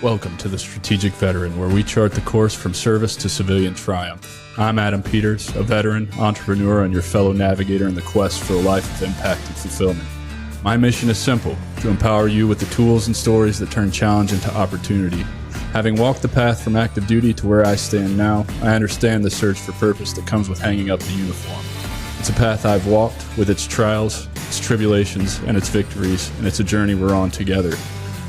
Welcome to the Strategic Veteran, where we chart the course from service to civilian triumph. I'm Adam Peters, a veteran, entrepreneur, and your fellow navigator in the quest for a life of impact and fulfillment. My mission is simple: to empower you with the tools and stories that turn challenge into opportunity. Having walked the path from active duty to where I stand now, I understand the search for purpose that comes with hanging up the uniform. It's a path I've walked, with its trials, its tribulations, and its victories, and it's a journey we're on together.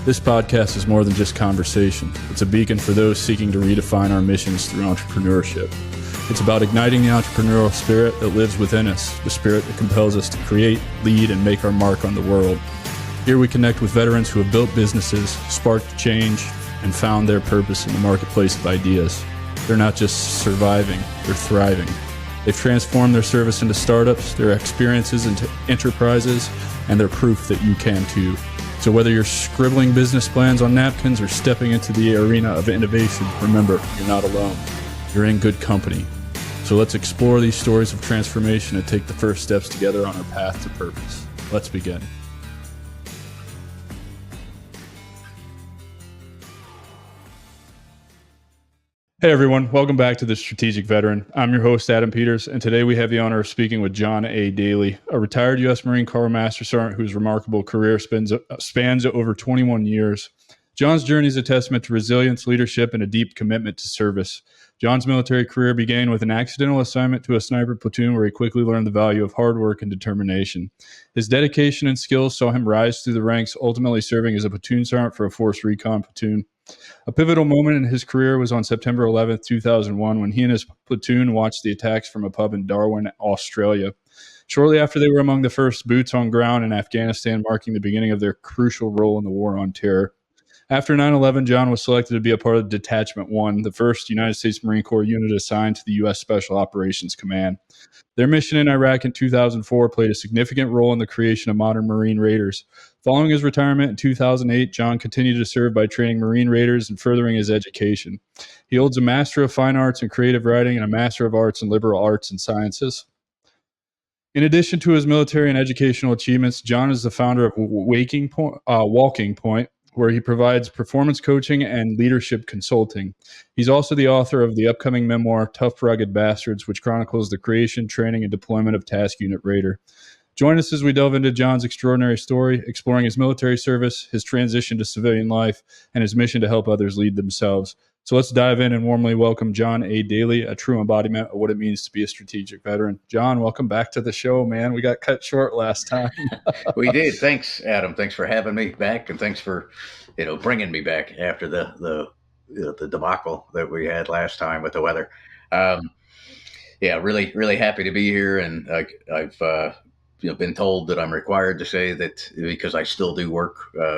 This podcast is more than just conversation. It's a beacon for those seeking to redefine our missions through entrepreneurship. It's about igniting the entrepreneurial spirit that lives within us, the spirit that compels us to create, lead, and make our mark on the world. Here we connect with veterans who have built businesses, sparked change, and found their purpose in the marketplace of ideas. They're not just surviving, they're thriving. They've transformed their service into startups, their experiences into enterprises, and they're proof that you can too. So whether you're scribbling business plans on napkins or stepping into the arena of innovation, remember, you're not alone. You're in good company. So let's explore these stories of transformation and take the first steps together on our path to purpose. Let's begin. Hey everyone, welcome back to the Strategic Veteran. I'm your host, Adam Peters, and today we have the honor of speaking with John A. Dailey, a retired U.S. Marine Corps Master Sergeant whose remarkable career spans over 21 years. John's journey is a testament to resilience, leadership, and a deep commitment to service. John's military career began with an accidental assignment to a sniper platoon where he quickly learned the value of hard work and determination. His dedication and skills saw him rise through the ranks, ultimately serving as a platoon sergeant for a Force Recon platoon. A pivotal moment in his career was on September 11th, 2001, when he and his platoon watched the attacks from a pub in Darwin, Australia. Shortly after, they were among the first boots on ground in Afghanistan, marking the beginning of their crucial role in the war on terror. After 9/11, John was selected to be a part of Detachment 1, the first United States Marine Corps unit assigned to the U.S. Special Operations Command. Their mission in Iraq in 2004 played a significant role in the creation of modern Marine Raiders. Following his retirement in 2008, John continued to serve by training Marine Raiders and furthering his education. He holds a Master of Fine Arts in Creative Writing and a Master of Arts in Liberal Arts and Sciences. In addition to his military and educational achievements, John is the founder of Walking Point, where he provides performance coaching and leadership consulting. He's also the author of the upcoming memoir, Tough Rugged Bastards, which chronicles the creation, training, and deployment of Task Unit Raider. Join us as we delve into John's extraordinary story, exploring his military service, his transition to civilian life, and his mission to help others lead themselves. So let's dive in and warmly welcome John A. Dailey, a true embodiment of what it means to be a strategic veteran. John, welcome back to the show, man. We got cut short last time. We did. Thanks, Adam. Thanks for having me back, and thanks for, bringing me back after the debacle that we had last time with the weather. Really, really happy to be here, and I've been told that I'm required to say that because I still do work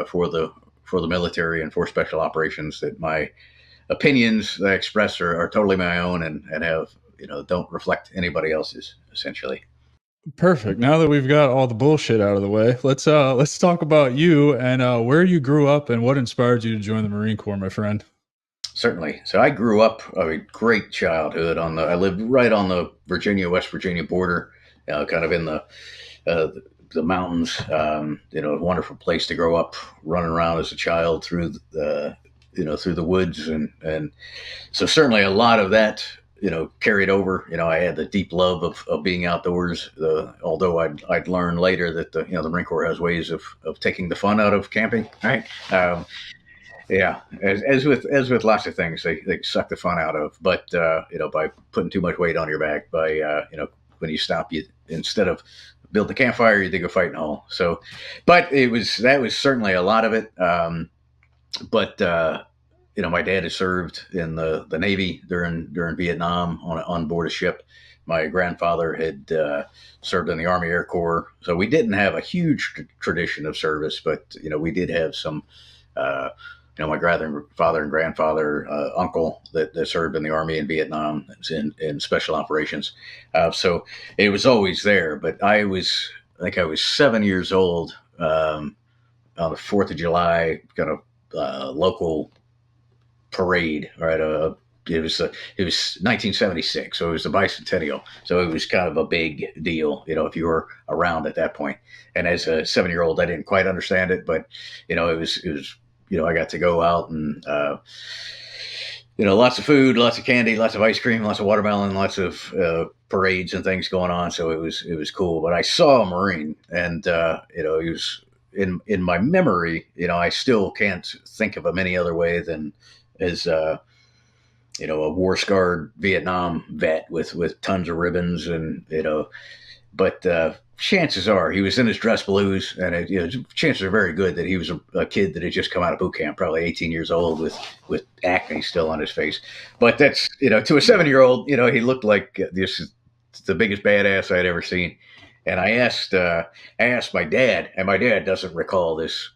for the military and for special operations, that my opinions I express are totally my own and have don't reflect anybody else's, essentially. Perfect. Now that we've got all the bullshit out of the way, let's talk about you and where you grew up and what inspired you to join the Marine Corps, my friend. Certainly. So I grew up a great childhood I lived right on the West Virginia border, kind of in the mountains. A wonderful place to grow up, running around as a child through the woods, and so certainly a lot of that carried over. I had the deep love of being outdoors. Although I'd learned later that the Marine Corps has ways of taking the fun out of camping, right? As with lots of things, they suck the fun out of. But by putting too much weight on your back, by when you stop, you instead of build the campfire, you dig a fighting hole. So, but that was certainly a lot of it. My dad had served in the Navy during Vietnam on board a ship. My grandfather had served in the Army Air Corps. So we didn't have a huge tradition of service, but, we did have some, my grandfather and grandfather, uncle that served in the Army in Vietnam in special operations. So it was always there. But I think I was 7 years old on the 4th of July, kind of local parade, right? It was 1976, so it was the bicentennial. So it was kind of a big deal, if you were around at that point. And as a 7-year-old, I didn't quite understand it, but it was I got to go out and, lots of food, lots of candy, lots of ice cream, lots of watermelon, lots of parades and things going on. So it was cool. But I saw a Marine, and he was in my memory. I still can't think of him any other way than as a war scarred Vietnam vet with tons of ribbons, and but chances are he was in his dress blues, and chances are very good that he was a kid that had just come out of boot camp, probably 18 years old, with acne still on his face. But that's to a 7-year-old, he looked like this is the biggest badass I'd ever seen. And I asked my dad, and my dad doesn't recall this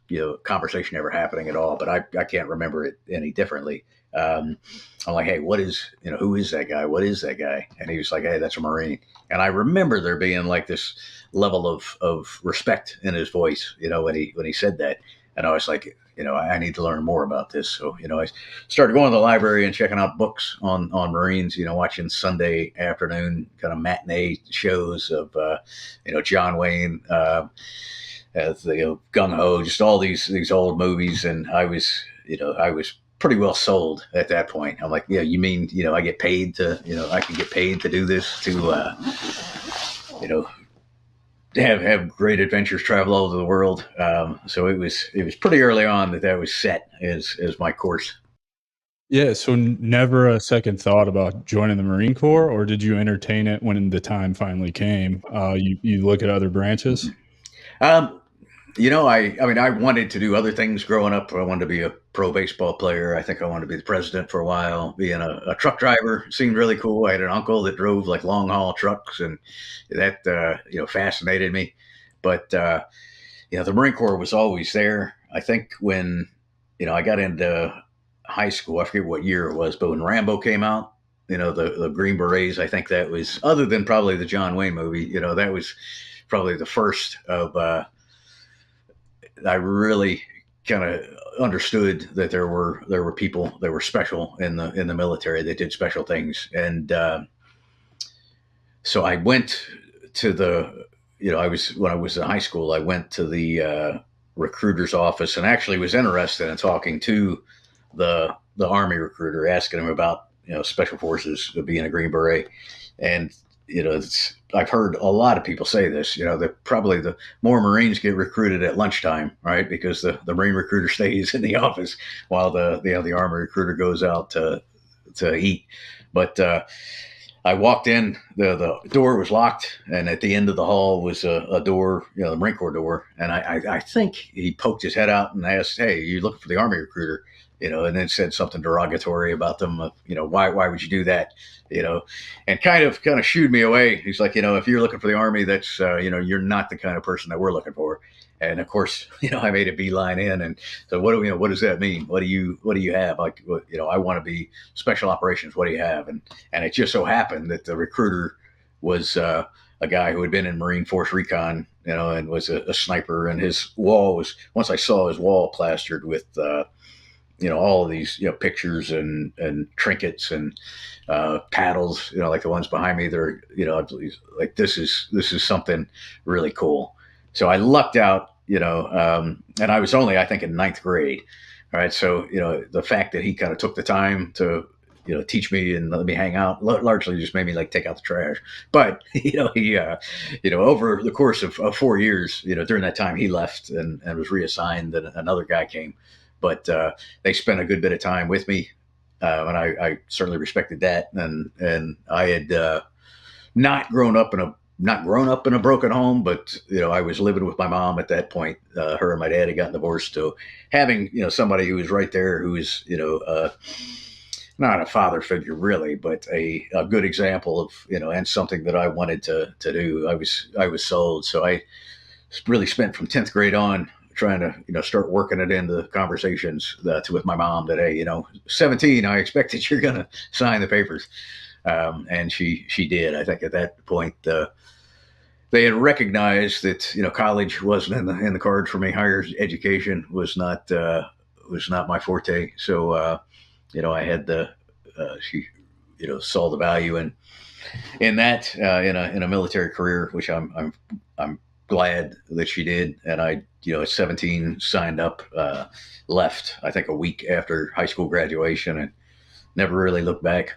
conversation ever happening at all, but I can't remember it any differently. I'm like, hey, who is that guy? What is that guy? And he was like, hey, that's a Marine. And I remember there being like this level of respect in his voice, when he said that. And I was like, I need to learn more about this. So, I started going to the library and checking out books on Marines, watching Sunday afternoon kind of matinee shows of, John Wayne, as the Gung Ho, just all these old movies. And I was pretty well sold at that point. I'm like, yeah, you mean, I get paid to, I can get paid to do this, to, have great adventures, travel all over the world. So it was pretty early on that was set as my course. Yeah. So never a second thought about joining the Marine Corps, or did you entertain it when the time finally came? You look at other branches. Um, I wanted to do other things growing up. I wanted to be a pro baseball player. I think I wanted to be the president for a while. Being a truck driver seemed really cool. I had an uncle that drove like long haul trucks, and that fascinated me. But the Marine Corps was always there. I think when I got into high school, I forget what year it was, but when Rambo came out, the Green Berets, I think that was, other than probably the John Wayne movie, that was probably the first of. I really kind of understood that there were people that were special in the military that did special things, and so I went to the I was when I was in high school, I went to the recruiter's office and actually was interested in talking to the Army recruiter, asking him about special forces, being a Green Beret, and I've heard a lot of people say this, that probably the more Marines get recruited at lunchtime, right? Because the Marine recruiter stays in the office while the Army recruiter goes out to eat. But I walked in, the door was locked, and at the end of the hall was a door, the Marine Corps door. And I think he poked his head out and asked, hey, you looking for the Army recruiter? And then said something derogatory about them. Why would you do that? And kind of shooed me away. He's like, if you're looking for the Army, that's, you're not the kind of person that we're looking for. And of course, I made a beeline in. And so what does that mean? What do you have? Like, I want to be special operations. What do you have? And it just so happened that the recruiter was, a guy who had been in Marine Force Recon, and was a sniper. And his wall was, once I saw his wall plastered with, all of these, pictures and trinkets and paddles, like the ones behind me. They're, like this is something really cool. So I lucked out, and I was only, I think, in ninth grade. All right. So, the fact that he kind of took the time to, teach me and let me hang out largely just made me like take out the trash. But, he, over the course of 4 years, during that time he left and was reassigned, and another guy came. But they spent a good bit of time with me, and I certainly respected that. And I had not grown up in a broken home, but I was living with my mom at that point. Her and my dad had gotten divorced, so having somebody who was right there, who was not a father figure really, but a good example of and something that I wanted to do. I was sold, so I really spent from 10th grade on trying to start working it into conversations with my mom that, hey, 17, I expect that you're going to sign the papers, and she did. I think at that point they had recognized that college wasn't in the cards for me. Higher education was not my forte. So I had she saw the value in that in a military career, which I'm glad that she did. And I, at 17, signed up, left, I think, a week after high school graduation, and never really looked back.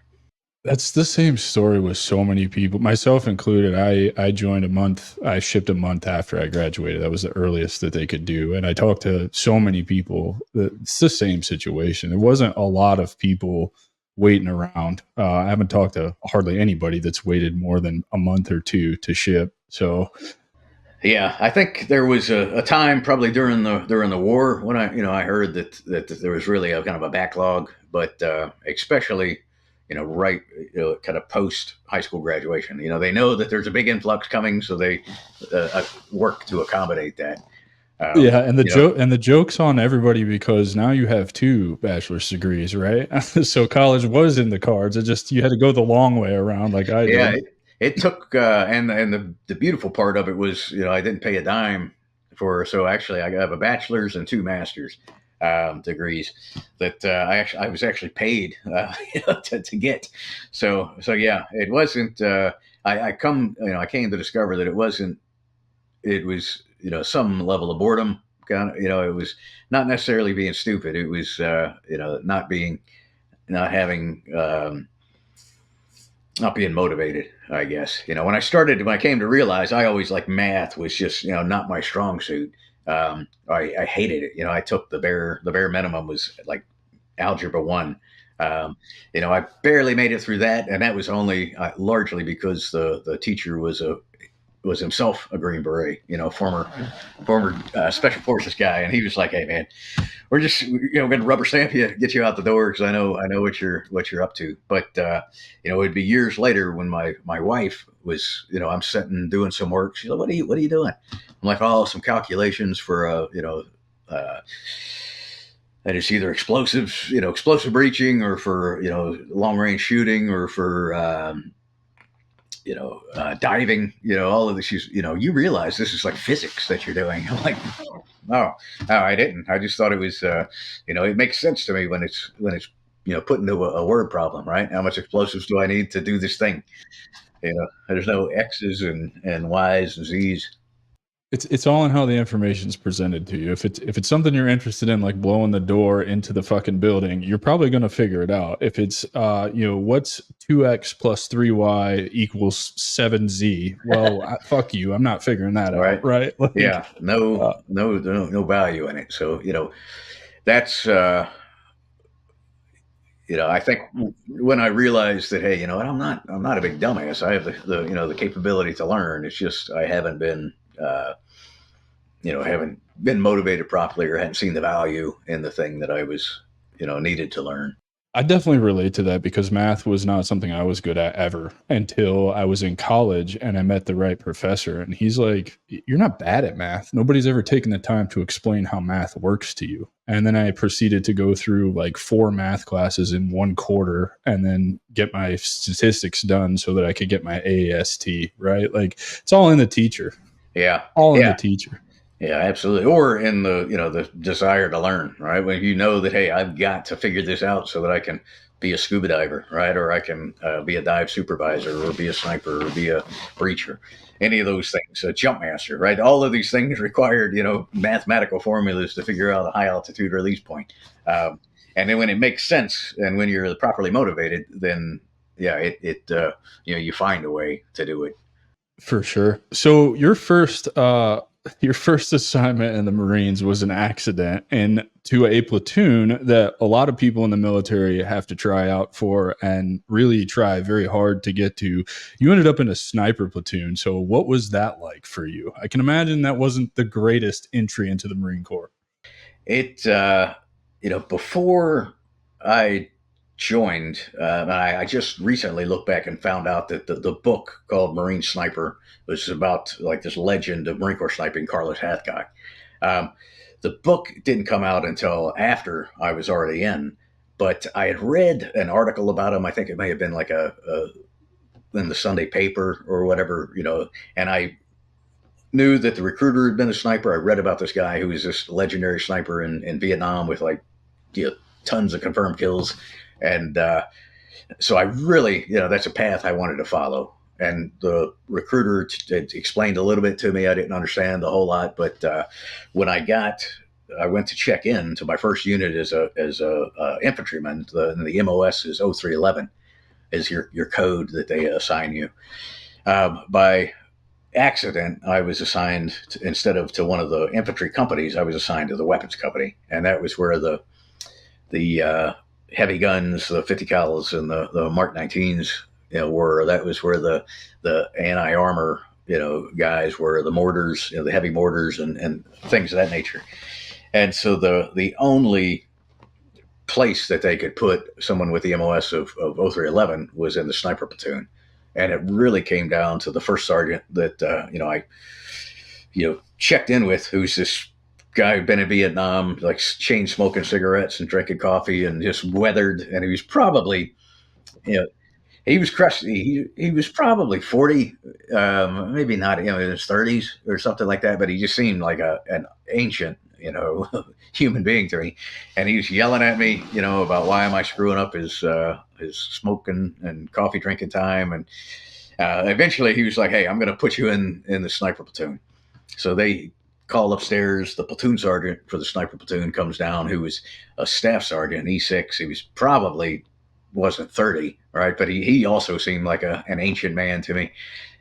That's the same story with so many people, myself included. I joined a month. I shipped a month after I graduated. That was the earliest that they could do. And I talked to so many people. It's the same situation. There wasn't a lot of people waiting around. I haven't talked to hardly anybody that's waited more than a month or two to ship. So Yeah, I think there was a time probably during the war when I heard that there was really a kind of a backlog, but especially right kind of post high school graduation, they know that there's a big influx coming, so they work to accommodate that. yeah, and the You know, joke's on everybody because now you have two bachelor's degrees, right? So college was in the cards. It just you had to go the long way around, like I yeah, did. it took and the beautiful part of it was I didn't pay a dime for, so actually I have a bachelor's and two master's degrees that I was actually paid to get. So yeah, it wasn't. I came to discover that it wasn't. It was some level of boredom. Kind of, it was not necessarily being stupid. It was not having. Not being motivated, I guess. When I came to realize I always like math was just, not my strong suit. I hated it. I took the bare minimum was like algebra one. I barely made it through that. And that was only largely because the teacher was himself a Green Beret, former special forces guy. And he was like, "Hey man, we're just going to rubber stamp you, get you out the door because I know what you're up to." But it'd be years later when my wife was I'm sitting doing some work. She's like, what are you doing?" I'm like, "Oh, some calculations for uh, that is either explosive breaching, or for long range shooting, or for diving, all of this. She's, you realize this is like physics that you're doing." I'm like, "Oh, no, I didn't. I just thought it was, it makes sense to me when it's put into a word problem, right? How much explosives do I need to do this thing? There's no X's and Y's and Z's." It's all in how the information's presented to you. If it's something you're interested in, like blowing the door into the fucking building, you're probably going to figure it out. If it's what's 2x plus 3y equals 7z, well, fuck you, I'm not figuring that All out, right. right? Like, Yeah. No, uh, no value in it. So, that's, I think when I realized that, hey, I'm not a big dumbass. I have the capability to learn. It's just I haven't been motivated properly, or hadn't seen the value in the thing that I was, needed to learn. I definitely relate to that because math was not something I was good at ever until I was in college and I met the right professor. And he's like, "You're not bad at math. Nobody's ever taken the time to explain how math works to you." And then I proceeded to go through like 4 math classes in 1 quarter and then get my statistics done so that I could get my AST, right? Like it's all in the teacher, Yeah. all in the Yeah. teacher. Yeah, absolutely. Or in the desire to learn, right? When that, hey, I've got to figure this out so that I can be a scuba diver, right? Or I can be a dive supervisor, or be a sniper, or be a breacher. Any of those things, a jump master, right? All of these things required, mathematical formulas to figure out a high altitude release point. And then when it makes sense and when you're properly motivated, then yeah, you find a way to do it. For sure. So your first assignment in the Marines was an accident into a platoon that a lot of people in the military have to try out for and really try very hard to get to. You ended up in a sniper platoon. So what was that like for you? I can imagine that wasn't the greatest entry into the Marine Corps. It, before I joined, I just recently looked back and found out that the book called Marine Sniper was about like this legend of Marine Corps sniping, Carlos Hathcock. Um, the book didn't come out until after I was already in, but I had read an article about him. I think it may have been like in the Sunday paper or whatever, and I knew that the recruiter had been a sniper. I read about this guy who was this legendary sniper in Vietnam with like tons of confirmed kills, and so I really, that's a path I wanted to follow. and the recruiter explained a little bit to me. I didn't understand the whole lot, but when I went to check in to my first unit as a infantryman. The MOS is 0311 is your code that they assign you. By accident, I was assigned instead of to one of the infantry companies, I was assigned to the weapons company, and that was where the heavy guns, the 50 cals and the Mark 19s, were. That was where the anti armor, guys were, the mortars, the heavy mortars and things of that nature. And so the only place that they could put someone with the MOS of 0311 was in the sniper platoon. And it really came down to the first sergeant that, I checked in with, who's this guy who'd been in Vietnam, like chain smoking cigarettes and drinking coffee and just weathered. And he was probably, he was crusty. He was probably 40, maybe not, in his 30s or something like that. But he just seemed like an ancient, human being to me. And he was yelling at me, about why am I screwing up his smoking and coffee drinking time. And eventually he was like, hey, I'm going to put you in the sniper platoon. So they call upstairs. The platoon sergeant for the sniper platoon comes down, who was a staff sergeant, E6. He was probably wasn't 30, right? But he also seemed like an ancient man to me.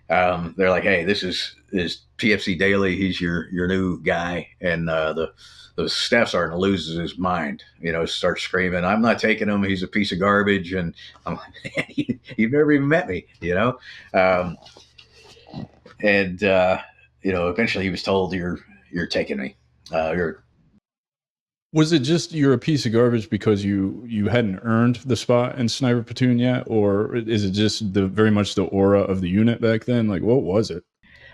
They're like, hey, this is PFC Dailey. He's your new guy. And the staff sergeant loses his mind, starts screaming, I'm not taking him. He's a piece of garbage. And I'm like, you've never even met me, eventually he was told, you're taking me. Was it just you're a piece of garbage because you hadn't earned the spot in sniper platoon yet, or is it just very much the aura of the unit back then? Like, what was it?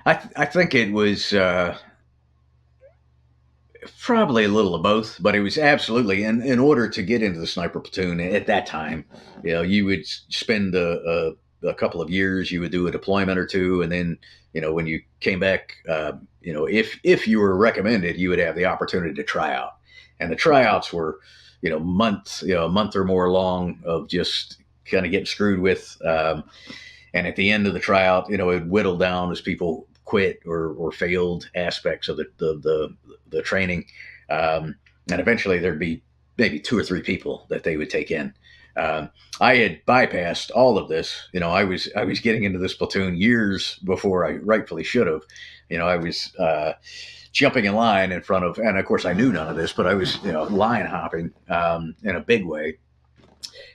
I think it was probably a little of both, but it was absolutely in order to get into the sniper platoon at that time. You would spend a couple of years, you would do a deployment or two, and then when you came back, if you were recommended, you would have the opportunity to try out. And the tryouts were, a month or more long of just kind of getting screwed with. And at the end of the tryout, it would whittle down as people quit or failed aspects of the training. And eventually there'd be maybe 2 or 3 people that they would take in. I had bypassed all of this. I was getting into this platoon years before I rightfully should have. I was jumping in line in front of, and of course I knew none of this, but I was, line hopping in a big way.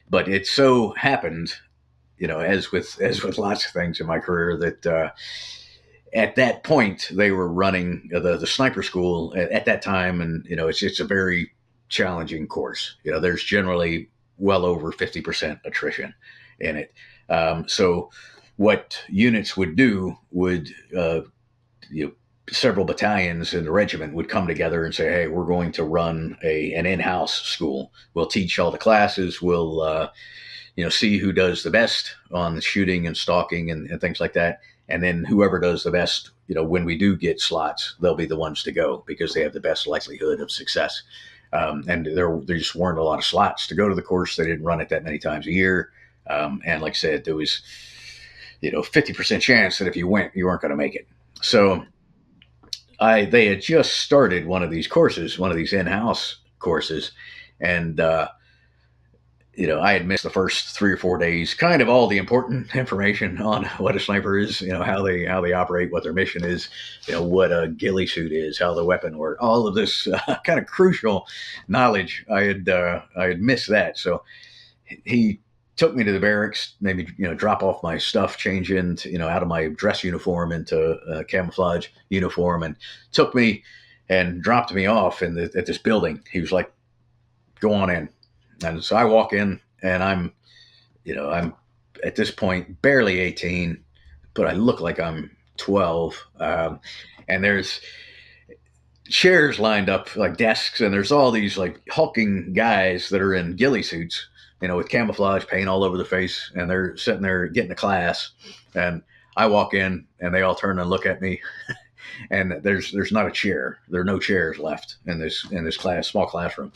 But it so happened, as with lots of things in my career, that at that point they were running the sniper school at that time, and it's a very challenging course. There's generally well over 50% attrition in it. So what units would do would several battalions in the regiment would come together and say, hey, we're going to run an in-house school. We'll teach all the classes. We'll, see who does the best on the shooting and stalking and things like that. And then whoever does the best, when we do get slots, they'll be the ones to go because they have the best likelihood of success. And there just weren't a lot of slots to go to the course. They didn't run it that many times a year. And like I said, there was, 50% chance that if you went, you weren't going to make it. So they had just started one of these courses, one of these in-house courses. And, I had missed the first 3 or 4 days, kind of all the important information on what a sniper is, how they operate, what their mission is, what a ghillie suit is, how the weapon works, all of this kind of crucial knowledge. I had missed that. So he took me to the barracks, maybe, drop off my stuff, change into, out of my dress uniform into a camouflage uniform, and took me and dropped me off at this building. He was like, go on in. And so I walk in, and I'm at this point barely 18, but I look like I'm 12. And there's chairs lined up like desks, and there's all these like hulking guys that are in ghillie suits, with camouflage paint all over the face, and they're sitting there getting a class. And I walk in, and they all turn and look at me, and there's not a chair. There are no chairs left in this small classroom.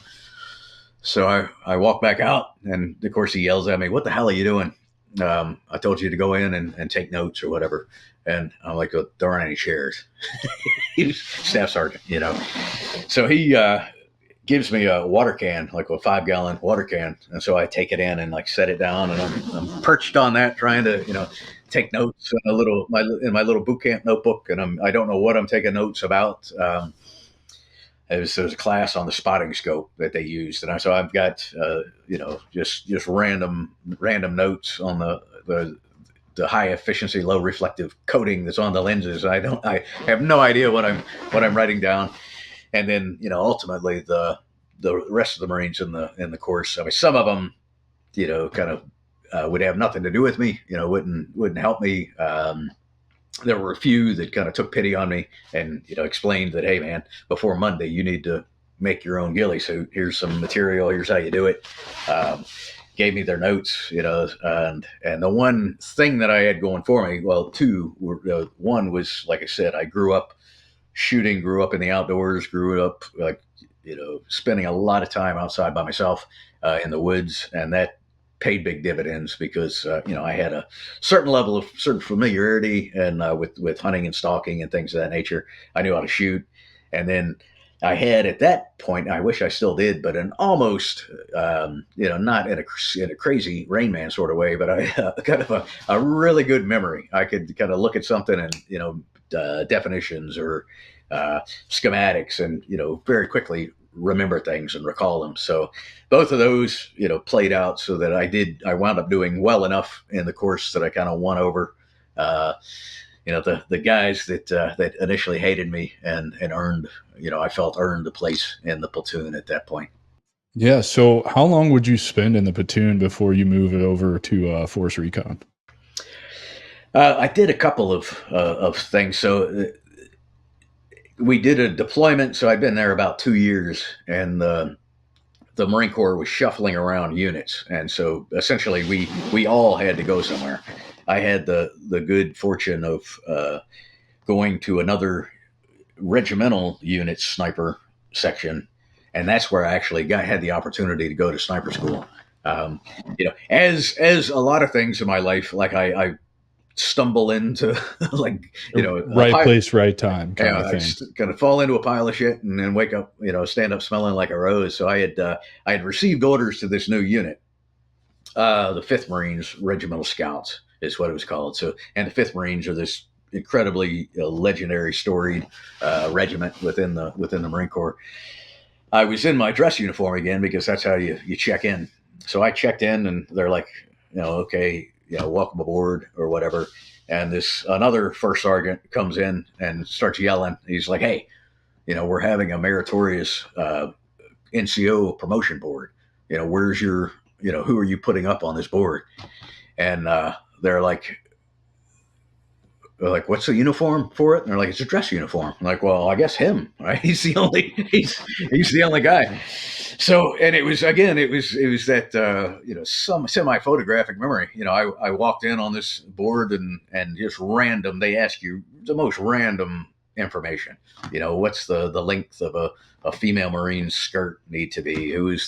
So I walk back out, and of course he yells at me, what the hell are you doing? I told you to go in and take notes or whatever. And I'm like, oh, there aren't any chairs. He's staff sergeant, you know. So he gives me a water can, like a 5-gallon water can. And so I take it in and like set it down, and I'm perched on that trying to, you know, take notes in my little boot camp notebook. And I don't know what I'm taking notes about. There was a class on the spotting scope that they used, and so I've got you know, just random notes on the high efficiency, low reflective coating that's on the lenses. I have no idea what I'm writing down. And then, you know, ultimately the rest of the Marines in the course, I mean, some of them, you know, kind of would have nothing to do with me, you know, wouldn't help me. There were a few that kind of took pity on me and, you know, explained that, hey man, before Monday you need to make your own ghillie suit. Here's some material. Here's how you do it. Gave me their notes, you know, and the one thing that I had going for me, well, two were, one was, like I said, I grew up shooting, grew up in the outdoors, grew up, like, you know, spending a lot of time outside by myself in the woods, and that paid big dividends because you know, I had a certain familiarity and with hunting and stalking and things of that nature. I knew how to shoot, and then I had at that point, I wish I still did, but an almost you know, not in a crazy Rain Man sort of way, but I kind of a really good memory. I could kind of look at something and, you know, definitions or schematics, and, you know, very quickly remember things and recall them. So both of those, you know, played out so that I wound up doing well enough in the course that I kind of won over, you know, the guys that initially hated me and earned, you know, I felt earned a place in the platoon at that point. Yeah. So how long would you spend in the platoon before you move it over to Force Recon? I did a couple of things. So we did a deployment. So I'd been there about 2 years, and the Marine Corps was shuffling around units, and so essentially we all had to go somewhere. I had the good fortune of going to another regimental unit sniper section, and that's where I actually had the opportunity to go to sniper school. You know, as a lot of things in my life, like I stumble into like, you know, Right place, right time kind yeah, of I thing. kind of fall into a pile of shit and then wake up, you know, stand up smelling like a rose. So I had received orders to this new unit, the 5th Marines Regimental Scouts is what it was called. So, and the 5th Marines are this incredibly legendary, storied regiment within the Marine Corps. I was in my dress uniform again because that's how you check in. So I checked in, and they're like, you know, okay, you know, welcome aboard or whatever. And this another first sergeant comes in and starts yelling. He's like, hey, you know, we're having a meritorious NCO promotion board. You know, where's your, you know, who are you putting up on this board? And they're like, what's the uniform for it? And they're like, it's a dress uniform. I'm like, well, I guess him, right? He's the only guy. So, and it was that you know, some semi photographic memory. You know, I walked in on this board, and just random. They ask you the most random information. You know, what's the length of a female Marine's skirt need to be? Who is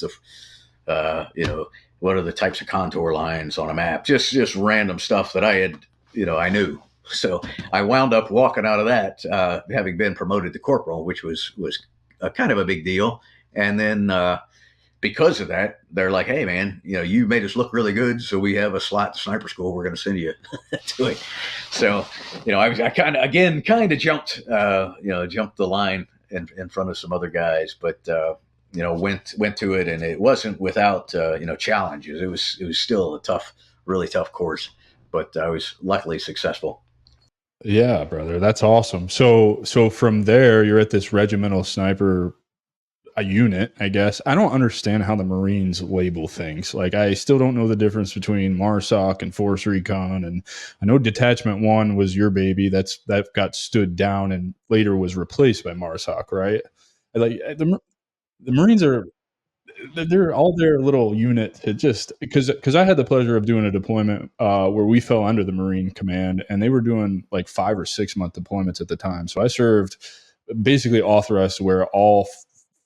the you know, what are the types of contour lines on a map? Just random stuff that I had, you know, I knew. So I wound up walking out of that, having been promoted to corporal, which was a kind of a big deal. And then because of that, they're like, "Hey, man, you know, you made us look really good, so we have a slot to sniper school. We're going to send you to it." So, you know, I kind of jumped, jumped the line in front of some other guys, but you know, went to it, and it wasn't without you know, challenges. It was still a tough, really tough course, but I was luckily successful. Yeah, brother, that's awesome. So from there, you're at this regimental sniper a unit, I guess. I don't understand how the Marines label things. Like, I still don't know the difference between MARSOC and Force Recon. And I know Detachment 1 was your baby. That got stood down and later was replaced by MARSOC, right? Like the Marines are, they're all their little unit. It just because I had the pleasure of doing a deployment where we fell under the Marine Command, and they were doing like 5 or 6 month deployments at the time. So I served basically authorized to wear all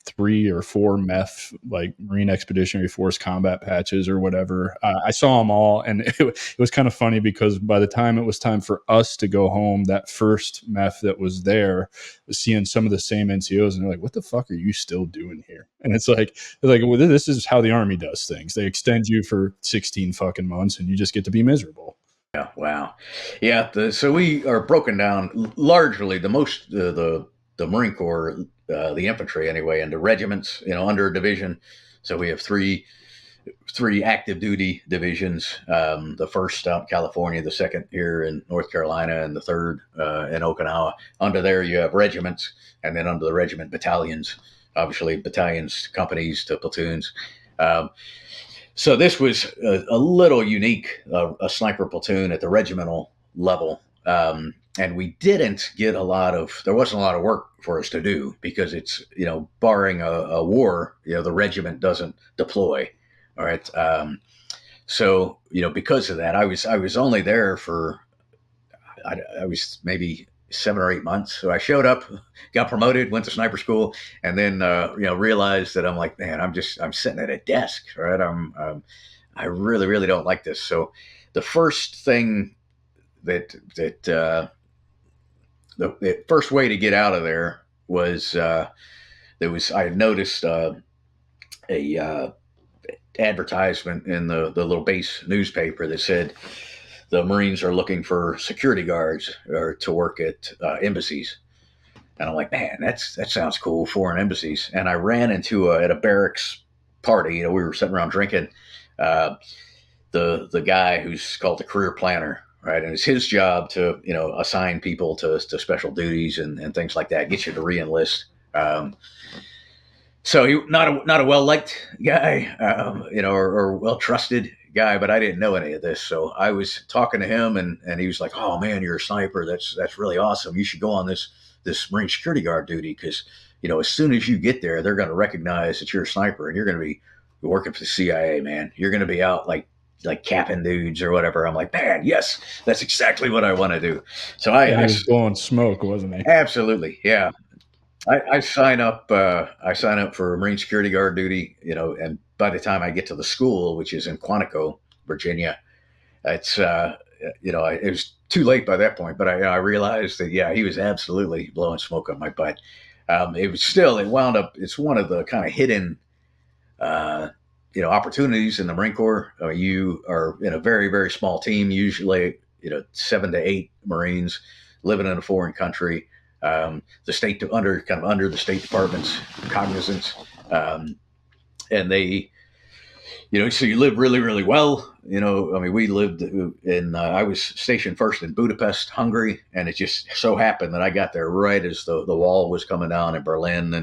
3 or 4 meth, like Marine Expeditionary Force combat patches or whatever. I saw them all, and it was kind of funny because by the time it was time for us to go home, that first meth that was there was seeing some of the same NCOs, and they're like, "What the fuck are you still doing here?" And it's like, well, this is how the Army does things. They extend you for 16 fucking months, and you just get to be miserable. Yeah, wow. Yeah, so we are broken down largely the Marine Corps, the infantry anyway, into regiments, under a division. So we have three active duty divisions. The first out in California, the second here in North Carolina, and the third in Okinawa. Under there, you have regiments, and then under the regiment, battalions. Obviously, battalions, companies to platoons. So this was a little unique, a sniper platoon at the regimental level. And we didn't get there wasn't a lot of work for us to do because it's, barring a war, the regiment doesn't deploy. All right. So, because of that, I was only there for, I was maybe 7 or 8 months. So I showed up, got promoted, went to sniper school, and then realized that I'm like, man, I'm sitting at a desk, right? I really, really don't like this. So the first thing the first way to get out of there was I had noticed a advertisement in the little base newspaper that said the Marines are looking for security guards or to work at embassies. And I'm like, man, that sounds cool, foreign embassies. And I ran into at a barracks party. We were sitting around drinking. The guy who's called the career planner, right? And it's his job to assign people to special duties and things like that, get you to re-enlist. So he not a well liked guy, or well trusted guy, but I didn't know any of this. So I was talking to him, and he was like, "Oh man, you're a sniper. That's really awesome. You should go on this Marine security guard duty because as soon as you get there, they're going to recognize that you're a sniper, and you're going to be working for the CIA, man. You're going to be out like capping dudes or whatever." I'm like, man, yes, that's exactly what I want to do. So I was blowing smoke, wasn't he? Absolutely, yeah. I sign up. I sign up for Marine security guard duty, and by the time I get to the school, which is in Quantico, Virginia, it's it was too late by that point. But I realized that he was absolutely blowing smoke on my butt. It wound up. It's one of the kind of hidden, opportunities in the Marine Corps. You are in a very, very small team, usually 7 to 8 Marines living in a foreign country. The state under the State Department's cognizance, and they, so you live really, really well. We lived I was stationed first in Budapest, Hungary, and it just so happened that I got there right as the wall was coming down in Berlin,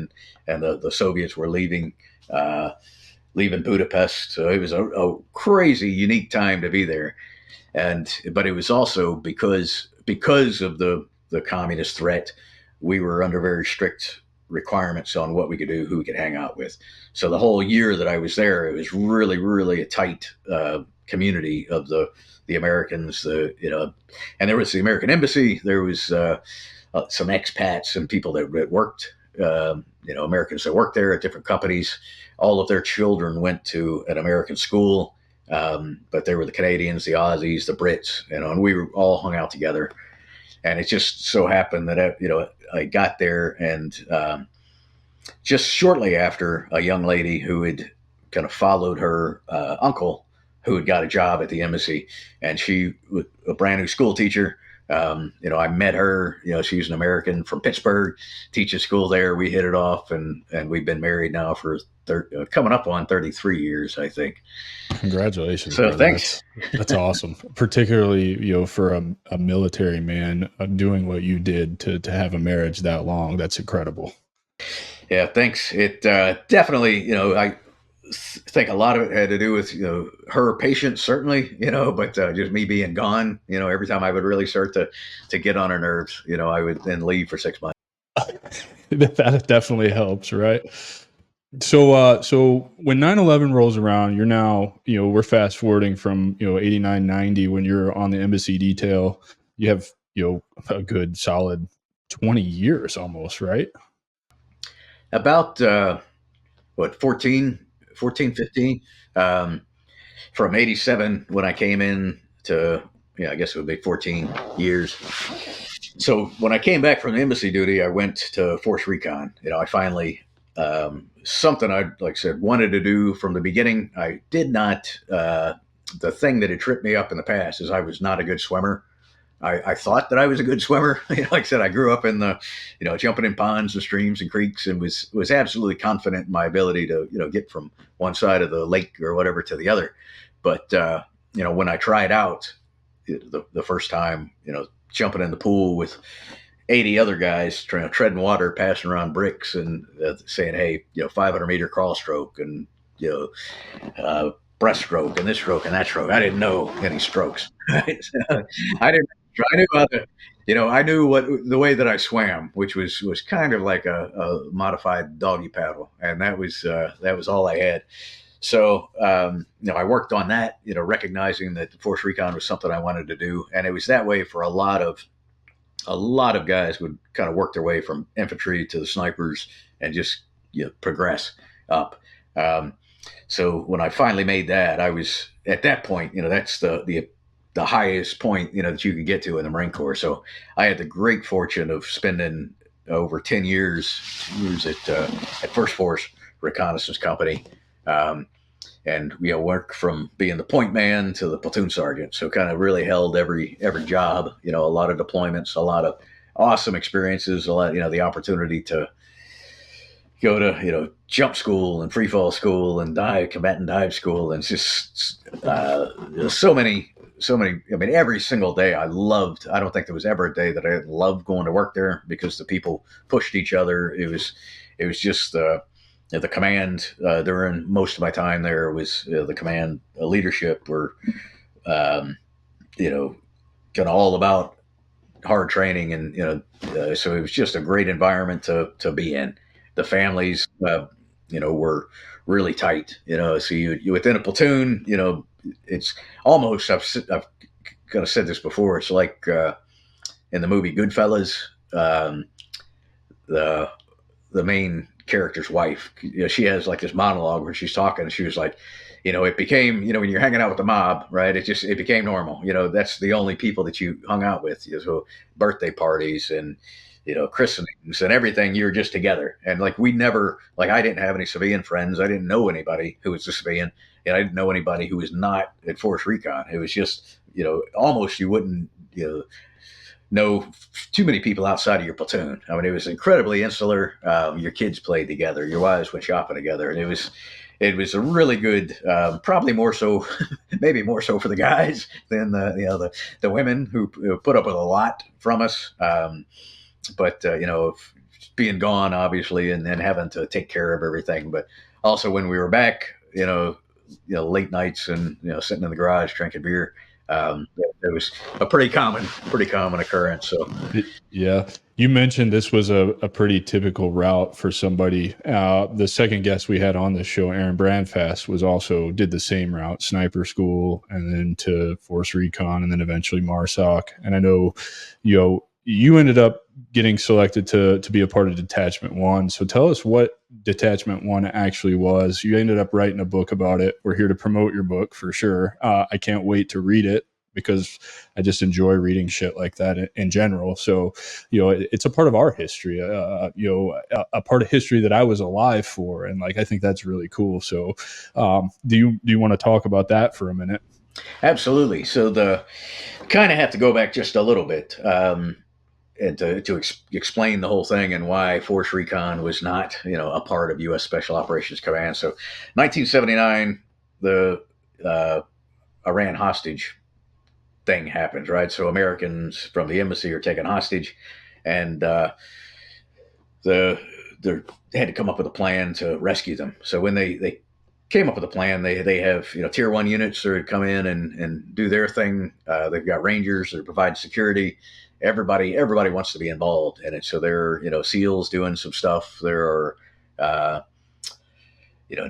and the Soviets were leaving Budapest. So it was a crazy, unique time to be there, but it was also because of the communist threat. We were under very strict requirements on what we could do, who we could hang out with. So the whole year that I was there, it was really, really a tight community of the Americans. And there was the American embassy. There was some expats and people that worked. Americans that worked there at different companies. All of their children went to an American school, but they were the Canadians, the Aussies, the Brits, and we were all hung out together. And it just so happened that I got there, and just shortly after, a young lady who had kind of followed her uncle, who had got a job at the embassy, and she was a brand new school teacher. I met her. She's an American from Pittsburgh, teaches school there. We hit it off, and we've been married now for coming up on 33 years, I think. Congratulations. So thanks. That's awesome. Particularly, for a military man doing what you did to have a marriage that long. That's incredible. Yeah, thanks. It definitely, I think a lot of it had to do with, her patience, certainly, but just me being gone, every time I would really start to get on her nerves, I would then leave for 6 months. That definitely helps, right? So when 9/11 rolls around, you're now, we're fast forwarding from, 89, 90, when you're on the embassy detail. You have, a good solid 20 years almost, right? About what, 15. Um, from 87 when I came in to, yeah, I guess it would be 14 years. So when I came back from the embassy duty, I went to Force Recon. I finally, something I, like I said, wanted to do from the beginning. I did not, the thing that had tripped me up in the past is I was not a good swimmer. I thought that I was a good swimmer. Like I said, I grew up in the, jumping in ponds and streams and creeks, and was absolutely confident in my ability to, get from one side of the lake or whatever to the other. But when I tried out the first time, jumping in the pool with 80 other guys trying to treading water, passing around bricks, and saying, "Hey, 500-meter crawl stroke, and breaststroke, and this stroke and that stroke." I didn't know any strokes. Right? I didn't. I knew how to, I knew what the way that I swam, which was kind of like a modified doggy paddle, and that was all I had. So, I worked on that, recognizing that the Force Recon was something I wanted to do, and it was that way for a lot of guys would kind of work their way from infantry to the snipers and just progress up. Um, so when I finally made that, I was at that point. That's the highest point that you can get to in the Marine Corps. So I had the great fortune of spending over 10 years at First Force Reconnaissance Company. And work from being the point man to the platoon sergeant. So kind of really held every job. A lot of deployments, a lot of awesome experiences, a lot. The opportunity to go to jump school and free fall school and combatant dive school, and it's just so many. I mean, every single day I loved. I don't think there was ever a day that I didn't love going to work there, because the people pushed each other. It was just the command during most of my time there was the command leadership were, kind of all about hard training, and so it was just a great environment to be in. The families, were really tight. So you within a platoon, it's almost I've kind of said this before. It's like in the movie Goodfellas, the main character's wife. She has like this monologue where she's talking. And she was like, it became, when you're hanging out with the mob, right? It became normal. That's the only people that you hung out with. So birthday parties and, christenings and everything, you were just together. And like, I didn't have any civilian friends. I didn't know anybody who was a civilian, and I didn't know anybody who was not at Force Recon. It was just, almost you wouldn't, know too many people outside of your platoon. I mean, it was incredibly insular. Your kids played together, your wives went shopping together, and it was a really good. Probably more so, maybe more so for the guys than the women who put up with a lot from us. But being gone, obviously, and then having to take care of everything. But also when we were back, late nights and sitting in the garage drinking beer. It was a pretty common occurrence. So, yeah, you mentioned this was a pretty typical route for somebody. The second guest we had on this show, Aaron Brandfast, did the same route, sniper school, and then to Force Recon, and then eventually MARSOC. And I know, you ended up getting selected to be a part of Detachment 1. So tell us what Detachment 1 actually was. You ended up writing a book about it. We're here to promote your book for sure. I can't wait to read it, because I just enjoy reading shit like that in general. So, it's a part of our history, a part of history that I was alive for. And like, I think that's really cool. So do you want to talk about that for a minute? Absolutely. So kind of have to go back just a little bit. And to explain the whole thing and why Force Recon was not, a part of U.S. Special Operations Command. So 1979, the Iran hostage thing happens, right? So Americans from the embassy are taken hostage, and they had to come up with a plan to rescue them. So when they came up with a plan, they have tier 1 units that come in and do their thing. They've got rangers that provide security. Everybody wants to be involved in it. So there are SEALs doing some stuff. There are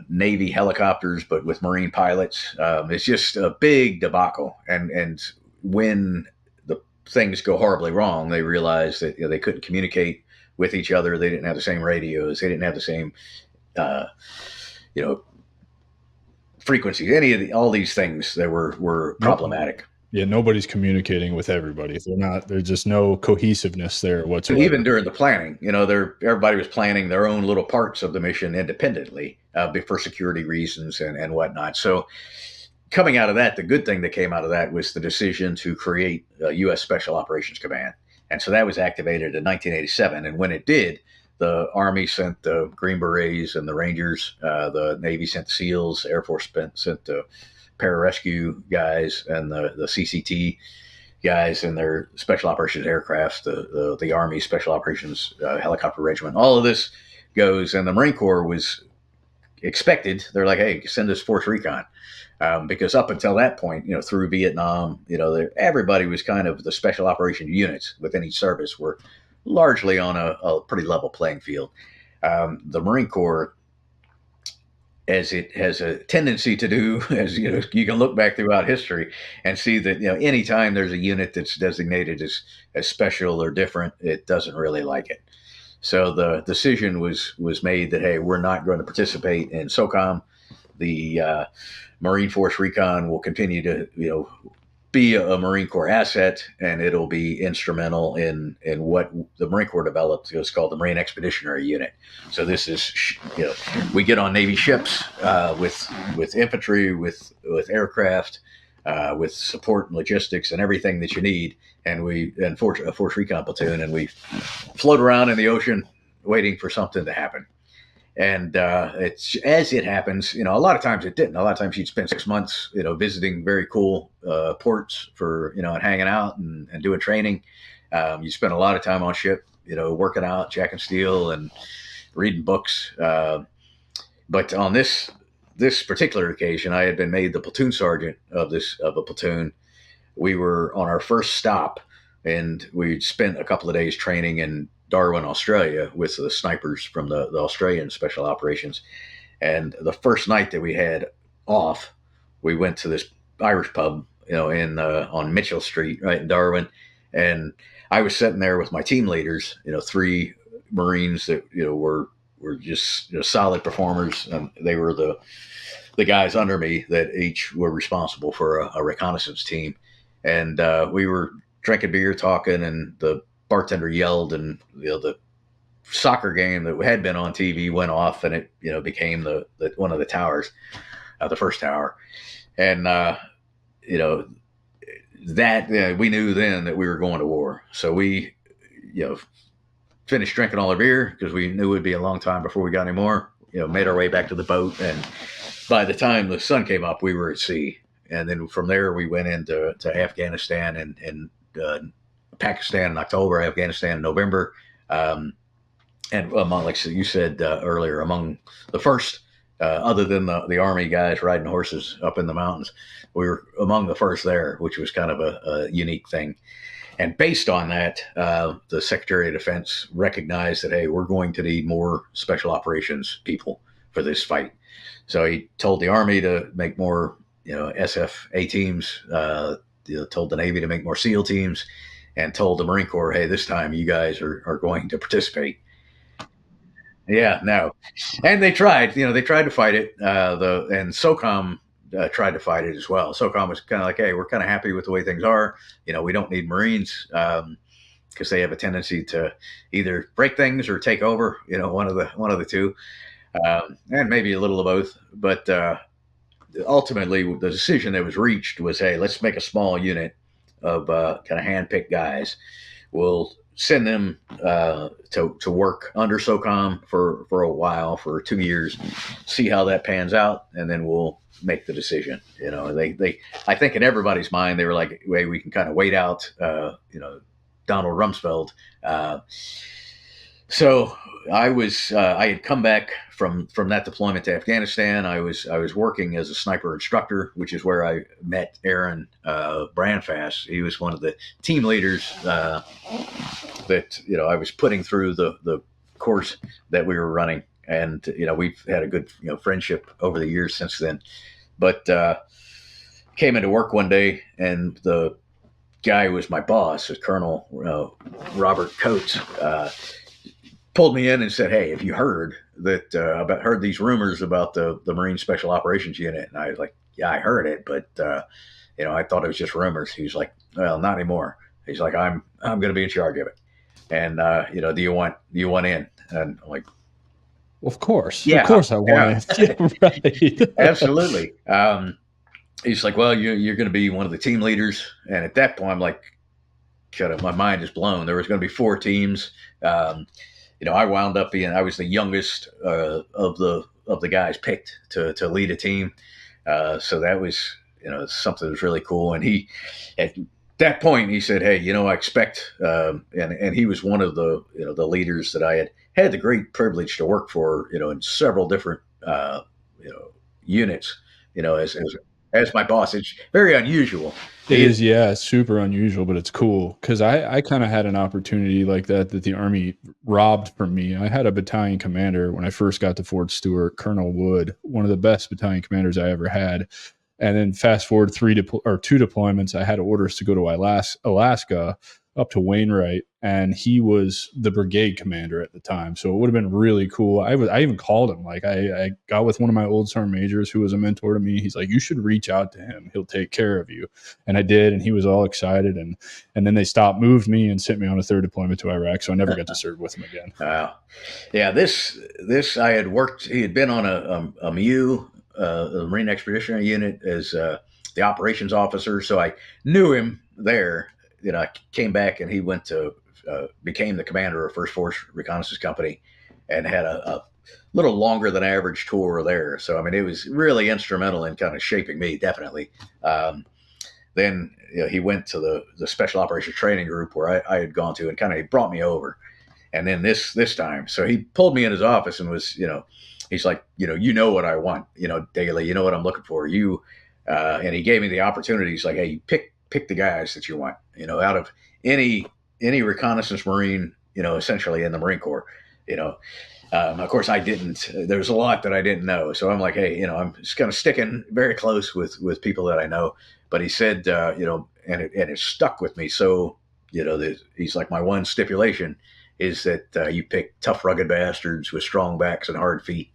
Navy helicopters, but with Marine pilots. It's just a big debacle. And when the things go horribly wrong, they realize that they couldn't communicate with each other. They didn't have the same radios. They didn't have the same uh, you know, frequencies, any of all these things that were Nope. problematic. Yeah, nobody's communicating with everybody. There's just no cohesiveness there whatsoever. Even during the planning, everybody was planning their own little parts of the mission independently for security reasons and whatnot. So coming out of that, the good thing that came out of that was the decision to create a U.S. Special Operations Command. And so that was activated in 1987. And when it did, the Army sent the Green Berets and the Rangers, the Navy sent the SEALs, Air Force sent the pararescue guys, and the CCT guys in their special operations aircrafts, the Army Special Operations Helicopter Regiment. All of this goes, and the Marine Corps was expected. They're like, hey, send us Force Recon. Because up until that point, through Vietnam, everybody was kind of the special operation units within each service were largely on a pretty level playing field. The Marine Corps, as it has a tendency to do, as you can look back throughout history and see that anytime there's a unit that's designated as special or different, it doesn't really like it. So the decision was made that, hey, we're not going to participate in SOCOM. The Marine Force Recon will continue to be a Marine Corps asset, and it'll be instrumental in what the Marine Corps developed. It's called the Marine Expeditionary Unit. So this is, we get on Navy ships with infantry, with aircraft, with support and logistics and everything that you need, and a Force Recon platoon, and we float around in the ocean waiting for something to happen. And it's as it happens, a lot of times it didn't. A lot of times you'd spend 6 months, visiting very cool ports for, and hanging out and doing training. You spend a lot of time on ship, working out, jack and steel, and reading books. But on this particular occasion, I had been made the platoon sergeant of a platoon. We were on our first stop, and we'd spent a couple of days training in Darwin, Australia, with the snipers from the Australian Special Operations. And the first night that we had off, we went to this Irish pub, on Mitchell Street, right in Darwin. And I was sitting there with my team leaders, 3 Marines that were just solid performers, and they were the guys under me that each were responsible for a reconnaissance team. And we were drinking beer, talking, and the bartender yelled, and the soccer game that had been on TV went off, and it became the one of the towers, the first tower, and that we knew then that we were going to war. So we finished drinking all our beer because we knew it would be a long time before we got any more. Made our way back to the boat, and by the time the sun came up, we were at sea. And then from there, we went into Afghanistan and Pakistan in October, Afghanistan in November. And among, like you said earlier, among the first, other than the Army guys riding horses up in the mountains, we were among the first there, which was kind of a unique thing. And based on that, the Secretary of Defense recognized that, hey, we're going to need more special operations people for this fight. So he told the Army to make more SF-A teams, told the Navy to make more SEAL teams, and told the Marine Corps, hey, this time you guys are going to participate. Yeah, no. And they tried, they tried to fight it. And SOCOM tried to fight it as well. SOCOM was kind of like, hey, we're kind of happy with the way things are. We don't need Marines because they have a tendency to either break things or take over, one of the two, and maybe a little of both. But ultimately, the decision that was reached was, hey, let's make a small unit of kind of hand-picked guys. We'll send them to work under SOCOM for a while, for 2 years, see how that pans out, and then we'll make the decision. They I think in everybody's mind, they were like, hey, we can kind of wait out, Donald Rumsfeld. So I had come back from that deployment to Afghanistan. I was working as a sniper instructor, which is where I met Aaron Brandfast. He was one of the team leaders that I was putting through the course that we were running, and we've had a good friendship over the years since then. But came into work one day, and the guy who was my boss, Colonel Robert Coates. pulled me in and said, "Hey, have you heard that heard these rumors about the Marine Special Operations Unit?" And I was like, "Yeah, I heard it, but I thought it was just rumors." He's like, "Well, not anymore." He's like, I'm going to be in charge of it, and do you want in?" And I'm like, Of "Yeah, course, I want yeah, it. Yeah, right. absolutely." He's like, "Well, you're going to be one of the team leaders," and at that point, I'm like, "Shut up!" My mind is blown. There was going to be 4 teams. Um, I wound up being I was the youngest of the guys picked to lead a team. So that was something that was really cool. And he at that point he said, "Hey, I expect," and he was one of the the leaders that I had the great privilege to work for in several different you know units as my boss. It's very unusual. It He, is, yeah, it's super unusual, but it's cool because I kind of had an opportunity like that the Army robbed from me. I had a battalion commander when I first got to Fort Stewart, Colonel Wood, one of the best battalion commanders I ever had. And then fast forward 2 deployments, I had orders to go to Alaska up to Wainwright, and he was the brigade commander at the time. So it would have been really cool. I even called him. Like I got with one of my old sergeant majors who was a mentor to me. He's like, "You should reach out to him. He'll take care of you." And I did, and he was all excited. And then they moved me, and sent me on a 3rd deployment to Iraq. So I never got to serve with him again. yeah, this I had worked. He had been on a MU, a Marine Expeditionary Unit, as the operations officer. So I knew him there. I came back and he went to became the commander of First Force Reconnaissance Company, and had a little longer than average tour there. So I mean, it was really instrumental in kind of shaping me, definitely. Then he went to the Special Operations Training Group where I had gone to, and kind of he brought me over. And then this time, so he pulled me in his office and was, he's like, what I want, Dailey, what I'm looking for. And he gave me the opportunity. He's like, "Hey, pick the guys that you want, out of any reconnaissance Marine, essentially in the Marine Corps, you know. Of course, I didn't. There's a lot that I didn't know, so I'm like, hey, I'm just kind of sticking very close with people that I know. But he said, and it stuck with me. So, he's like, my one stipulation is that you pick tough, rugged bastards with strong backs and hard feet.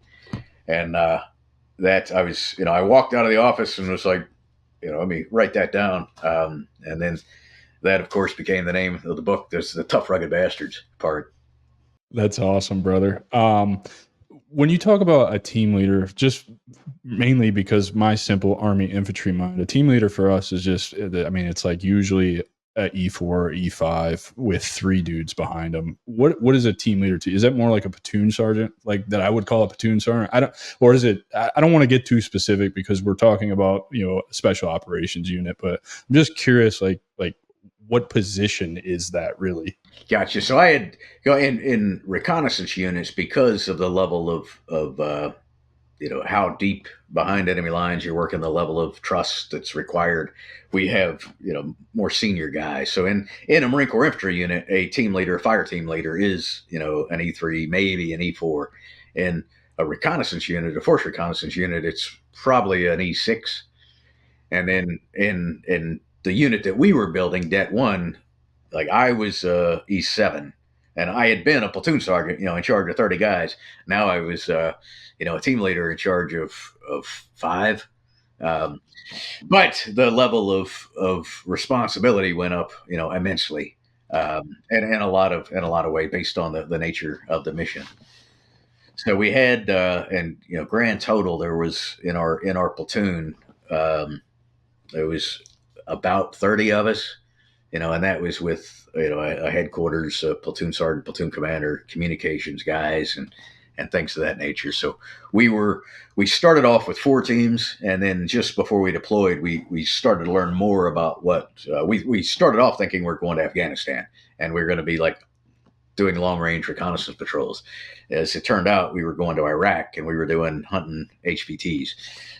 And that I was, I walked out of the office and was like, let me write that down. And then that, of course, became the name of the book. There's the tough, rugged bastards part. That's awesome, brother. When you talk about a team leader, just mainly because my simple Army infantry mind, a team leader for us is just, I mean, it's like usually a E4 or E5 with 3 dudes behind them. What is a team leader to you? Is that more like a platoon sergeant, like that I would call a platoon sergeant? Or is it, I don't want to get too specific because we're talking about, a special operations unit, but I'm just curious, like what position is that really? Gotcha. So I had in reconnaissance units, because of the level of how deep behind enemy lines you're working, the level of trust that's required. We have more senior guys. So in a Marine Corps infantry unit, a team leader, a fire team leader, is an E3, maybe an E4. In a reconnaissance unit, a force reconnaissance unit, it's probably an E6. And then in the unit that we were building, Det 1, like I was E7, and I had been a platoon sergeant, in charge of 30 guys. Now I was, a team leader in charge of 5. Um, but the level of responsibility went up, immensely, and in a lot of ways based on the nature of the mission. So we had, and grand total, there was in our platoon, there was about 30 of us, and that was with a headquarters, a platoon sergeant, platoon commander, communications guys, and things of that nature. So we started off with 4 teams, and then just before we deployed, we started to learn more about what we started off thinking we're going to Afghanistan, and we're going to be like doing long range reconnaissance patrols. As it turned out, we were going to Iraq, and we were doing hunting HVTs.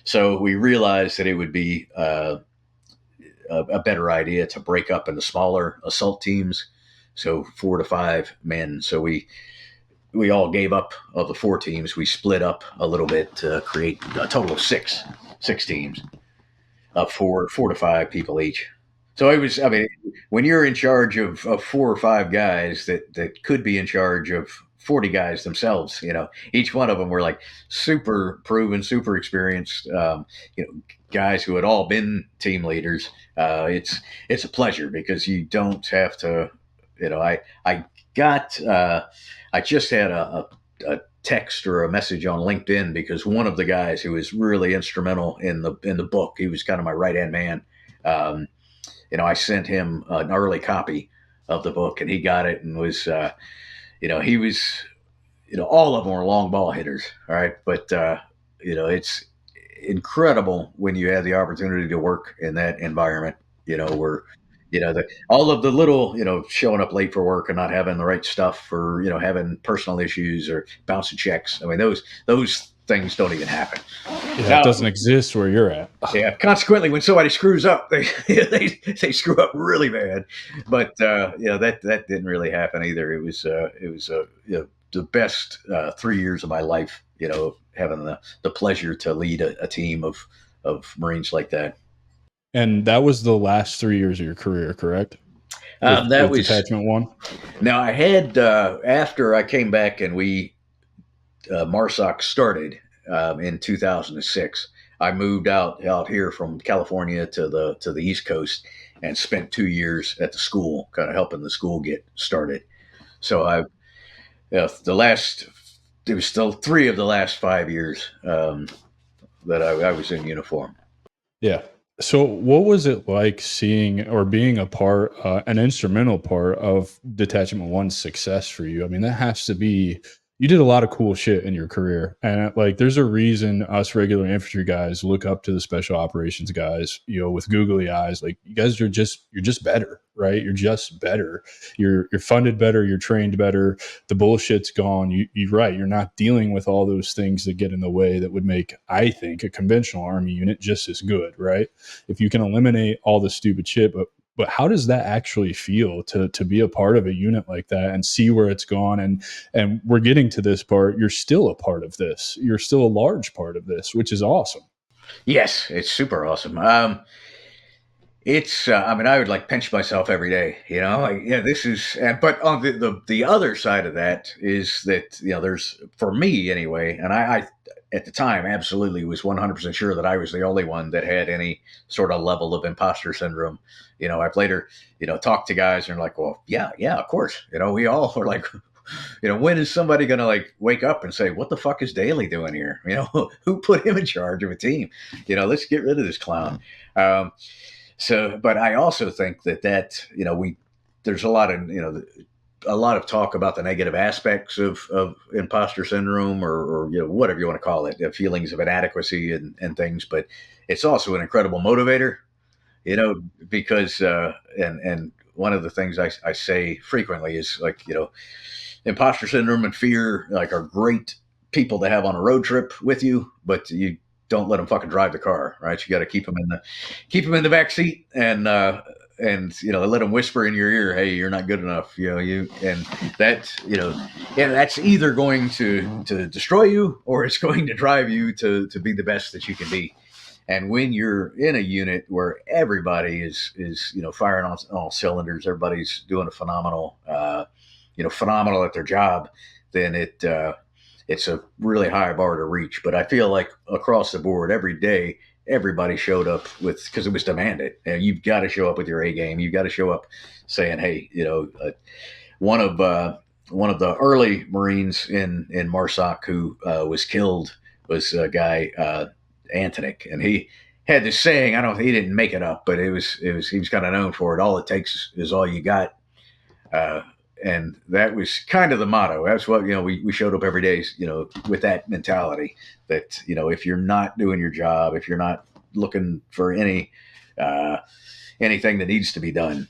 So we realized that it would be a better idea to break up into smaller assault teams, so 4 to 5 men. So we all gave up of the 4 teams. We split up a little bit to create a total of six teams of 4 to 5 people each. So it was, I mean, when you're in charge of 4 or 5 guys that could be in charge of 40 guys themselves. Each one of them were like super proven, super experienced, guys who had all been team leaders. It's a pleasure because you don't have to. I got I just had a text or a message on LinkedIn because one of the guys who was really instrumental in the book, he was kind of my right hand man. I sent him an early copy of the book, and he got it and was, he was, all of them were long ball hitters, all right, but it's incredible when you have the opportunity to work in that environment, where all of the little, showing up late for work and not having the right stuff, or having personal issues or bouncing checks. I mean, those things don't even happen. Yeah, Now, it doesn't exist where you're at. yeah. Consequently, when somebody screws up, they screw up really bad. But that didn't really happen either. It was the best 3 years of my life. Having the pleasure to lead a team of Marines like that. And that was the last 3 years of your career, correct? That With was Detachment 1? Now I had after I came back and we MARSOC started in 2006. I moved out here from California to the East Coast and spent 2 years at the school, kind of helping the school get started. So it was still 3 of the last 5 years that I was in uniform. Yeah. So what was it like seeing or being a part, an instrumental part of Detachment 1's success for you? I mean, that has to be, you did a lot of cool shit in your career. And like, there's a reason us regular infantry guys look up to the special operations guys, with googly eyes. Like, you guys you're just better, right? You're just better. You're funded better. You're trained better. The bullshit's gone. You're right. You're not dealing with all those things that get in the way that would make, I think, a conventional Army unit just as good, right? If you can eliminate all the stupid shit, but how does that actually feel to be a part of a unit like that and see where it's gone? And we're getting to this part. You're still a part of this. You're still a large part of this, which is awesome. Yes, it's super awesome. It's I mean, I would like pinch myself every day, this is, but on the other side of that is that, there's, for me anyway, and I at the time absolutely was 100% sure that I was the only one that had any sort of level of imposter syndrome. I've later, talked to guys and they're like, well, yeah, of course. We all are like, when is somebody going to like wake up and say, what the fuck is Dailey doing here? Who put him in charge of a team? Let's get rid of this clown. But I also think that there's a lot of talk about the negative aspects of imposter syndrome or whatever you want to call it, feelings of inadequacy and things. But it's also an incredible motivator, because and one of the things I say frequently is like, imposter syndrome and fear like are great people to have on a road trip with you, but you don't let them fucking drive the car, right? You got to keep them in the back seat and let them whisper in your ear, hey, you're not good enough, and that's either going to destroy you or it's going to drive you to be the best that you can be. And when you're in a unit where everybody is firing on all cylinders, everybody's doing a phenomenal at their job, then it's a really high bar to reach. But I feel like across the board, every day, everybody showed up because it was demanded. And you've got to show up with your A game. You've got to show up saying, hey, one of the early Marines in MARSOC who was killed was a guy, Antonic, and he had this saying. He didn't make it up, but he was kind of known for it. All it takes is all you got. And that was kind of the motto. That's what, we showed up every day, with that mentality that, if you're not doing your job, if you're not looking for anything that needs to be done,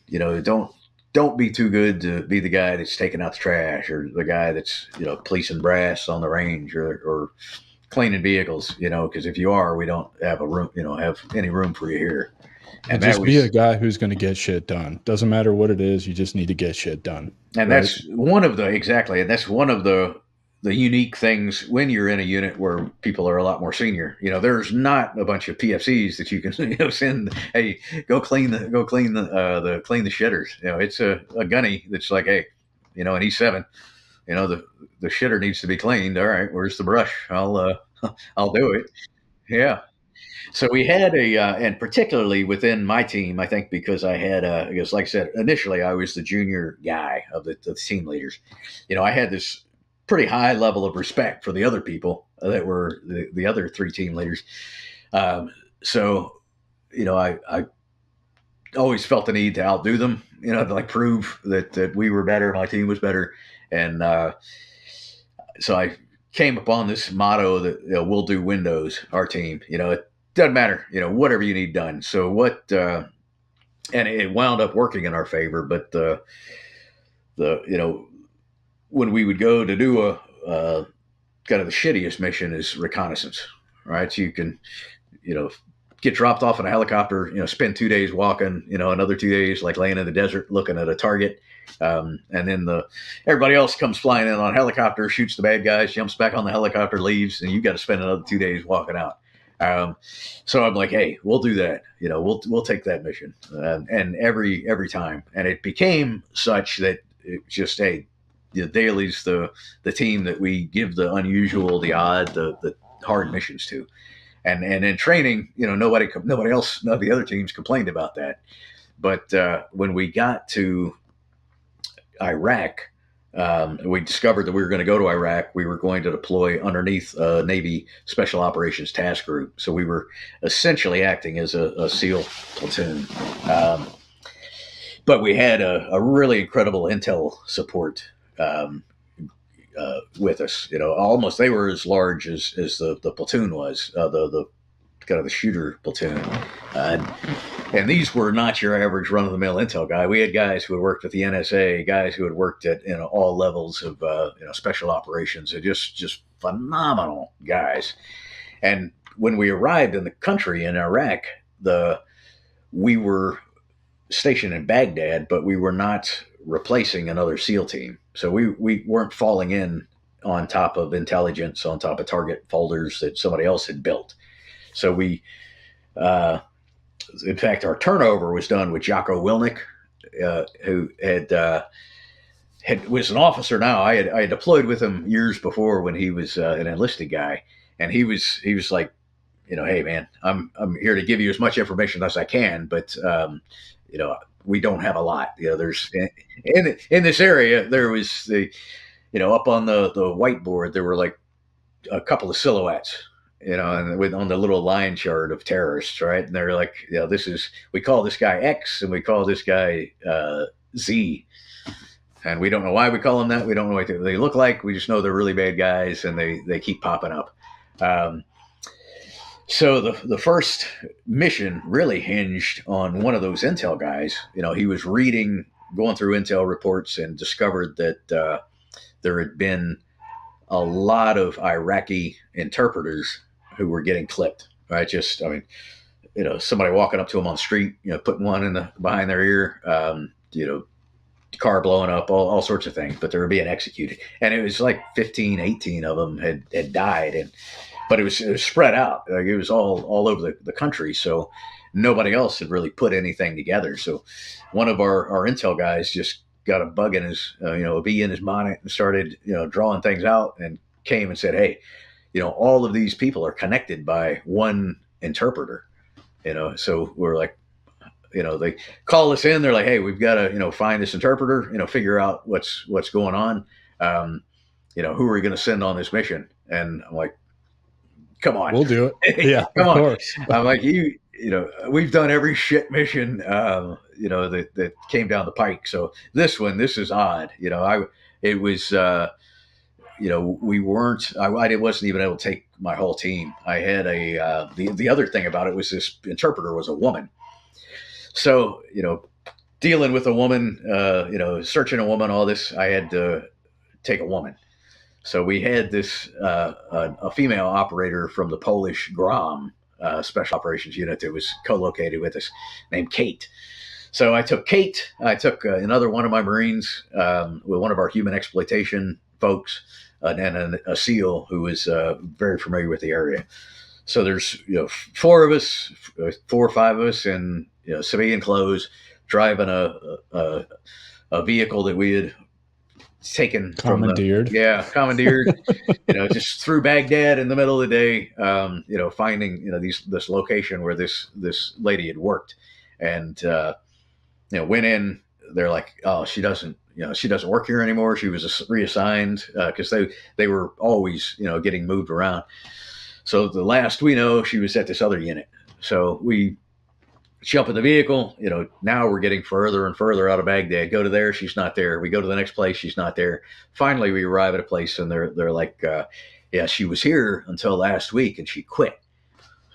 don't be too good to be the guy that's taking out the trash or the guy that's, policing brass on the range or cleaning vehicles, because if you are, we don't have have any room for you here. And just be a guy who's going to get shit done. Doesn't matter what it is. You just need to get shit done. And right? That's one of the unique things when you're in a unit where people are a lot more senior. There's not a bunch of PFCs that you can send. Hey, go clean the shitters. It's a gunny that's like, hey, an E7. the shitter needs to be cleaned. All right, where's the brush? I'll do it. Yeah. So we had and particularly within my team, I think because because like I said, initially I was the junior guy of the team leaders. I had this pretty high level of respect for the other people that were the other three team leaders. So, I always felt the need to outdo them, to like prove that we were better, my team was better. And so I came upon this motto that we'll do windows, our team. It doesn't matter, whatever you need done. So and it wound up working in our favor. But when we would go to do kind of the shittiest mission is reconnaissance, right? So you can, get dropped off in a helicopter, spend 2 days walking, another 2 days like laying in the desert looking at a target. And then everybody else comes flying in on a helicopter, shoots the bad guys, jumps back on the helicopter, leaves, and you got to spend another 2 days walking out. So I'm like, hey, we'll do that. We'll take that mission, and every time, and it became such that it just, hey, Dailey's the team that we give the unusual, the odd, the hard missions to. And in training, nobody else, none of the other teams complained about that. But when we got to Iraq, we discovered that we were going to go to Iraq. We were going to deploy underneath a Navy Special Operations Task Group. So we were essentially acting as a SEAL platoon. But we had a really incredible intel support with us. Almost they were as large as the platoon was, the kind of the shooter platoon. And these were not your average run-of-the-mill intel guy. We had guys who had worked with the NSA, guys who had worked at all levels of special operations. They're just phenomenal guys. And when we arrived in the country in Iraq, we were stationed in Baghdad, but we were not replacing another SEAL team. So we weren't falling in on top of intelligence, on top of target folders that somebody else had built. So we, in fact, our turnover was done with Jocko Wilnick, who was an officer now. I had deployed with him years before when he was an enlisted guy, and he was like, hey man, I'm here to give you as much information as I can, but we don't have a lot. There's in this area there was up on the whiteboard there were like a couple of silhouettes, and on the little line chart of terrorists, right? And they're like, we call this guy X and we call this guy Z. And we don't know why we call them that. We don't know what they look like. We just know they're really bad guys, and they keep popping up. So the first mission really hinged on one of those intel guys. He was going through intel reports and discovered that there had been a lot of Iraqi interpreters who were getting clipped. Right? Somebody walking up to them on the street, putting one behind their ear, car blowing up, all sorts of things, but they were being executed. And it was like 15, 18 of them had died. But it was spread out. Like it was all over the country. So nobody else had really put anything together. So one of our intel guys just got a bug in his, a bee in his bonnet and started, drawing things out and came and said, hey, all of these people are connected by one interpreter, so we're like, they call us in. They're like, hey, we've got to, find this interpreter, figure out what's going on. Who are we going to send on this mission? And I'm like, come on, we'll do it. Yeah, come on. Course. I'm like, we've done every shit mission, that came down the pike. So this is odd. It was, we weren't, I wasn't even able to take my whole team. I had the other thing about it was this interpreter was a woman. So, dealing with a woman, searching a woman, all this, I had to take a woman. So we had this a female operator from the Polish GROM Special Operations Unit that was co-located with us, named Kate. So I took Kate. I took another one of my Marines, with one of our human exploitation folks, and a SEAL who was very familiar with the area. So there's 4 or 5 of us in civilian clothes, driving a vehicle that we had taken from Commandeered. commandeered, just through Baghdad in the middle of the day, finding, this location where this lady had worked, and, went in. They're like, oh, she doesn't work here anymore. She was reassigned, because they were always, getting moved around. So the last we know, she was at this other unit. So we jump in the vehicle. Now we're getting further and further out of Baghdad. Go to there, she's not there. We go to the next place, she's not there. Finally, we arrive at a place, and they're like, yeah, she was here until last week, and she quit.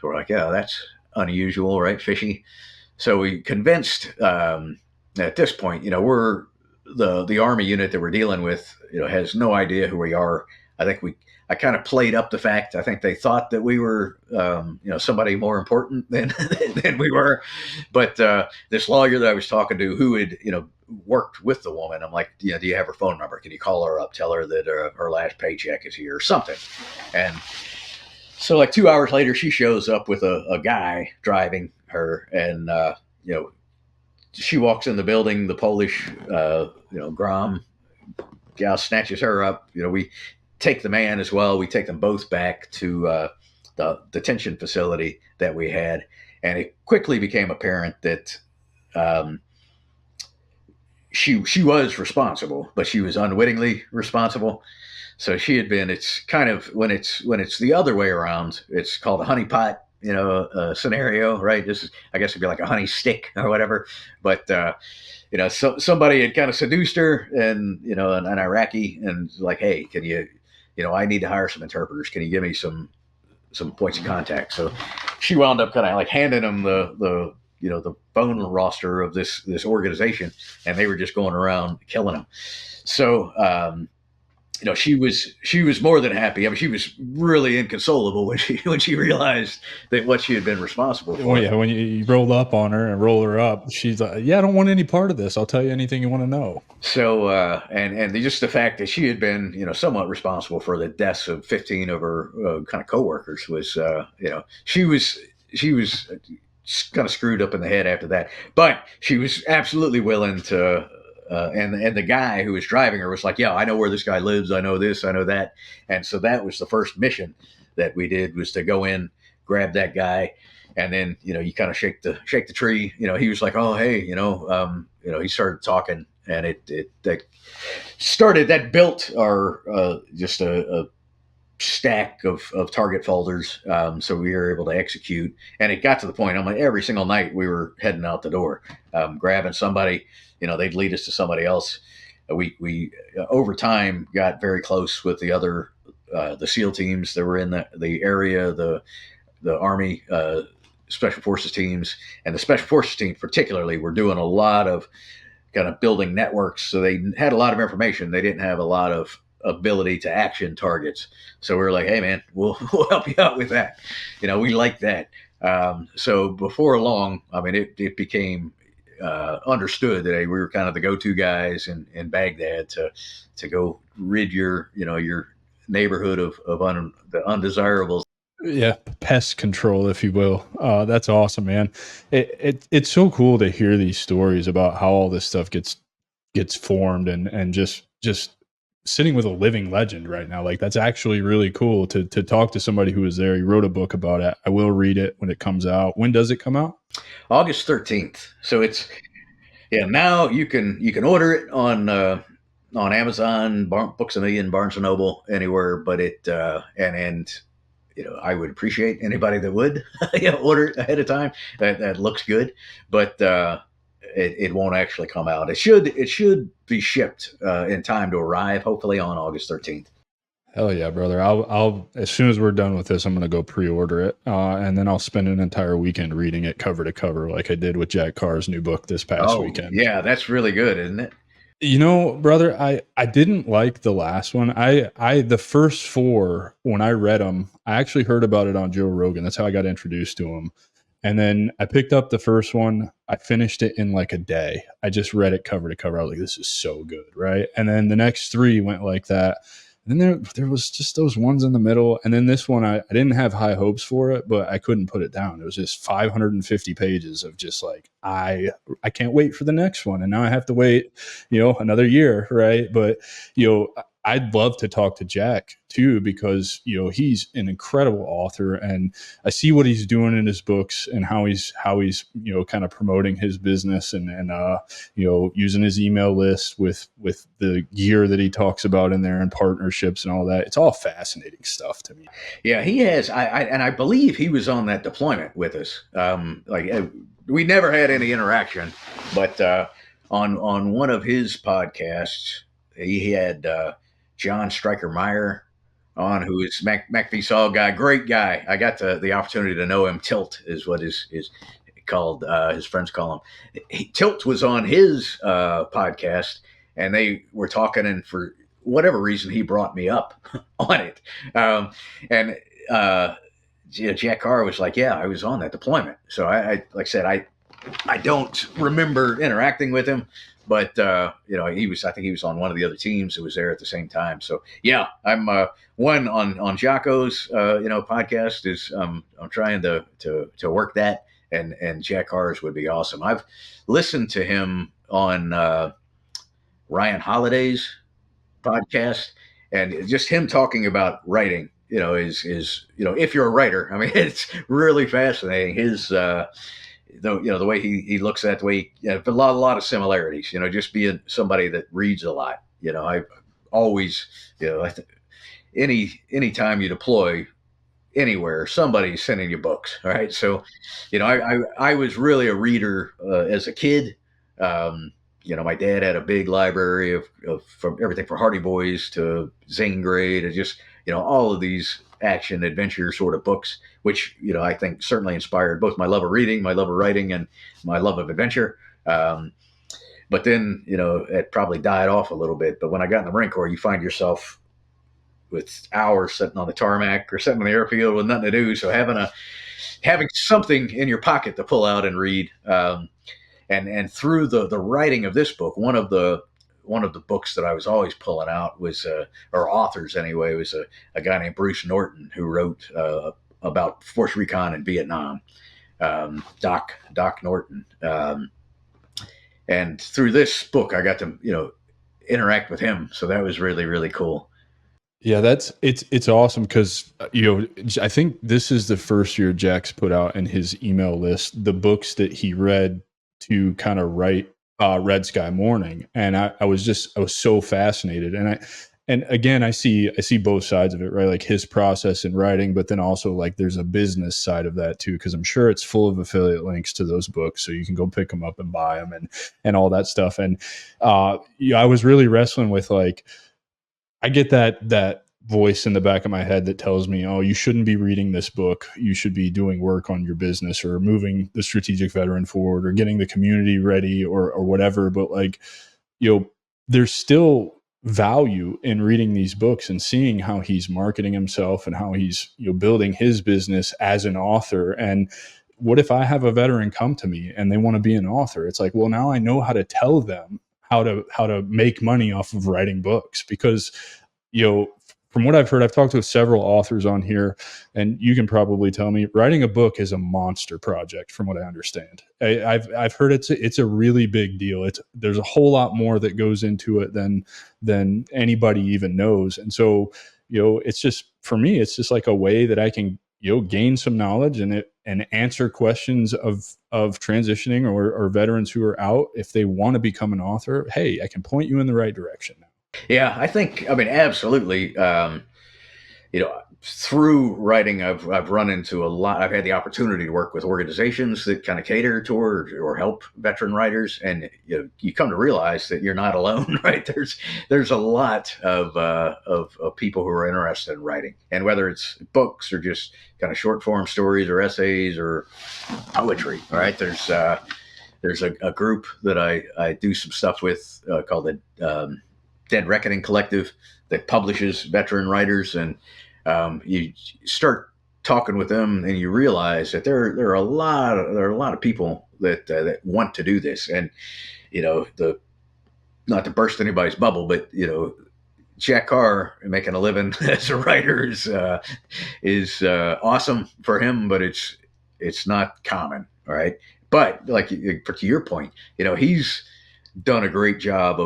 So we're like, yeah, that's unusual, right? Fishy. So we convinced, at this point, we're the Army unit that we're dealing with, has no idea who we are. I kind of played up the fact. I think they thought that we were, somebody more important than than we were. But this lawyer that I was talking to, who had, worked with the woman, I'm like, do you have her phone number? Can you call her up? Tell her that her last paycheck is here or something. And so, like 2 hours later, she shows up with a guy driving her, and she walks in the building. The Polish, Grom gal snatches her up. We take the man as well. We take them both back to the detention facility that we had, and it quickly became apparent that she was responsible, but she was unwittingly responsible. So she had been. It's kind of when it's the other way around. It's called a honeypot, scenario, right? This is, I guess, it'd be like a honey stick or whatever. But so somebody had kind of seduced her, and an Iraqi, and like, hey, can you, I need to hire some interpreters. Can you give me some points of contact? So she wound up kind of like handing them the phone roster of this organization, and they were just going around killing them. So she was more than happy. I mean, she was really inconsolable when she realized that what she had been responsible for. Well, yeah, when you roll up on her and roll her up, she's like, yeah, I don't want any part of this. I'll tell you anything you want to know. So, and just the fact that she had been, somewhat responsible for the deaths of 15 of her kind of coworkers was, she was kind of screwed up in the head after that. But she was absolutely willing to. And the guy who was driving her was like, yeah, I know where this guy lives. I know this, I know that. And so that was the first mission that we did, was to go in, grab that guy. And then, you kind of shake the tree. He was like, oh, hey, he started talking, and that built our, just a stack of target folders. So we were able to execute, and it got to the point, I'm like, every single night we were heading out the door, grabbing somebody. They'd lead us to somebody else. We over time got very close with the other, the SEAL teams that were in the area, the Army Special Forces teams, and the Special Forces team particularly were doing a lot of kind of building networks. So they had a lot of information. They didn't have a lot of ability to action targets. So we were like, hey man, we'll help you out with that. We like that. So before long, I mean, it became understood that, hey, we were kind of the go-to guys in Baghdad to go rid your neighborhood of the undesirables. Yeah, pest control, if you will. That's awesome, man. It's so cool to hear these stories about how all this stuff gets formed, and just sitting with a living legend right now. Like, that's actually really cool to talk to somebody who was there. He wrote a book about it. I will read it when it comes out. When does it come out? August 13th. So it's, now you can order it on Amazon, Books A Million, Barnes and Noble, anywhere. But and I would appreciate anybody that would order it ahead of time. That looks good, but it won't actually come out. It should be shipped in time to arrive, hopefully on August 13th. Hell yeah, brother. I'll as soon as we're done with this, I'm going to go pre-order it. And then I'll spend an entire weekend reading it cover to cover, like I did with Jack Carr's new book this past weekend. Yeah, that's really good, isn't it? Brother, I didn't like the last one. The first four, when I read them, I actually heard about it on Joe Rogan. That's how I got introduced to him. And then I picked up the first one. I finished it in like a day. I just read it cover to cover. I was like, this is so good, right? And then the next three went like that. And then there was just those ones in the middle. And then this one, I didn't have high hopes for it, but I couldn't put it down. It was just 550 pages of just like, I can't wait for the next one. And now I have to wait, another year. Right. But, I'd love to talk to Jack too, because, he's an incredible author, and I see what he's doing in his books and how he's, kind of promoting his business and using his email list with the gear that he talks about in there and partnerships and all that. It's all fascinating stuff to me. Yeah, he has. And I believe he was on that deployment with us. We never had any interaction, but on one of his podcasts, he had John Stryker Meyer on, who is MacV Saw guy, great guy. I got the opportunity to know him. Tilt is what is called. His friends call him. Tilt was on his podcast, and they were talking, and for whatever reason, he brought me up on it. And Jack Carr was like, "Yeah, I was on that deployment." So I like I said, I don't remember interacting with him, but he was. I think he was on one of the other teams that was there at the same time. So yeah, I'm one on Jocko's podcast is I'm trying to work that, and Jack Carr's would be awesome. I've listened to him on Ryan Holiday's podcast, and just him talking about writing, is if you're a writer, I mean, it's really fascinating. His the way he looks at the way a lot of similarities, just being somebody that reads a lot. I always, any time you deploy anywhere, somebody's sending you books, right? So, I was really a reader as a kid. My dad had a big library of from everything from Hardy Boys to Zane Grey to just, all of these action adventure sort of books, which, I think certainly inspired both my love of reading, my love of writing, and my love of adventure. But then, it probably died off a little bit. But when I got in the Marine Corps, you find yourself with hours sitting on the tarmac or sitting on the airfield with nothing to do. So having something in your pocket to pull out and read. And through the writing of this book, one of the books that I was always pulling out was, or authors anyway, was a guy named Bruce Norton, who wrote about Force Recon in Vietnam, Doc Norton. And through this book, I got to interact with him, so that was really, really cool. Yeah, it's awesome because I think this is the first year Jack's put out in his email list the books that he read to kind of write Red Sky Morning, and I was so fascinated, and again I see both sides of it, right? Like his process in writing, but then also like there's a business side of that too, because I'm sure it's full of affiliate links to those books, so you can go pick them up and buy them and all that stuff. And I was really wrestling with like, I get that voice in the back of my head that tells me, oh, you shouldn't be reading this book. You should be doing work on your business or moving the strategic veteran forward or getting the community ready or whatever. But like, there's still value in reading these books and seeing how he's marketing himself and how he's, building his business as an author. And what if I have a veteran come to me and they want to be an author? It's like, well, now I know how to tell them how to make money off of writing books, because from what I've heard, I've talked to several authors on here, and you can probably tell me writing a book is a monster project. From what I understand, I've heard it's a really big deal. There's a whole lot more that goes into it than anybody even knows. And so it's just, for me, it's just like a way that I can gain some knowledge and answer questions of transitioning or veterans who are out. If they want to become an author, hey, I can point you in the right direction now. Yeah, absolutely. Through writing, I've run into a lot. I've had the opportunity to work with organizations that kind of cater to or help veteran writers, and you come to realize that you're not alone. Right? There's a lot of people who are interested in writing, and whether it's books or just kind of short form stories or essays or poetry. Right? There's a group that I do some stuff with called the Dead Reckoning Collective that publishes veteran writers, and you start talking with them and you realize that there are a lot of people that want to do this. And not to burst anybody's bubble, but Jack Carr making a living as a writer is awesome for him, but it's not common, all right? But like to your point, he's done a great job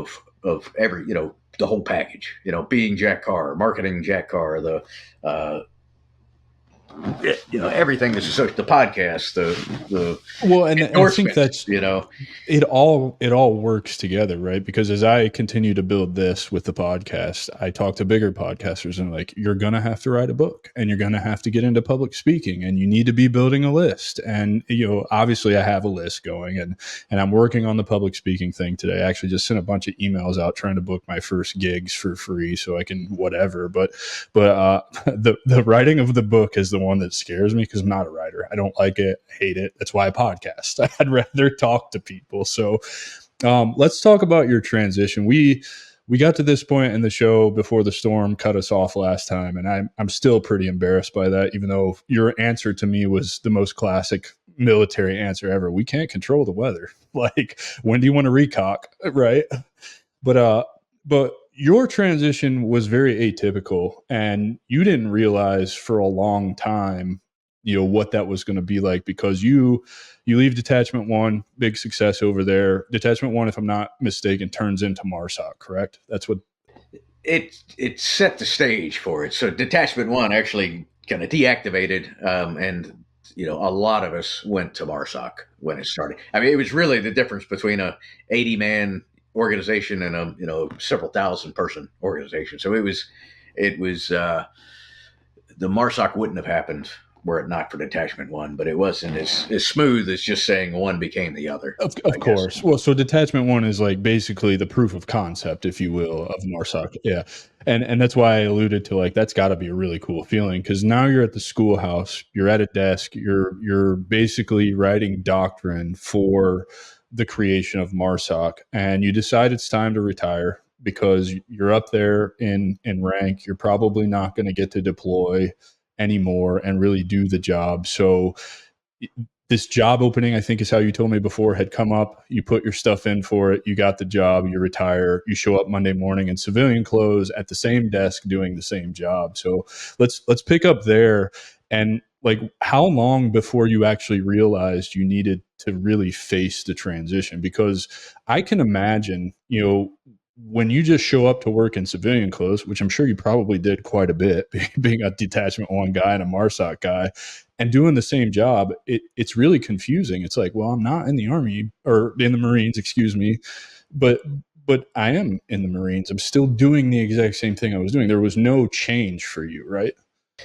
of every the whole package. Being Jack Carr, marketing Jack Carr, the everything that's associated, the podcast, the Well, and I think endorsements, that's it all works together, right? Because as I continue to build this with the podcast, I talk to bigger podcasters and like, you're going to have to write a book and you're going to have to get into public speaking and you need to be building a list. And, obviously I have a list going and I'm working on the public speaking thing today. I actually just sent a bunch of emails out trying to book my first gigs for free so I can whatever. But the writing of the book is the one that scares me because I'm not a writer. I don't like it, hate it. That's why I podcast. I'd rather talk to people. So let's talk about your transition. We got to this point in the show before the storm cut us off last time, and I'm still pretty embarrassed by that, even though your answer to me was the most classic military answer ever. We can't control the weather. Like, when do you want to recock? Right. But your transition was very atypical, and you didn't realize for a long time, what that was going to be like, because you leave Detachment 1, big success over there. Detachment 1, if I'm not mistaken, turns into MARSOC, correct? That's what it set the stage for it. So Detachment 1 actually kind of deactivated, and a lot of us went to MARSOC when it started. I mean, it was really the difference between a 80-man organization and a several thousand person organization. So it was the MARSOC wouldn't have happened were it not for Detachment 1, but it wasn't as smooth as just saying one became the other. Of course. Well, so Detachment 1 is like basically the proof of concept, if you will, of MARSOC. Yeah. And that's why I alluded to, like, that's got to be a really cool feeling, because now you're at the schoolhouse, you're at a desk, you're basically writing doctrine for the creation of MARSOC, and you decide it's time to retire because you're up there in rank. You're probably not going to get to deploy anymore and really do the job. So this job opening, I think is how you told me before, had come up. You put your stuff in for it. You got the job. You retire. You show up Monday morning in civilian clothes at the same desk doing the same job. So let's pick up there. And like, how long before you actually realized you needed to really face the transition? Because I can imagine, when you just show up to work in civilian clothes, which I'm sure you probably did quite a bit, being a Detachment 1 guy and a MARSOC guy, and doing the same job, it's really confusing. It's like, well, I'm not in the Army or in the Marines, excuse me, but I am in the Marines. I'm still doing the exact same thing I was doing. There was no change for you, right?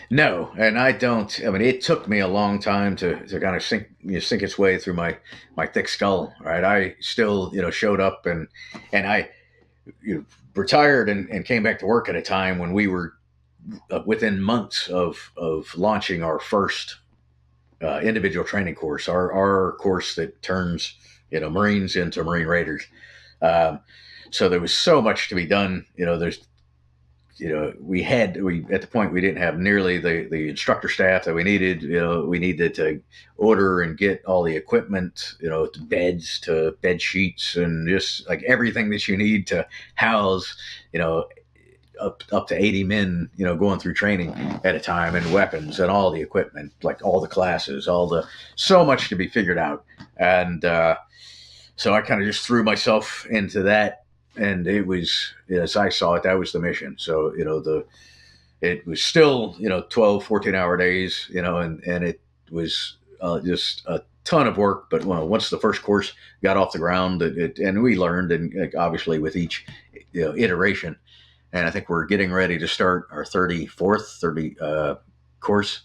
No, and I don't. I mean, it took me a long time to kind of sink its way through my thick skull. Right, I still showed up and I retired and came back to work at a time when we were within months of launching our first individual training course, our course that turns Marines into Marine Raiders. So there was so much to be done. There's we at the point we didn't have nearly the instructor staff that we needed. We needed to order and get all the equipment, to beds, to bed sheets, and just like everything that you need to house, up to 80 men, going through training at a time, and weapons and all the equipment, like all the classes, so much to be figured out. And so I kind of just threw myself into that. And it was, as I saw it, that was the mission. So, it was still, 12, 14-hour days, and it was just a ton of work. But once the first course got off the ground, and we learned, and obviously with each iteration, and I think we're getting ready to start our 34th course.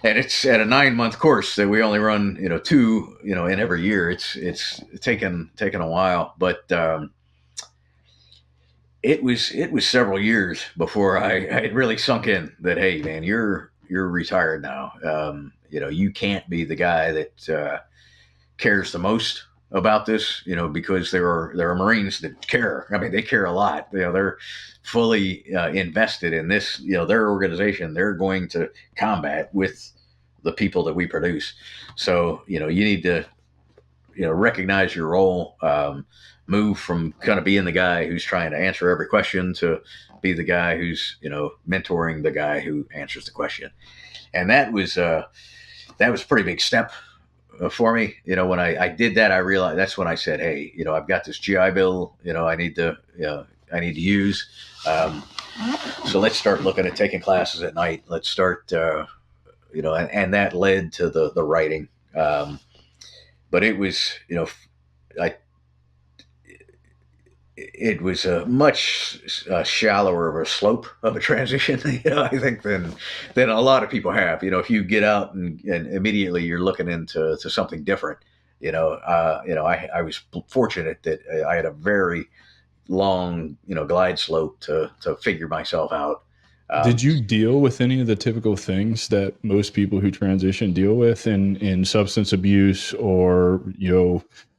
And it's at a 9-month course that we only run, 2, in every year. It's taken a while, but it was several years before I had really sunk in that, hey man, you're retired now. You can't be the guy that cares the most about this, because there are Marines that care. I mean, they care a lot. They're fully invested in this. Their organization. They're going to combat with the people that we produce. So you need to recognize your role. move from kind of being the guy who's trying to answer every question to be the guy who's, mentoring the guy who answers the question. And that was a pretty big step for me. When I did that, I realized that's when I said, hey, I've got this GI Bill, I need to use. So let's start looking at taking classes at night. Let's start, and that led to the writing. But it was, I it was a much shallower of a slope of a transition, I think than a lot of people have. If you get out and immediately you're looking into something different, I was fortunate that I had a very long, glide slope to figure myself out. Did you deal with any of the typical things that most people who transition deal with in substance abuse or,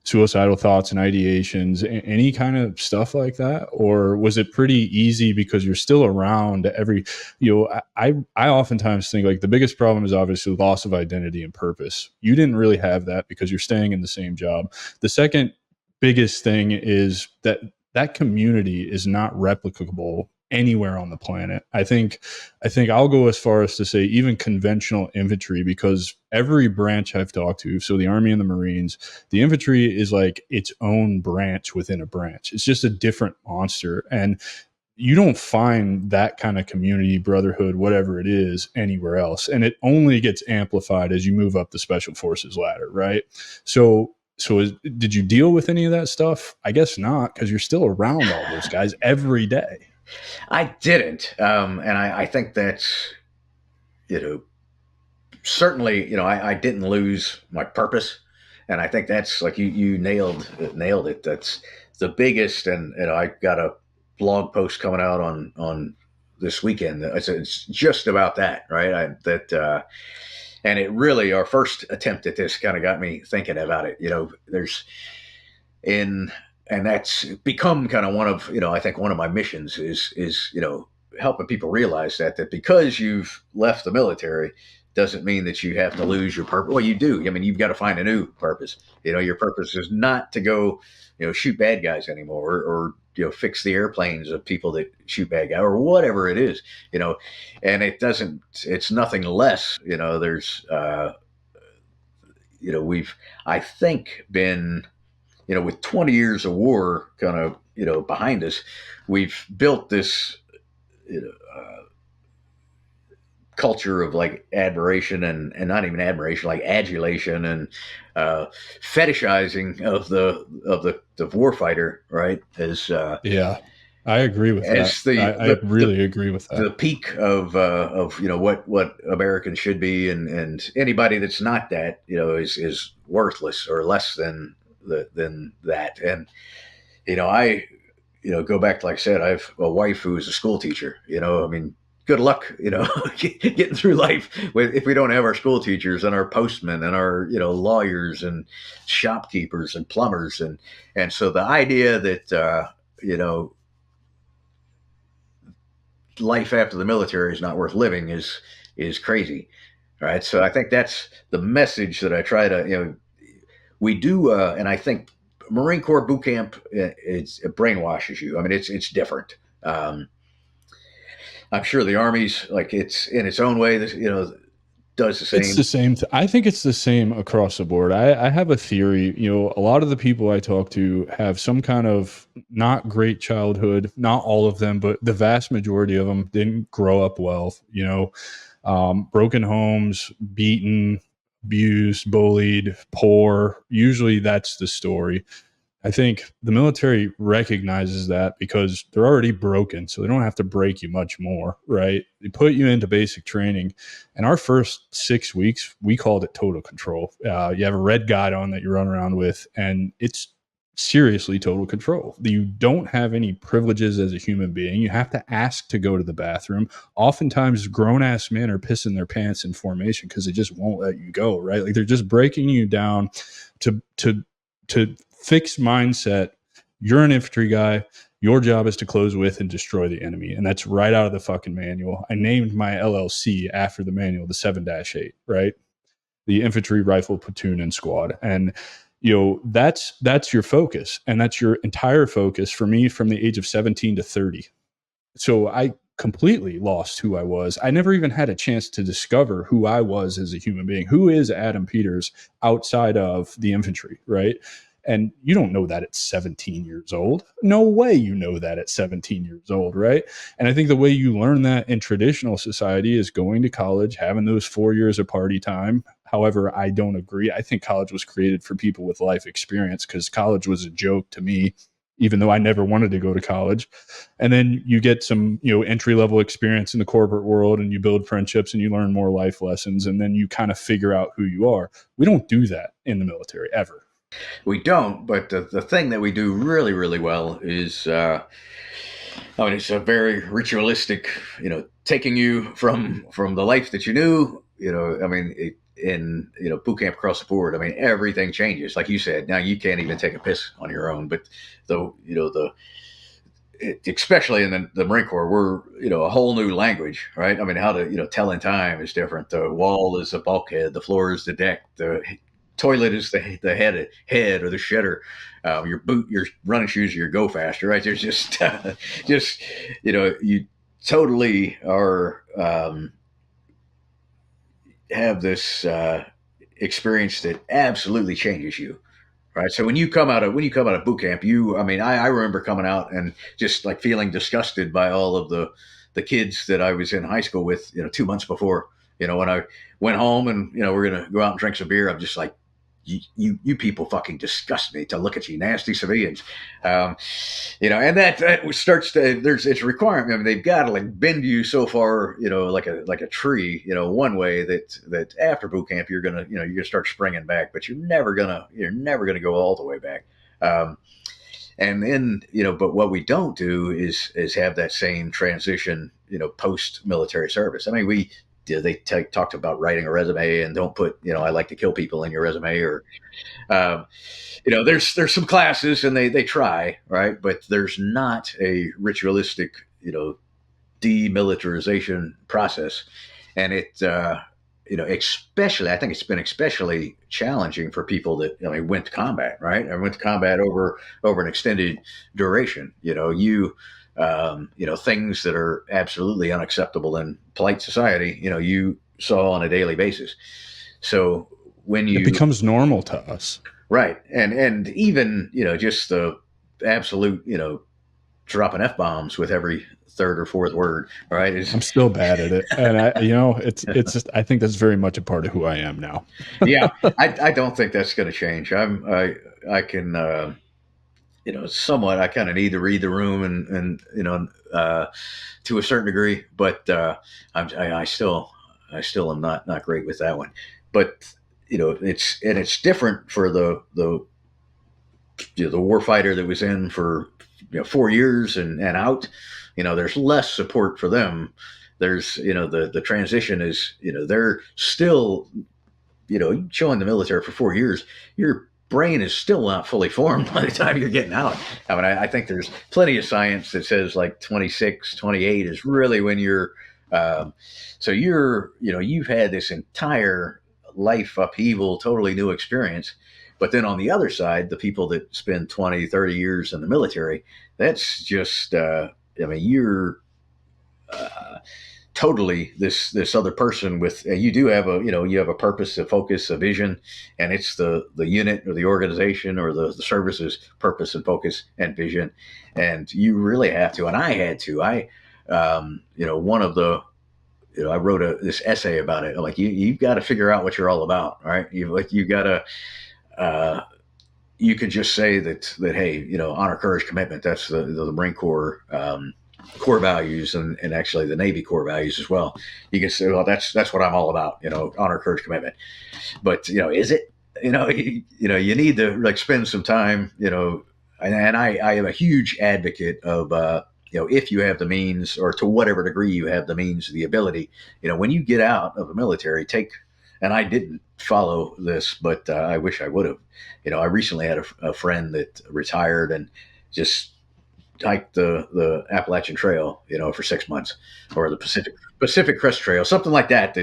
suicidal thoughts and ideations, any kind of stuff like that? Or was it pretty easy because you're still around every, I oftentimes think like the biggest problem is obviously loss of identity and purpose. You didn't really have that because you're staying in the same job. The second biggest thing is that community is not replicable anywhere on the planet. I think I'll go as far as to say even conventional infantry, because every branch I've talked to, so the Army and the Marines, the infantry is like its own branch within a branch. It's just a different monster. And you don't find that kind of community, brotherhood, whatever it is, anywhere else. And it only gets amplified as you move up the special forces ladder, right? So did you deal with any of that stuff? I guess not, because you're still around all those guys every day. I didn't, and I think that's, certainly, I didn't lose my purpose, and I think that's like you nailed it. That's the biggest, and I got a blog post coming out on this weekend. It's just about that, right? And it really, our first attempt at this kind of got me thinking about it. And that's become kind of one of, I think one of my missions is helping people realize that because you've left the military doesn't mean that you have to lose your purpose. Well, you do. I mean, you've got to find a new purpose. Your purpose is not to go, shoot bad guys anymore, or fix the airplanes of people that shoot bad guys, or whatever it is, and it's nothing less, we've, I think, been, with 20 years of war kind of, behind us, we've built this, culture of like admiration and not even admiration, like adulation and fetishizing of the warfighter, right? Yeah, I agree with that. I really agree with that. The peak of what Americans should be, and anybody that's not that, is worthless or less than that. And I go back to, like I said, I have a wife who is a school teacher. I mean, good luck, getting through life if we don't have our school teachers and our postmen and our, lawyers and shopkeepers and plumbers. And so the idea that, life after the military is not worth living is crazy. Right. So I think that's the message that I try to, we do. And I think Marine Corps boot camp, it brainwashes you. I mean, it's different. I'm sure the Army's, like, it's in its own way, does the same. It's the same. I think it's the same across the board. I have a theory. A lot of the people I talk to have some kind of not great childhood. Not all of them, but the vast majority of them didn't grow up well. Broken homes, beaten, abused, bullied, poor. Usually that's the story. I think the military recognizes that because they're already broken, so they don't have to break you much more, right? They put you into basic training, and our first 6 weeks, we called it total control. You have a red guide on that you run around with, and it's seriously total control. You don't have any privileges as a human being. You have to ask to go to the bathroom. Oftentimes, grown-ass men are pissing their pants in formation because they just won't let you go, right? Like they're just breaking you down to fixed mindset. You're an infantry guy. Your job is to close with and destroy the enemy. And that's right out of the fucking manual. I named my LLC after the manual, the 7-8, right? The Infantry Rifle Platoon and Squad. And, that's your focus, and that's your entire focus for me from the age of 17 to 30. So I completely lost who I was. I never even had a chance to discover who I was as a human being. Who is Adam Peters outside of the infantry, right? And you don't know that at 17 years old. No way you know that at 17 years old, right? And I think the way you learn that in traditional society is going to college, having those 4 years of party time. However, I don't agree. I think college was created for people with life experience, because college was a joke to me, even though I never wanted to go to college. And then you get some, entry level experience in the corporate world, and you build friendships and you learn more life lessons, and then you kind of figure out who you are. We don't do that in the military ever. We don't, but the thing that we do really, really well is, it's a very ritualistic, taking you from the life that you knew, in boot camp across the board. I mean, everything changes. Like you said, now you can't even take a piss on your own, but especially in the Marine Corps, we're, a whole new language, right? I mean, how to, tell in time is different. The wall is the bulkhead, the floor is the deck, the toilet is the head or the shedder. Your running shoes, your go faster, right? There's just, you totally are, have this experience that absolutely changes you. Right. So when you come out of boot camp, I remember coming out and just like feeling disgusted by all of the kids that I was in high school with, 2 months before, when I went home and, we're going to go out and drink some beer. I'm just like, you people fucking disgust me to look at, you nasty civilians. And that starts to, it's a requirement. I mean, they've got to like bend you so far, like a tree, one way that after boot camp, you're going to start springing back, but you're never going to go all the way back. And then, but what we don't do is have that same transition, post military service. I mean, they talked about writing a resume and don't put, I like to kill people in your resume, or, there's some classes and they try, right. But there's not a ritualistic, demilitarization process. And especially, I think it's been especially challenging for people that, went to combat, right. I went to combat over an extended duration, things that are absolutely unacceptable in polite society, you saw on a daily basis. So when it becomes normal to us. Right. And even, just the absolute, dropping F-bombs with every third or fourth word, right? I'm still bad at it. And it's just, I think that's very much a part of who I am now. Yeah. I don't think that's going to change. I can, somewhat, I kind of need to read the room and to a certain degree, but I still am not great with that one. But it's different for the warfighter that was in for 4 years and out. There's less support for them. There's the transition is they're still showing the military for 4 years. Your brain is still not fully formed by the time you're getting out. I mean, I think there's plenty of science that says like 26, 28 is really when you're, so you've had this entire life upheaval, totally new experience. But then on the other side, the people that spend 20, 30 years in the military, that's just, you're totally this other person with, you do have you have a purpose, a focus, a vision, and it's the unit or the organization or the service's purpose and focus and vision. And you really have to, and I had to, one of the, I wrote this essay about it. I'm like, you've got to figure out what you're all about, right? You got to, you could just say that, hey, honor, courage, commitment. That's the Marine Corps core values, and actually the Navy core values as well. You can say, well, that's what I'm all about, honor, courage, commitment. But is it? You need to like spend some time, and I am a huge advocate of if you have the means, or to whatever degree you have the means, the ability, when you get out of the military, and I didn't follow this, but I wish I would have. I recently had a friend that retired and just hiked the Appalachian Trail, for 6 months, or the Pacific Crest Trail, something like that.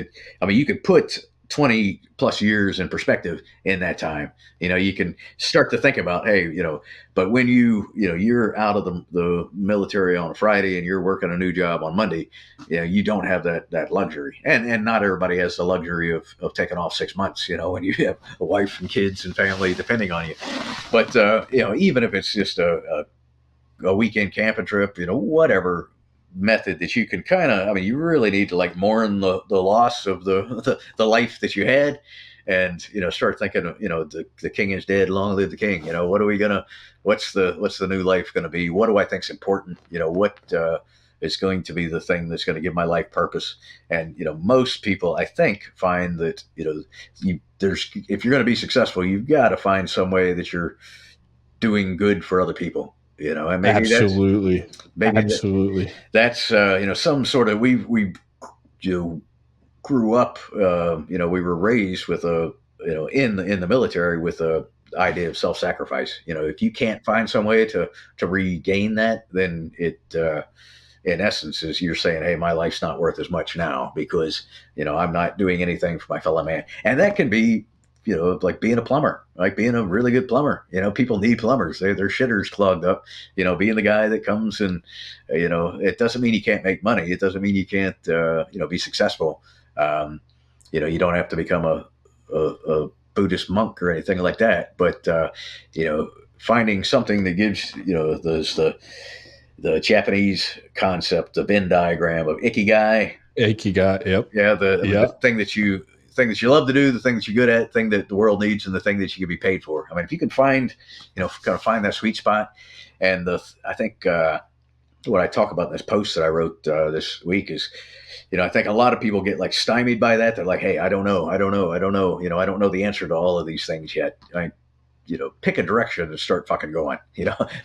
You could put 20 plus years in perspective in that time. You can start to think about, hey, but when you're out of the military on a Friday and you're working a new job on Monday, you don't have that luxury. And not everybody has the luxury of taking off 6 months, when you have a wife and kids and family depending on you. But, even if it's just a weekend camping trip, whatever method that you can you really need to like mourn the loss of the life that you had, and start thinking, the king is dead, long live the king. What's the new life gonna be? What do I think's important? What is going to be the thing that's going to give my life purpose? And most people, I think, find that if you're going to be successful, you've got to find some way that you're doing good for other people. And maybe absolutely, that's some sort of we grew up. We were raised with in the military with a idea of self-sacrifice. If you can't find some way to regain that, then it in essence is you're saying, hey, my life's not worth as much now because I'm not doing anything for my fellow man. And that can be like being a plumber, like being a really good plumber. People need plumbers. Their shitter's clogged up. Being the guy that comes and, it doesn't mean you can't make money. It doesn't mean you can't, be successful. You don't have to become a Buddhist monk or anything like that. But, finding something that gives, there's the Japanese concept, the Venn diagram of Ikigai. Yep. Yeah. The thing that you love to do, the thing that you're good at, the thing that the world needs, and the thing that you can be paid for. I mean, if you can find, find that sweet spot. And I think what I talk about in this post that I wrote this week is, I think a lot of people get like stymied by that. They're like, hey, I don't know. I don't know the answer to all of these things yet. Pick a direction and start fucking going.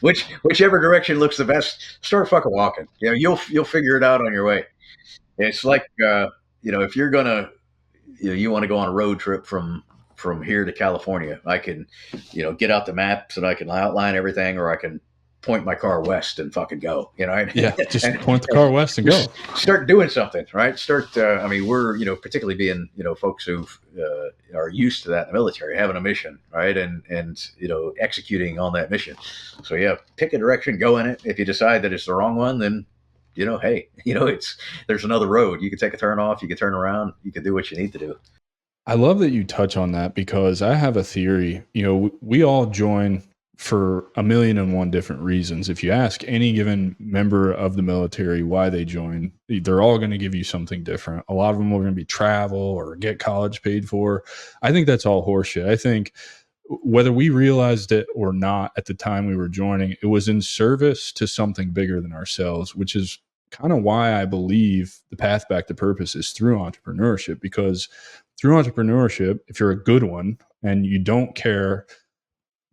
Whichever direction looks the best, start fucking walking. You'll figure it out on your way. It's like, if you're gonna, you want to go on a road trip from here to California, I can, get out the maps and I can outline everything, or I can point my car west and fucking go, Yeah, just point the car west and go. Start doing something, right? We're, particularly being, folks who are used to that in the military, having a mission, right? And executing on that mission. So yeah, pick a direction, go in it. If you decide that it's the wrong one, then hey, there's another road. You can take a turn off, you can turn around, you can do what you need to do. I love that you touch on that because I have a theory. We all join for 1,000,001 different reasons. If you ask any given member of the military why they join, they're all going to give you something different. A lot of them are going to be travel or get college paid for. I think that's all horseshit. I think whether we realized it or not at the time we were joining, it was in service to something bigger than ourselves, which is kind of why I believe the path back to purpose is through entrepreneurship. Because through entrepreneurship, if you're a good one and you don't care,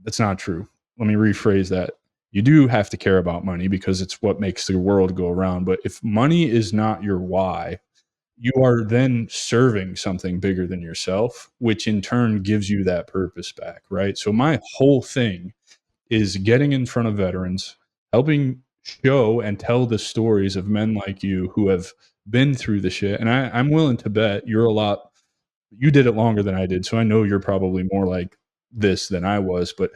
that's not true. Let me rephrase that. You do have to care about money because it's what makes the world go around. But if money is not your why, you are then serving something bigger than yourself, which in turn gives you that purpose back, right? So my whole thing is getting in front of veterans, helping show and tell the stories of men like you who have been through the shit. And I'm willing to bet you did it longer than I did. So I know you're probably more like this than I was. But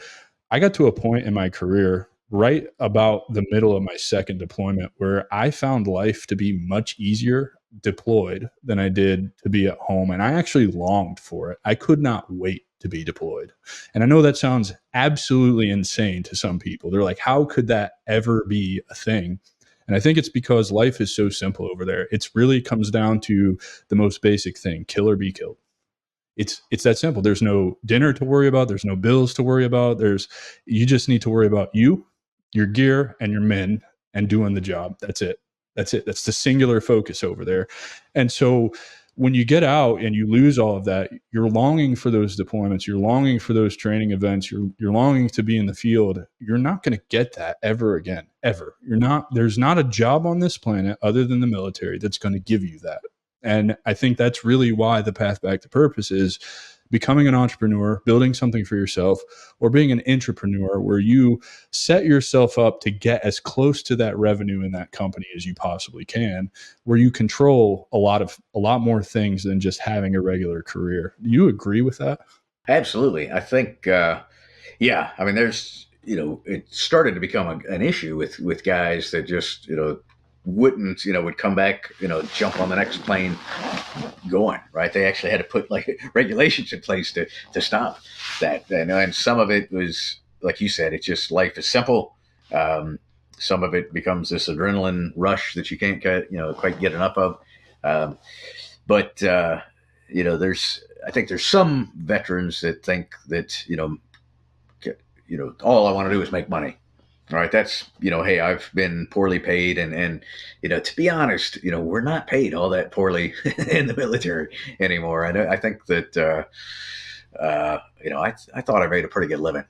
I got to a point in my career right about the middle of my second deployment where I found life to be much easier deployed than I did to be at home. And I actually longed for it. I could not wait to be deployed. And I know that sounds absolutely insane to some people. They're like, how could that ever be a thing? And I think it's because life is so simple over there. It really comes down to the most basic thing: kill or be killed. It's that simple. There's no dinner to worry about. There's no bills to worry about. You just need to worry about you, your gear, and your men, and doing the job. That's it. That's the singular focus over there. And so when you get out and you lose all of that, you're longing for those deployments. You're longing for those training events. You're longing to be in the field. You're not going to get that ever again, ever. There's not a job on this planet other than the military that's going to give you that. And I think that's really why the path back to purpose is becoming an entrepreneur, building something for yourself, or being an entrepreneur where you set yourself up to get as close to that revenue in that company as you possibly can, where you control a lot more things than just having a regular career. Do you agree with that? Absolutely. I think, yeah, I mean, it started to become an issue with guys that just, wouldn't, would come back, jump on the next plane going, right? They actually had to put like regulations in place to stop that. And some of it was, like you said, it's just life is simple. Um, some of it becomes this adrenaline rush that you can't quite get enough of. Um, but I think there's some veterans that think that all I want to do is make money. All right, that's hey, I've been poorly paid, and to be honest, we're not paid all that poorly in the military anymore. I think that I thought I made a pretty good living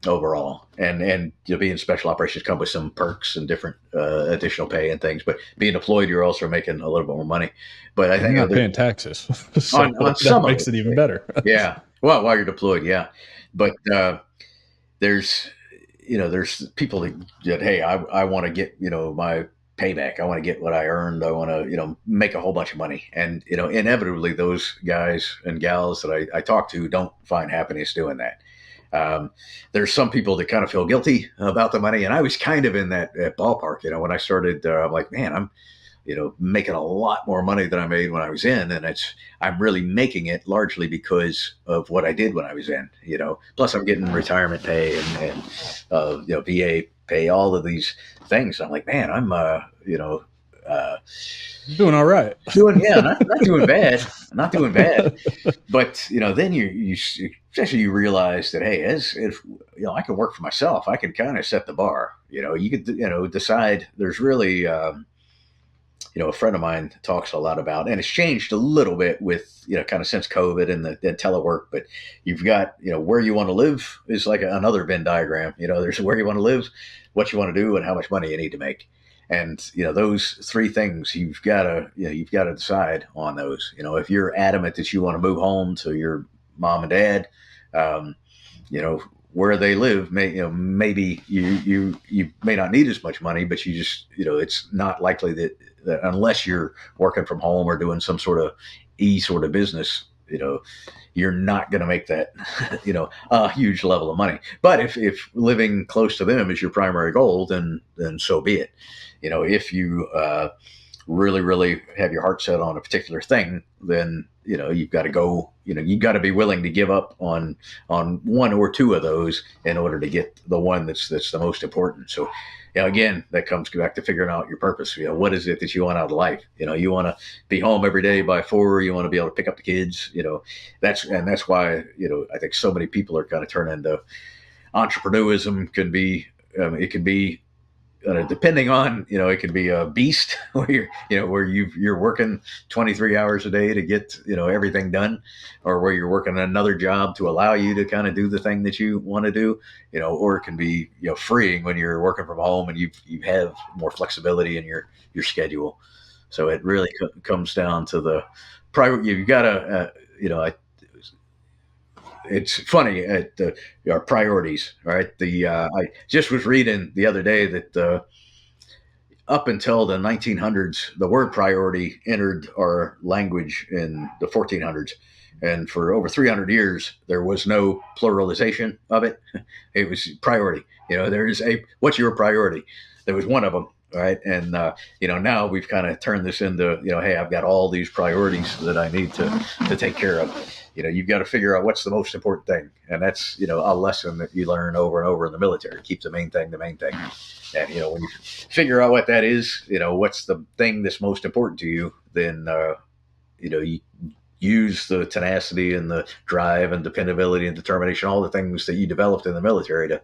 overall, and being special operations come with some perks and different additional pay and things. But being deployed, you're also making a little bit more money. But I You're think not paying taxes, so on that some of makes it, it even better. yeah. Well, while you're deployed, yeah. But there's there's people that hey, I want to get my payback. I want to get what I earned. I want to make a whole bunch of money. And inevitably those guys and gals that I talk to don't find happiness doing that. There's some people that kind of feel guilty about the money, and I was kind of in that ballpark. When I started, I'm like, man, I'm making a lot more money than I made when I was in, and I'm really making it largely because of what I did when I was in. Plus I'm getting retirement pay and VA pay, all of these things. I'm like, man, I'm Doing all right. doing yeah, not doing bad, not doing bad. But then you especially you realize that hey, as if I can work for myself, I can kind of set the bar. You could decide. There's really a friend of mine talks a lot about, and it's changed a little bit with, kind of since COVID and the telework, but you've got, where you want to live is like another Venn diagram. There's where you want to live, what you want to do, and how much money you need to make. And, those three things you've got to decide on those. If you're adamant that you want to move home to your mom and dad, um, where they live maybe you may not need as much money, but you just it's not likely that unless you're working from home or doing some sort of sort of business, you're not going to make that a huge level of money. But if living close to them is your primary goal, then so be it. If you really, really have your heart set on a particular thing, then you've got to go. You've got to be willing to give up on one or two of those in order to get the one that's the most important. So, again, that comes back to figuring out your purpose. What is it that you want out of life? You want to be home every day by 4. You want to be able to pick up the kids. That's why I think so many people are kind of turning into entrepreneurism. Can be it can be depending on it can be a beast where you're working 23 hours a day to get everything done, or where you're working another job to allow you to kind of do the thing that you want to do, or it can be freeing when you're working from home and you have more flexibility in your schedule. So it really comes down to the private. You've got to it's funny at our priorities, right? I just was reading the other day that up until the 1900s, the word priority entered our language in the 1400s, and for over 300 years there was no pluralization of it. It was priority. There is what's your priority? There was one of them. Right. And, now we've kind of turned this into, hey, I've got all these priorities that I need to take care of. You've got to figure out what's the most important thing. And that's, a lesson that you learn over and over in the military. Keep the main thing the main thing. And, when you figure out what that is, what's the thing that's most important to you, then, you use the tenacity and the drive and dependability and determination, all the things that you developed in the military to,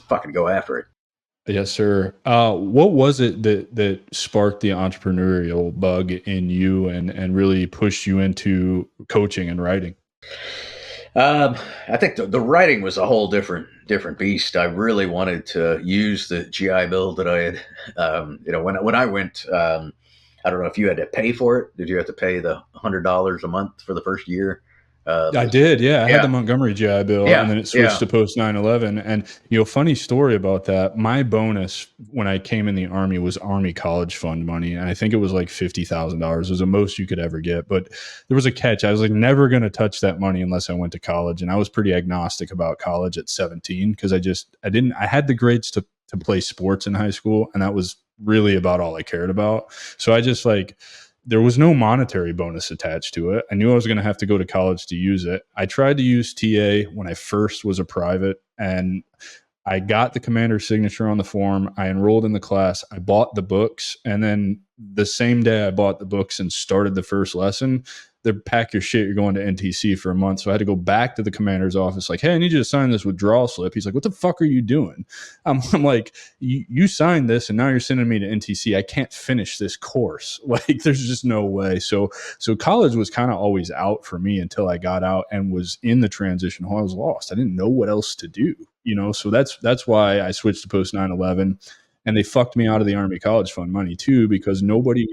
fucking go after it. Yes, sir. What was it that sparked the entrepreneurial bug in you and really pushed you into coaching and writing? I think the writing was a whole different beast. I really wanted to use the GI Bill that I had. When I went, I don't know if you had to pay for it. Did you have to pay the $100 a month for the first year? I did, yeah. I had Yeah, the Montgomery GI Bill, and yeah, then it switched yeah. to post 9/11. And funny story about that. My bonus when I came in the Army was Army College Fund money, and I think it was like $50,000. It was the most you could ever get. But there was a catch. I was like never going to touch that money unless I went to college, and I was pretty agnostic about college at 17 because I didn't. I had the grades to play sports in high school, and that was really about all I cared about. So I just like there was no monetary bonus attached to it. I knew I was going to have to go to college to use it. I tried to use TA when I first was a private, and I got the commander's signature on the form. I enrolled in the class. I bought the books. And then the same day I bought the books and started the first lesson, they pack your shit. You're going to NTC for a month. So I had to go back to the commander's office, like, hey, I need you to sign this withdrawal slip. He's like, what the fuck are you doing? I'm like, you signed this and now you're sending me to NTC. I can't finish this course. Like, there's just no way. So college was kind of always out for me until I got out and was in the transition hall. I was lost. I didn't know what else to do, so that's why I switched to post 9/11, and they fucked me out of the Army College Fund money too, because nobody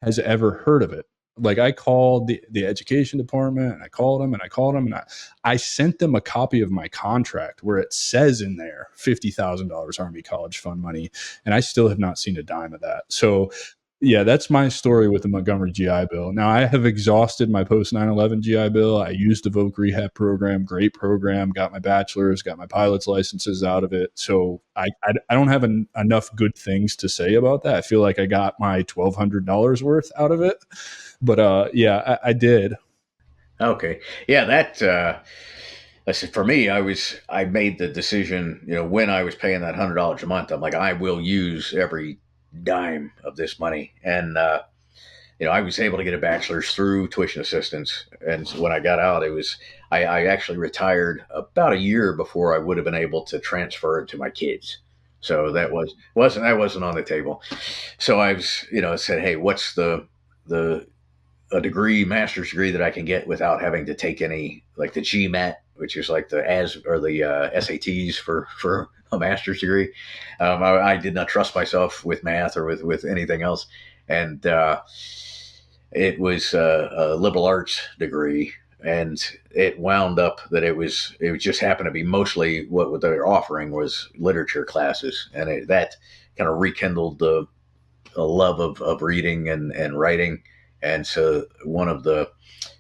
has ever heard of it. Like, I called the education department, and I called them and I called them, and I sent them a copy of my contract where it says in there $50,000 Army College Fund money, and I still have not seen a dime of that. So yeah, that's my story with the Montgomery GI Bill. Now, I have exhausted my post 9/11 GI Bill. I used the VOC rehab program, great program, got my bachelor's, got my pilot's licenses out of it. So I don't have enough good things to say about that. I feel like I got my $1,200 worth out of it. But yeah, I did. Okay. Yeah, that listen, for me, I made the decision, when I was paying that $100 a month, I'm like, I will use every dime of this money. And I was able to get a bachelor's through tuition assistance. And so when I got out, I actually retired about a year before I would have been able to transfer it to my kids. So that wasn't on the table. So I was, said, hey, what's the a degree, master's degree that I can get without having to take any, like the GMAT, which is like the SATs for a master's degree. I did not trust myself with math or with anything else, and it was a liberal arts degree, and it wound up that it just happened to be mostly what they were offering was literature classes, and that kind of rekindled the a love of reading and writing. And so one of the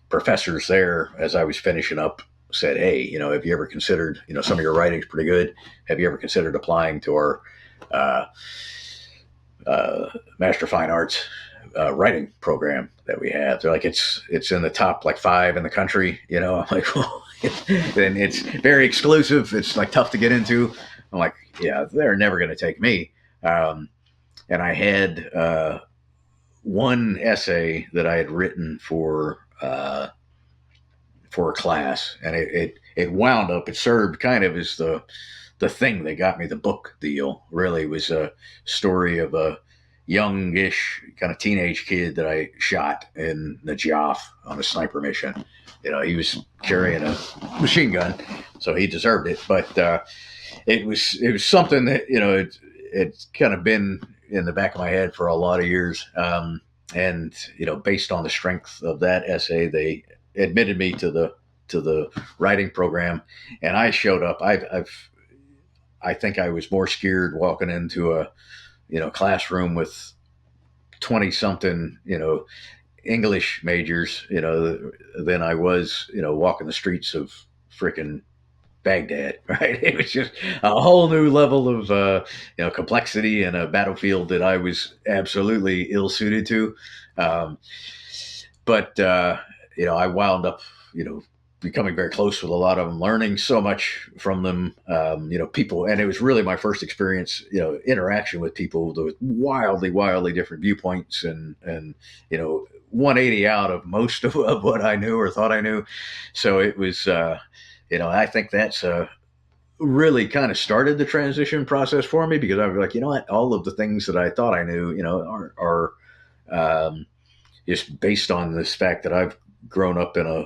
professors there, as I was finishing up, said, hey, have you ever considered, some of your writing's pretty good. Have you ever considered applying to our uh, Master of Fine Arts writing program that we have? They're like, it's in the top like 5 in the country. I'm like, well, and it's very exclusive. It's like tough to get into. I'm like, yeah, they're never going to take me. And I had one essay that I had written for a class, and it wound up. It served kind of as the thing that got me the book deal. Really, was a story of a youngish kind of teenage kid that I shot in Najaf on a sniper mission. He was carrying a machine gun, so he deserved it. But it was something that it's kind of been in the back of my head for a lot of years. And based on the strength of that essay, they admitted me to the writing program, and I showed up. I think I was more scared walking into a classroom with 20 something English majors than I was walking the streets of freaking Baghdad, right? It was just a whole new level of complexity and a battlefield that I was absolutely ill suited to. Um, but I wound up becoming very close with a lot of them, learning so much from them. People, and it was really my first experience, interaction with people with wildly different viewpoints, and 180 out of most of what I knew or thought I knew. So it was. I think that's really kind of started the transition process for me, because I was like, what, all of the things that I thought I knew, are just based on this fact that I've grown up in a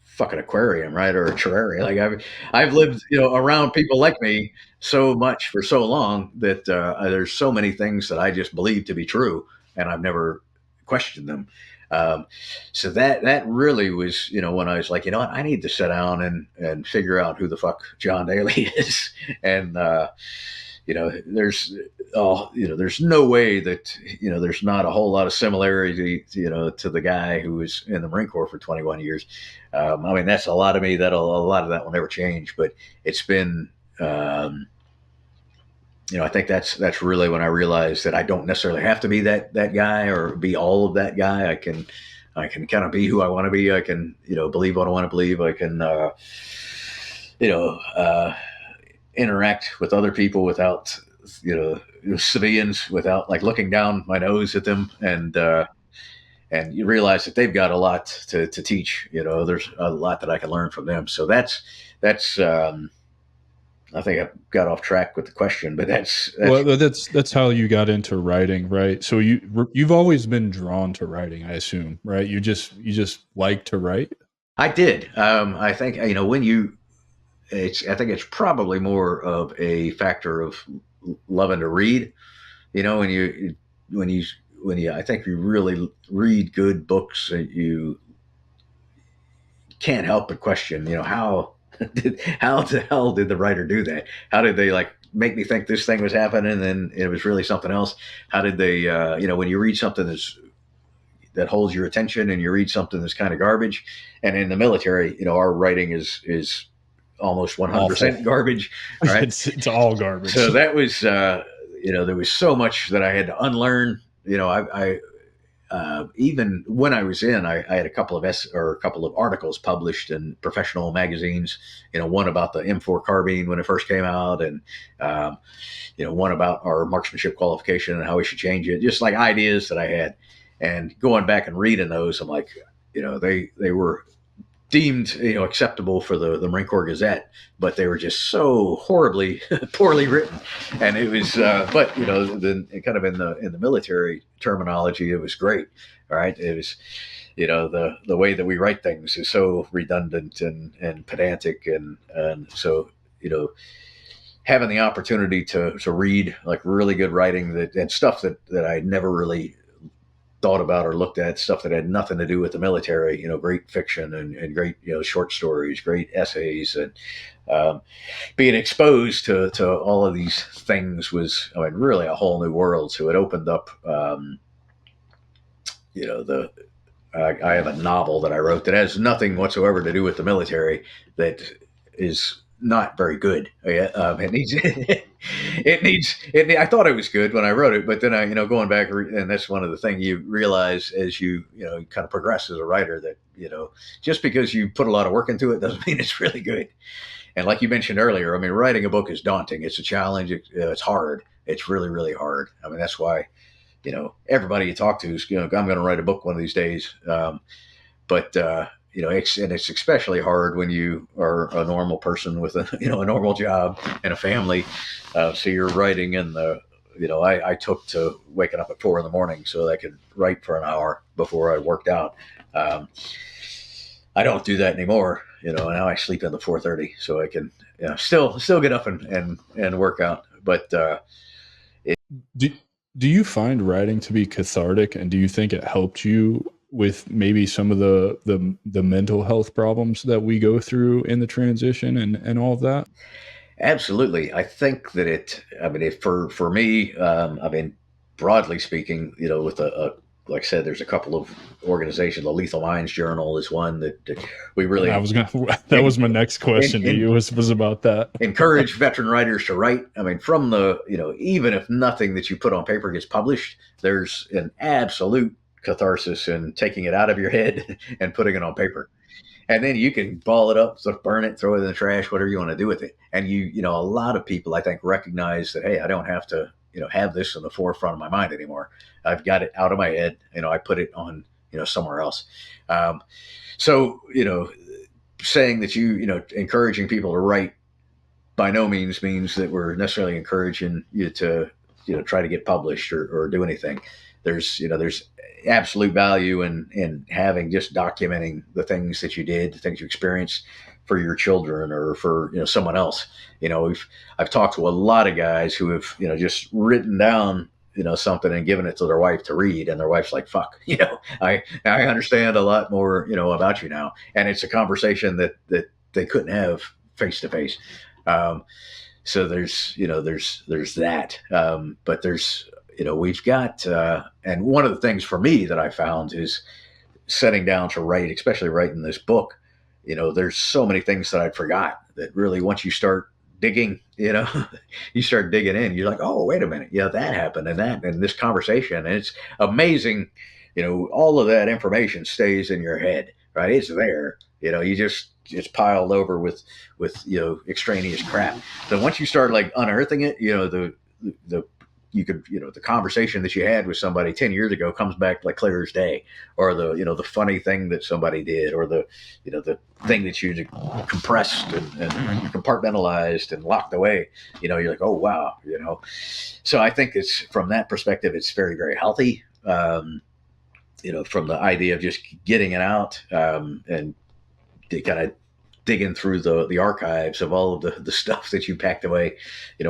fucking aquarium, right, or a terrarium. Like I've lived, around people like me so much for so long that there's so many things that I just believe to be true, and I've never questioned them. Um, so that really was, when I was like, what, I need to sit down and figure out who the fuck John Dailey is. And, there's no way that, there's not a whole lot of similarity, to the guy who was in the Marine Corps for 21 years. I mean, that's a lot of me a lot of that will never change, but it's been, I think that's really when I realized that I don't necessarily have to be that guy or be all of that guy. I can kind of be who I want to be. I can, believe what I want to believe. I can, you know, uh, interact with other people without, civilians, without like looking down my nose at them. And you realize that they've got a lot to teach. There's a lot that I can learn from them. So that's I think I got off track with the question, but that's Well, that's how you got into writing, right? So you've always been drawn to writing, I assume, right? You just like to write. I did. I think when I think it's probably more of a factor of loving to read. When when you I think you really read good books, you can't help but question, how how the hell did the writer do that? How did they like make me think this thing was happening and then it was really something else? How did they, when you read something that holds your attention and you read something that's kind of garbage, and in the military, our writing is almost 100% Awful. garbage, right? It's all garbage. So that was, there was so much that I had to unlearn. Even when I was in, I had a couple of articles published in professional magazines. One about the M4 carbine when it first came out, and one about our marksmanship qualification and how we should change it. Just like ideas that I had, and going back and reading those, I'm like, they were deemed acceptable for the Marine Corps Gazette, but they were just so horribly poorly written. And it was but then kind of in the military terminology, it was great. All right, it was the way that we write things is so redundant and pedantic, and so having the opportunity to read like really good writing and stuff that I never really thought about or looked at, stuff that had nothing to do with the military, great fiction and great, short stories, great essays, and being exposed to all of these things was, really a whole new world. So it opened up, I have a novel that I wrote that has nothing whatsoever to do with the military that is not very good. It needs, I thought it was good when I wrote it, but then going back, and that's one of the things you realize as you kind of progress as a writer, that, just because you put a lot of work into it doesn't mean it's really good. And like you mentioned earlier, writing a book is daunting. It's a challenge. It's hard. It's really, really hard. That's why, everybody you talk to is, I'm going to write a book one of these days. But it's especially hard when you are a normal person with a normal job and a family. So you're writing in the, I took to waking up at 4 a.m. so that I could write for an hour before I worked out. I don't do that anymore. Now I sleep in the 4:30 so I can still get up and work out. But do you find writing to be cathartic, and do you think it helped you with maybe some of the mental health problems that we go through in the transition and all of that? Absolutely. I think that for me, broadly speaking, with like I said, there's a couple of organizations. The Lethal Minds Journal is one that we really. That was my next question to you was about that. Encourage veteran writers to write. From the even if nothing that you put on paper gets published, there's an absolute catharsis in taking it out of your head and putting it on paper. And then you can ball it up, burn it, throw it in the trash, whatever you want to do with it. And a lot of people, I think, recognize that, hey, I don't have to, have this in the forefront of my mind anymore. I've got it out of my head. I put it on, somewhere else. So, saying that encouraging people to write by no means means that we're necessarily encouraging you to, try to get published or do anything. There's absolute value in having just documenting the things that you did, the things you experienced for your children or for someone else. I've talked to a lot of guys who have just written down something and giving it to their wife to read, and their wife's like, fuck, I understand a lot more, about you now. And it's a conversation that they couldn't have face to face. So there's that. But there's, we've got, and one of the things for me that I found is setting down to write, especially writing this book, there's so many things that I'd forgot that really, once you start digging, you start digging in, you're like, oh, wait a minute. Yeah, that happened and this conversation. And it's amazing. All of that information stays in your head, right? It's there. You just, it's piled over with extraneous crap. So once you start like unearthing it, the conversation that you had with somebody 10 years ago comes back like clear as day, or the funny thing that somebody did, or the thing that you compressed and compartmentalized and locked away, you're like, oh, wow. So I think it's, from that perspective, it's very, very healthy. From the idea of just getting it out, and kind of digging through the archives of all of the stuff that you packed away,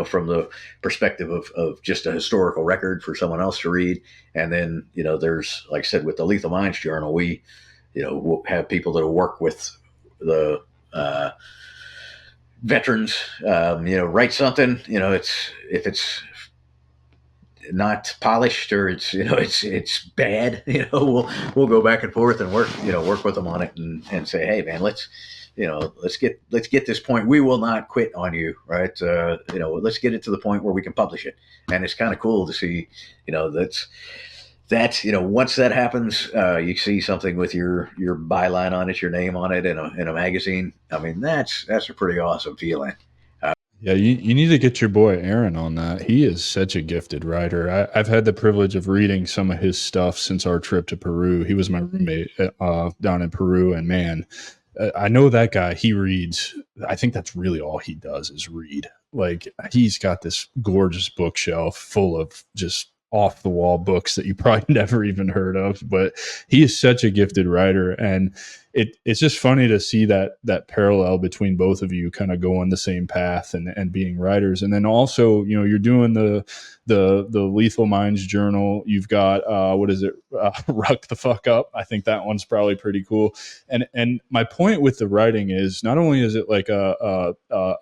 from the perspective of just a historical record for someone else to read. And then, there's, like I said, with the Lethal Minds Journal, we'll have people that will work with the veterans, write something, if it's not polished, or it's bad, we'll go back and forth and work with them on it, and say, hey man, let's get this point. We will not quit on you, right? Let's get it to the point where we can publish it. And it's kind of cool to see, that's once that happens, you see something with your byline on it, your name on it in a magazine. I mean, that's a pretty awesome feeling. Yeah, you need to get your boy Aaron on that. He is such a gifted writer. I've had the privilege of reading some of his stuff since our trip to Peru. He was my roommate down in Peru, and man, I know that guy. He reads. I think that's really all he does is read. Like, he's got this gorgeous bookshelf full of just off the wall books that you probably never even heard of. But he is such a gifted writer, and it's just funny to see that parallel between both of you kind of going the same path and being writers. And then also, you're doing the Lethal Minds Journal. You've got what is it? Ruck the Fuck Up. I think that one's probably pretty cool. And my point with the writing is, not only is it like a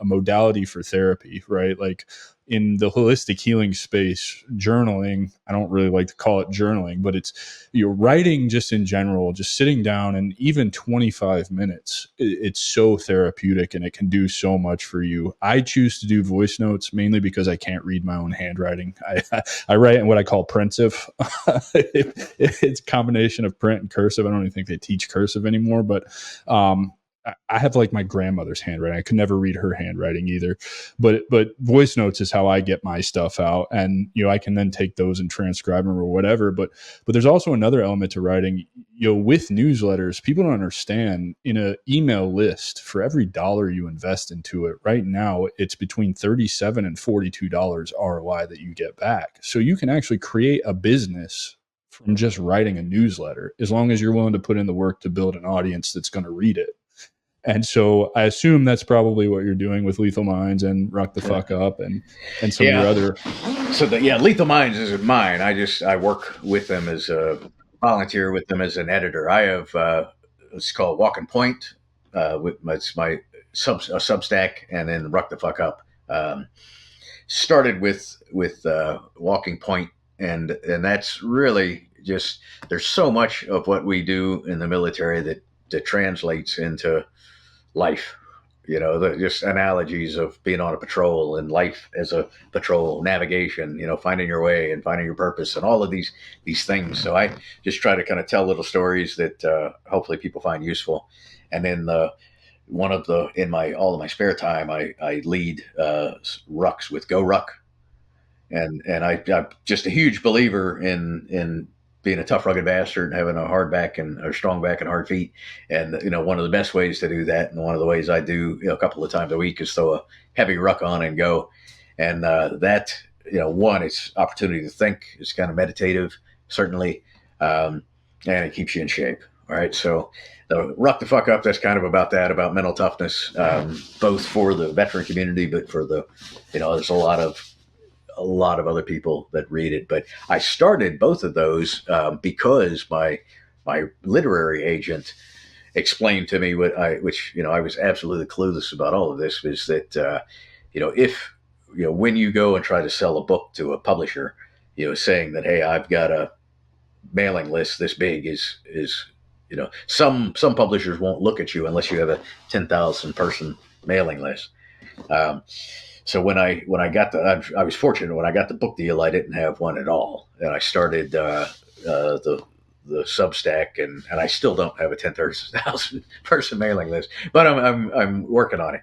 modality for therapy, right? Like, in the holistic healing space, journaling, I don't really like to call it journaling, but it's you're writing just in general, just sitting down, and even 25 minutes, it's so therapeutic, and it can do so much for you. I choose to do voice notes mainly because I can't read my own handwriting. I write in what I call printsive. It's a combination of print and cursive. I don't even think they teach cursive anymore, but I have like my grandmother's handwriting. I could never read her handwriting either, but voice notes is how I get my stuff out, and I can then take those and transcribe them or whatever. But there's also another element to writing. With newsletters, people don't understand, in an email list, for every dollar you invest into it right now, it's between $37 and $42 ROI that you get back. So you can actually create a business from just writing a newsletter, as long as you're willing to put in the work to build an audience that's going to read it. And so I assume that's probably what you're doing with Lethal Minds and Ruck the Fuck Up and some of your other. So Lethal Minds isn't mine. I work with them as a volunteer with them as an editor. I have it's called Walking Point. It's my Substack, and then Ruck the Fuck Up. Started with Walking Point, and that's really just, there's so much of what we do in the military that translates into life, just analogies of being on a patrol and life as a patrol, navigation, finding your way and finding your purpose and all of these things. So I just try to kind of tell little stories that hopefully people find useful. And then in all of my spare time, I lead rucks with Go Ruck. And I'm just a huge believer in being a tough, rugged bastard and having a hard back and a strong back and hard feet. And, one of the best ways to do that, and one of the ways I do, a couple of times a week, is throw a heavy ruck on and go. And that, one, it's opportunity to think. It's kind of meditative, certainly. And it keeps you in shape. All right. So the Ruck the Fuck Up, that's kind of about that, about mental toughness, both for the veteran community, but for there's a lot of a lot of other people that read it. But I started both of those because my literary agent explained to me which I was absolutely clueless about all of this, was that if when you go and try to sell a book to a publisher, saying that, hey, I've got a mailing list this big, is some publishers won't look at you unless you have a 10,000 person mailing list. Um, so when I got I was fortunate when I got the book deal, I didn't have one at all, and I started the Substack, and I still don't have a 10,000 person mailing list, but I'm working on it.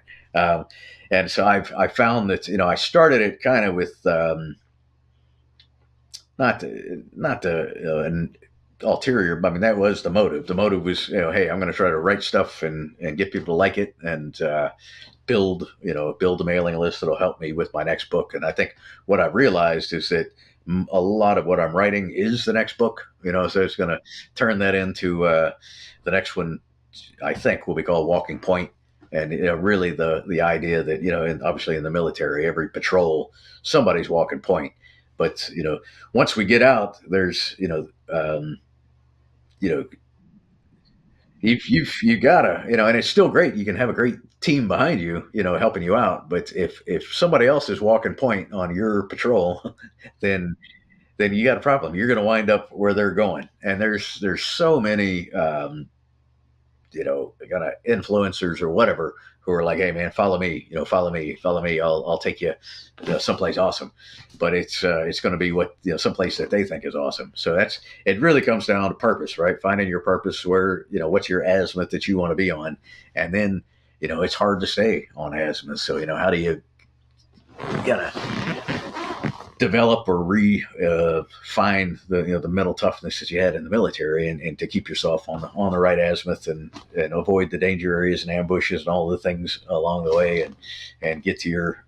And so I found that I started it kind of with not an ulterior. I mean, that was the motive. The motive was, hey, I'm going to try to write stuff and get people to like it, and build a mailing list that'll help me with my next book. And I think what I've realized is that a lot of what I'm writing is the next book. So it's going to turn that into the next one. I think will be called Walking Point. And really the idea that and obviously in the military, every patrol somebody's walking point. But once we get out, there's you gotta and it's still great. You can have a great team behind you, helping you out. But if somebody else is walking point on your patrol, then you got a problem. You're going to wind up where they're going. And there's so many kind of influencers or whatever who are like, hey man, follow me, follow me. I'll take you, someplace awesome. But it's going to be what, someplace that they think is awesome. So it really comes down to purpose, right? Finding your purpose, where, what's your azimuth that you want to be on. And then, it's hard to stay on azimuth. So, how do you gotta develop or find the mental toughness that you had in the military, and to keep yourself on the right azimuth, and avoid the danger areas and ambushes and all the things along the way, and get to your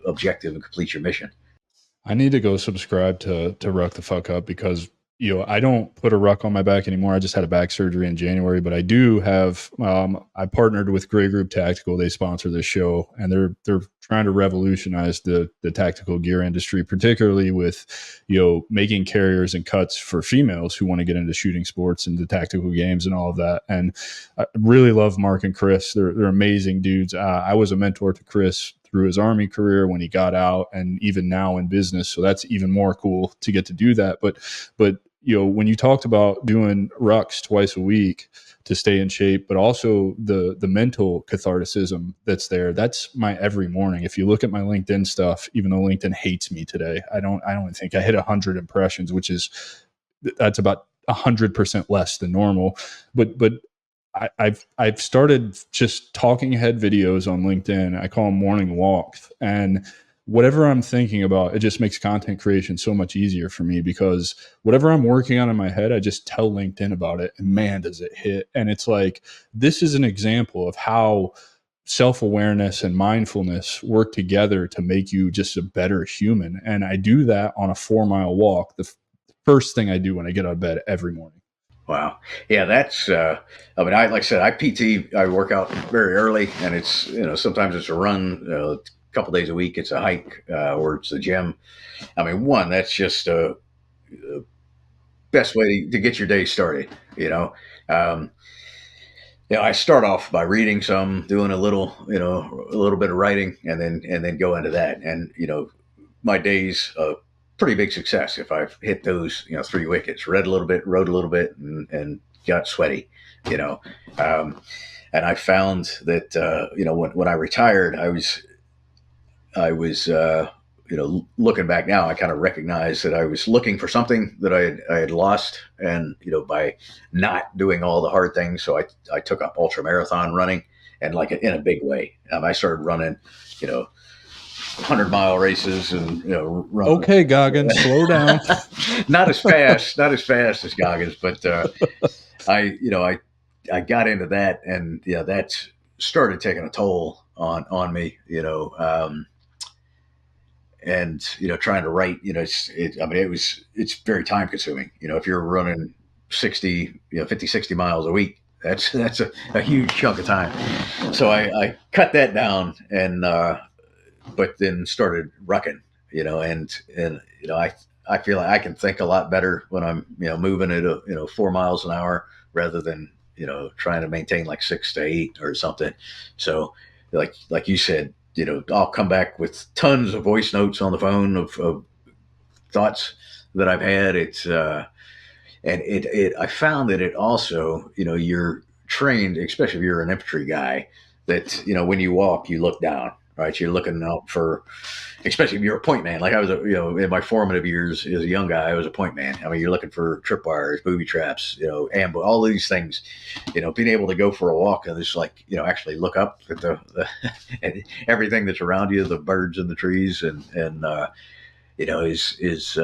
objective and complete your mission. I need to go subscribe to Ruck the Fuck Up, because I don't put a ruck on my back anymore. I just had a back surgery in January, but I do have. I partnered with Gray Group Tactical. They sponsor this show, and they're trying to revolutionize the tactical gear industry, particularly with making carriers and cuts for females who want to get into shooting sports and the tactical games and all of that. And I really love Mark and Chris. They're amazing dudes. I was a mentor to Chris through his Army career when he got out, and even now in business. So that's even more cool to get to do that. But when you talked about doing rucks twice a week to stay in shape, but also the mental catharticism that's there, that's my every morning. If you look at my LinkedIn stuff, even though LinkedIn hates me today, I don't think I hit 100 impressions, that's about 100% less than normal. But I've started just talking head videos on LinkedIn. I call them morning walks, and whatever I'm thinking about, it just makes content creation so much easier for me, because whatever I'm working on in my head, I just tell LinkedIn about it, and man, does it hit. And it's like, this is an example of how self-awareness and mindfulness work together to make you just a better human. And I do that on a 4-mile walk, the first thing I do when I get out of bed every morning. Wow. Yeah, that's, like I said, I work out very early, and it's, sometimes it's a run, a couple days a week, it's a hike, or it's the gym. I mean, that's just a best way to get your day started, I start off by reading some, doing a little bit of writing, and then go into that. And, my day's pretty big success if I've hit those 3 wickets, read a little bit, wrote a little bit, and got sweaty, and I found that when I retired, I was looking back now, I kind of recognized that I was looking for something that I had lost, and by not doing all the hard things. So I took up ultra marathon running, and like in a big way. I started running 100-mile races, and running. Okay, Goggins, slow down. not as fast as Goggins, but I got into that, and that started taking a toll on me, and trying to write, it's very time consuming. If you're running 50, 60 miles a week, that's a huge chunk of time. So I cut that down, and but then started rucking, and I feel like I can think a lot better when I'm moving at 4 miles an hour rather than trying to maintain like 6 to 8 or something. So like you said, I'll come back with tons of voice notes on the phone of thoughts that I've had. It's and it I found that it also, you're trained, especially if you're an infantry guy, that when you walk you look down, right? You're looking out for, especially if you're a point man. Like I was, in my formative years as a young guy, I was a point man. I mean, you're looking for tripwires, booby traps, ambush, all of these things. Being able to go for a walk and just like actually look up at the and everything that's around you, the birds and the trees, and is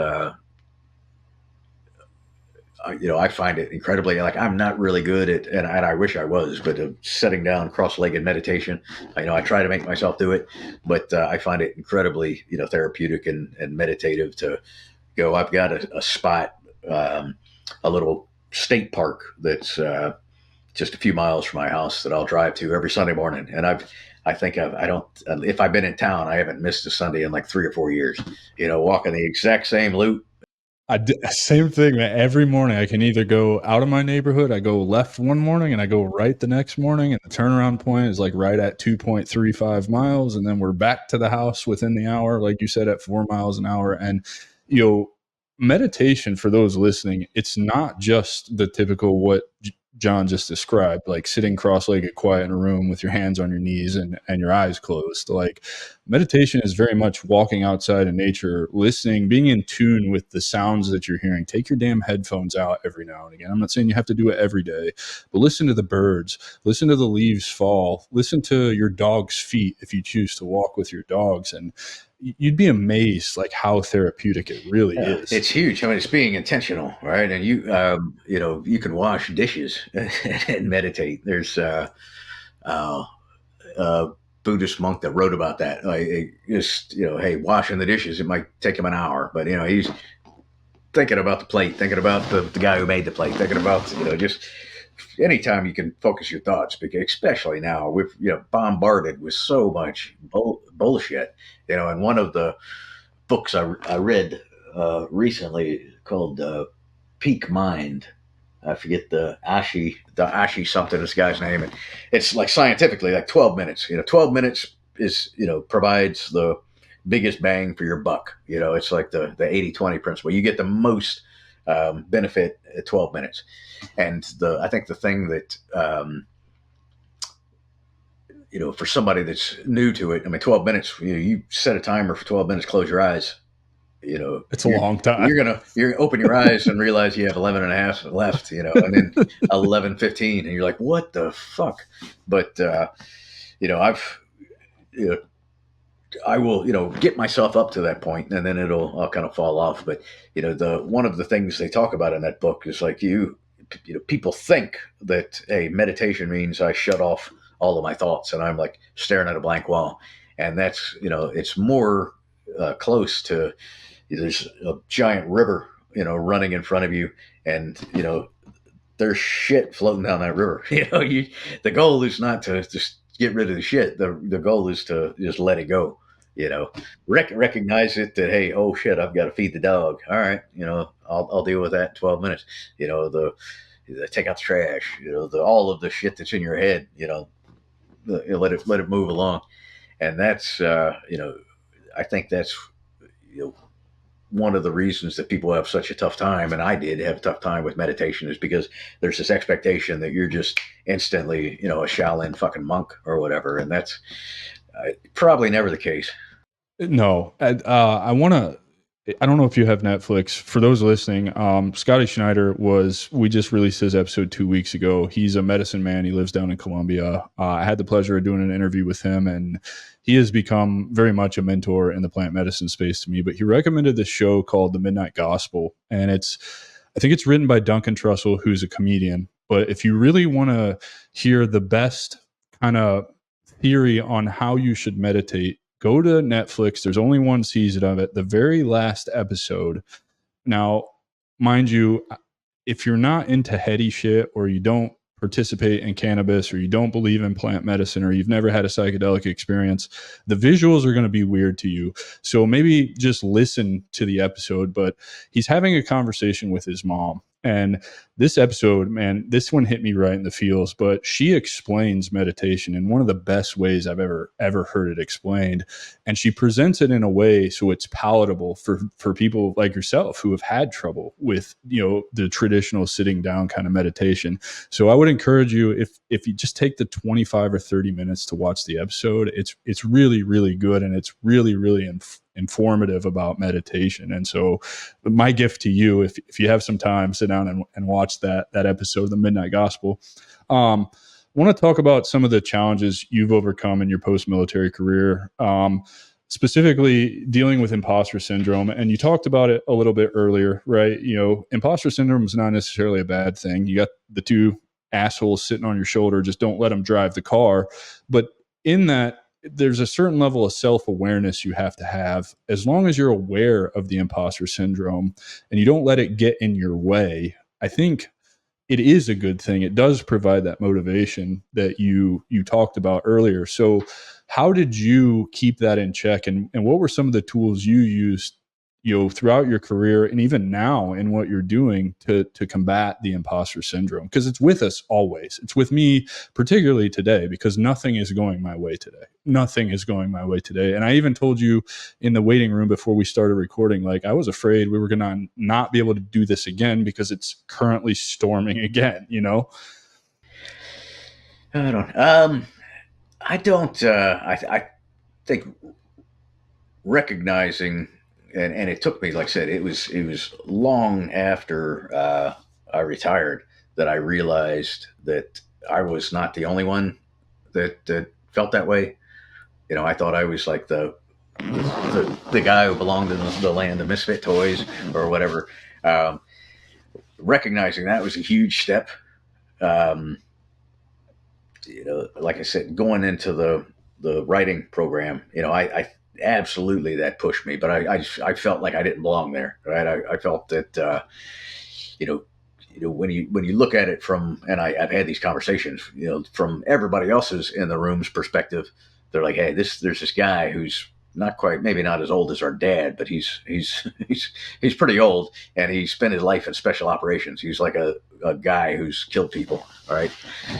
I find it incredibly, like, I'm not really good at, and I wish I was, but sitting down cross-legged meditation. I try to make myself do it, but I find it incredibly, therapeutic and meditative to go. I've got a spot, a little state park that's just a few miles from my house that I'll drive to every Sunday morning. And I don't, if I've been in town, I haven't missed a Sunday in like 3 or 4 years, walking the exact same loop. Same thing, man. Every morning I can either go out of my neighborhood, I go left one morning and I go right the next morning, and the turnaround point is like right at 2.35 miles, and then we're back to the house within the hour, like you said, at 4 miles an hour. And meditation, for those listening, it's not just the typical what John just described, like sitting cross-legged quiet in a room with your hands on your knees and your eyes closed. Like, meditation is very much walking outside in nature, listening, being in tune with the sounds that you're hearing. Take your damn headphones out every now and again. I'm not saying you have to do it every day, but listen to the birds, listen to the leaves fall, listen to your dog's feet if you choose to walk with your dogs. And you'd be amazed like how therapeutic it really is. It's huge. I mean, it's being intentional, right? And you can wash dishes and meditate. There's a Buddhist monk that wrote about that. Like, just hey, washing the dishes, it might take him an hour, but he's thinking about the plate, thinking about the guy who made the plate, thinking about just anytime you can focus your thoughts, because especially now we're bombarded with so much bullshit. And one of the books I read recently called Peak Mind. I forget the Ashi something, this guy's name. And it's like scientifically like 12 minutes. 12 minutes is, provides the biggest bang for your buck. It's like the 80-20 principle. You get the most benefit at 12 minutes. And I think the thing that, for somebody that's new to it, I mean, 12 minutes, you set a timer for 12 minutes, close your eyes. It's a long time. You're gonna open your eyes and realize you have 11 and a half left, and then 11:15, and you're like, what the fuck? But I will get myself up to that point, and then I'll kind of fall off. But one of the things they talk about in that book is like people think that meditation means I shut off all of my thoughts and I'm like staring at a blank wall, and that's it's more close to, there's a giant river, running in front of you, and there's shit floating down that river. The goal is not to just get rid of the shit. The goal is to just let it go. Recognize it, that hey, oh shit, I've got to feed the dog. All right, I'll deal with that in 12 minutes. The take out the trash. All of the shit that's in your head. Let it move along, and that's I think that's one of the reasons that people have such a tough time, and I did have a tough time with meditation, is because there's this expectation that you're just instantly, a Shaolin fucking monk or whatever, and that's probably never the case. No, I don't know if you have Netflix. For those listening, Scotty Schneider we just released his episode 2 weeks ago. He's a medicine man. He lives down in Colombia. I had the pleasure of doing an interview with him, and he has become very much a mentor in the plant medicine space to me. But he recommended this show called The Midnight Gospel, and I think it's written by Duncan Trussell, who's a comedian. But if you really want to hear the best kind of theory on how you should meditate, go to Netflix. There's only one season of it. The very last episode. Now, mind you, if you're not into heady shit, or you don't participate in cannabis, or you don't believe in plant medicine, or you've never had a psychedelic experience, the visuals are going to be weird to you. So maybe just listen to the episode. But he's having a conversation with his mom. And this episode, man, this one hit me right in the feels, but she explains meditation in one of the best ways I've ever heard it explained. And she presents it in a way so it's palatable for people like yourself who have had trouble with, the traditional sitting down kind of meditation. So I would encourage you, if you just take the 25 or 30 minutes to watch the episode, it's really, really good, and it's really, really informative about meditation. And so my gift to you, if you have some time, sit down and watch that episode of the Midnight Gospel. I want to talk about some of the challenges you've overcome in your post-military career, specifically dealing with imposter syndrome. And you talked about it a little bit earlier, right? Imposter syndrome is not necessarily a bad thing. You got the two assholes sitting on your shoulder, just don't let them drive the car. But in that, there's a certain level of self-awareness you have to have. As long as you're aware of the imposter syndrome and you don't let it get in your way, I think it is a good thing. It does provide that motivation that you talked about earlier. So how did you keep that in check, and what were some of the tools you used throughout your career, and even now in what you're doing to combat the imposter syndrome? Because it's with us always. It's with me particularly today, because nothing is going my way today. Nothing is going my way today. And I even told you in the waiting room before we started recording, like, I was afraid we were going to not be able to do this again because it's currently storming again, I think recognizing, and it took me, like I said, it was long after I retired that I realized that I was not the only one that felt that way. I thought I was like the guy who belonged in the land of misfit toys or whatever. Recognizing that was a huge step. Like I said, going into the writing program, I absolutely, that pushed me, but I felt like I didn't belong there. Right. I felt that, when you look at it from, and I've had these conversations, from everybody else's in the room's perspective, they're like, hey, there's this guy who's not quite, maybe not as old as our dad, but he's pretty old, and he spent his life in special operations. He's like a guy who's killed people. All right.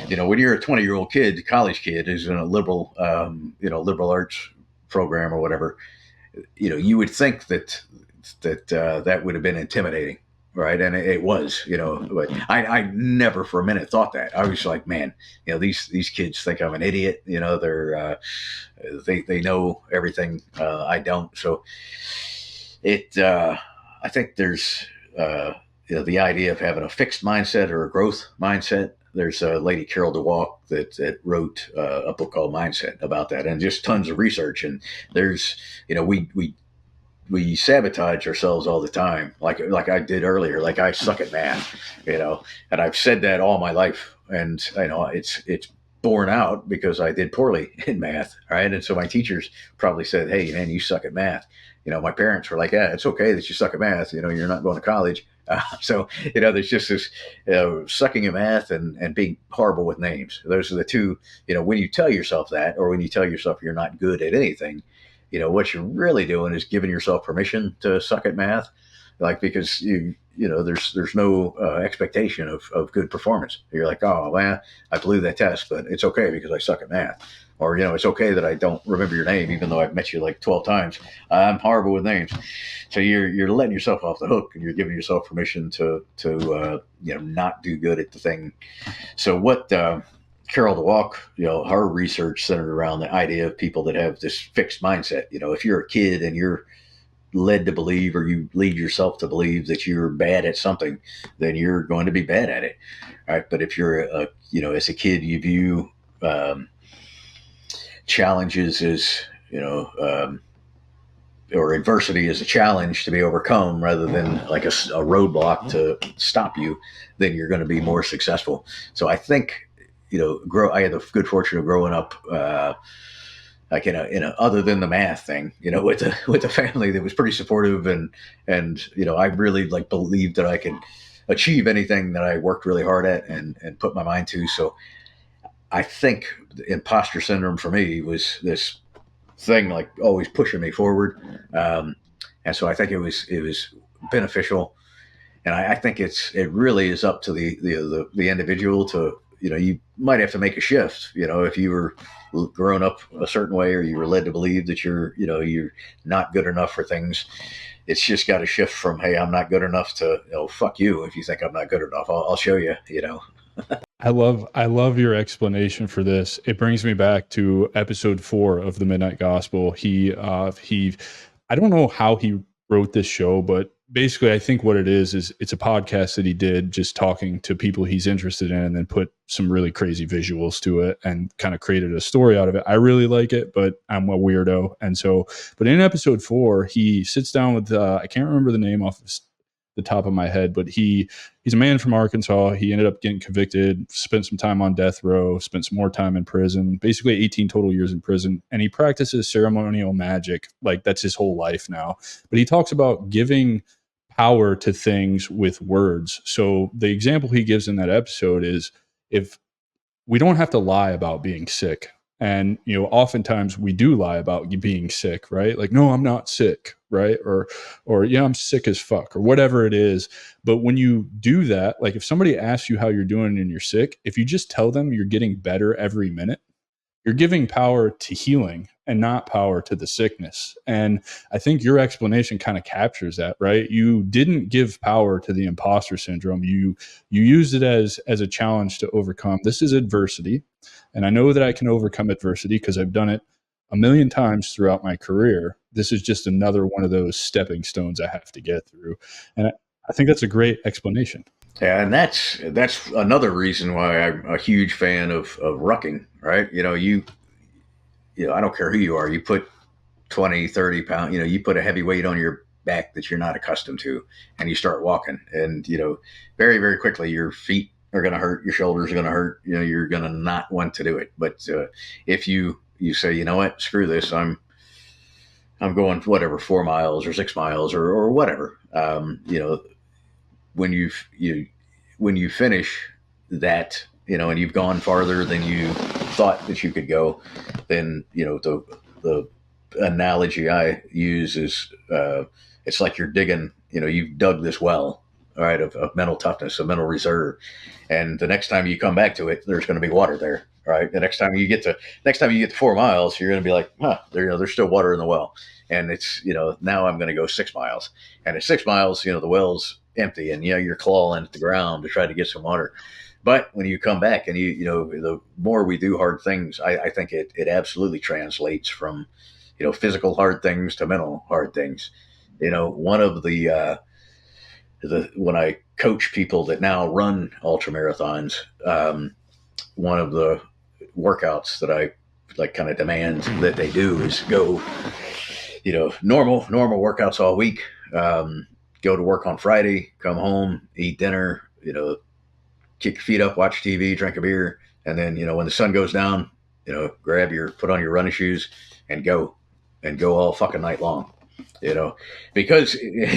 When you're a 20-year-old kid, college kid who's in a liberal arts program or whatever, you would think that would have been intimidating. Right. And it was, but I never for a minute thought that. I was like, man, these kids think I'm an idiot. They're, they know everything. I don't. So I think there's, the idea of having a fixed mindset or a growth mindset. There's a lady, Carol DeWalk, that wrote a book called Mindset about that, and just tons of research. And there's, we sabotage ourselves all the time. Like I did earlier, like I suck at math, and I've said that all my life. And it's borne out because I did poorly in math. Right. And so my teachers probably said, hey man, you suck at math. My parents were like, yeah, it's okay that you suck at math. You're not going to college. So there's just this sucking at math and being horrible with names. Those are the two, when you tell yourself that, or when you tell yourself you're not good at anything, what you're really doing is giving yourself permission to suck at math, like, because there's no expectation of good performance. You're like, oh man, I blew that test, but it's okay because I suck at math. Or, it's okay that I don't remember your name, even though I've met you like 12 times. I'm horrible with names. So you're letting yourself off the hook, and you're giving yourself permission to not do good at the thing. So what Carol DeWalk, her research centered around the idea of people that have this fixed mindset. If you're a kid and you're led to believe, or you lead yourself to believe that you're bad at something, then you're going to be bad at it. All right. But if you're as a kid, you view challenges as, or adversity as a challenge to be overcome rather than like a roadblock to stop you, then you're going to be more successful. So I think, I had the good fortune of growing up, like other than the math thing, with a family that was pretty supportive, and I really like believed that I could achieve anything that I worked really hard at and put my mind to. So I think imposter syndrome for me was this thing like always pushing me forward. And so I think it was beneficial. And I think it really is up to the individual to, you might have to make a shift, if you were grown up a certain way or you were led to believe that you're not good enough for things. It's just got to shift from, hey, I'm not good enough to, fuck you. If you think I'm not good enough, I'll show you, I love your explanation for this. It brings me back to episode 4 of the Midnight Gospel. I don't know how he wrote this show, but basically I think what it is it's a podcast that he did just talking to people he's interested in and then put some really crazy visuals to it and kind of created a story out of it. I really like it, but I'm a weirdo. And so, but in episode 4, he sits down with, I can't remember the name off the top of my head, but he's a man from Arkansas. He ended up getting convicted, spent some time on death row, spent some more time in prison, basically 18 total years in prison. And he practices ceremonial magic. Like that's his whole life now. But he talks about giving power to things with words. So the example he gives in that episode is if we don't have to lie about being sick. And, oftentimes we do lie about being sick, right? Like, no, I'm not sick, right? Or yeah, I'm sick as fuck or whatever it is. But when you do that, like if somebody asks you how you're doing and you're sick, if you just tell them you're getting better every minute, you're giving power to healing and not power to the sickness. And I think your explanation kind of captures that, right? You didn't give power to the imposter syndrome. You used it as a challenge to overcome. This is adversity. And I know that I can overcome adversity because I've done it a million times throughout my career. This is just another one of those stepping stones I have to get through. And I think that's a great explanation. Yeah, and that's another reason why I'm a huge fan of rucking, right? I don't care who you are. You put 20, 30 pounds, you put a heavy weight on your back that you're not accustomed to, and you start walking. And, very, very quickly, your feet are going to hurt, your shoulders are going to hurt, you're going to not want to do it. But if you say, you know what, screw this, I'm going whatever, 4 miles or 6 miles or whatever, when you finish that, and you've gone farther than you thought that you could go, then, the analogy I use is, it's like you're digging, you've dug this well, all right, of mental toughness, of mental reserve. And the next time you come back to it, there's going to be water there. Right. The next time you get to 4 miles, you're going to be like, there's still water in the well. And it's, now I'm going to go 6 miles. And at 6 miles, the well's empty and, you're clawing at the ground to try to get some water. But when you come back and the more we do hard things, I think it absolutely translates from, physical hard things to mental hard things. One of when I coach people that now run ultra marathons, one of the workouts that I like kind of demand that they do is go, normal workouts all week, go to work on Friday, come home, eat dinner, kick your feet up, watch TV, drink a beer. And then, when the sun goes down, put on your running shoes and go all fucking night long, because, you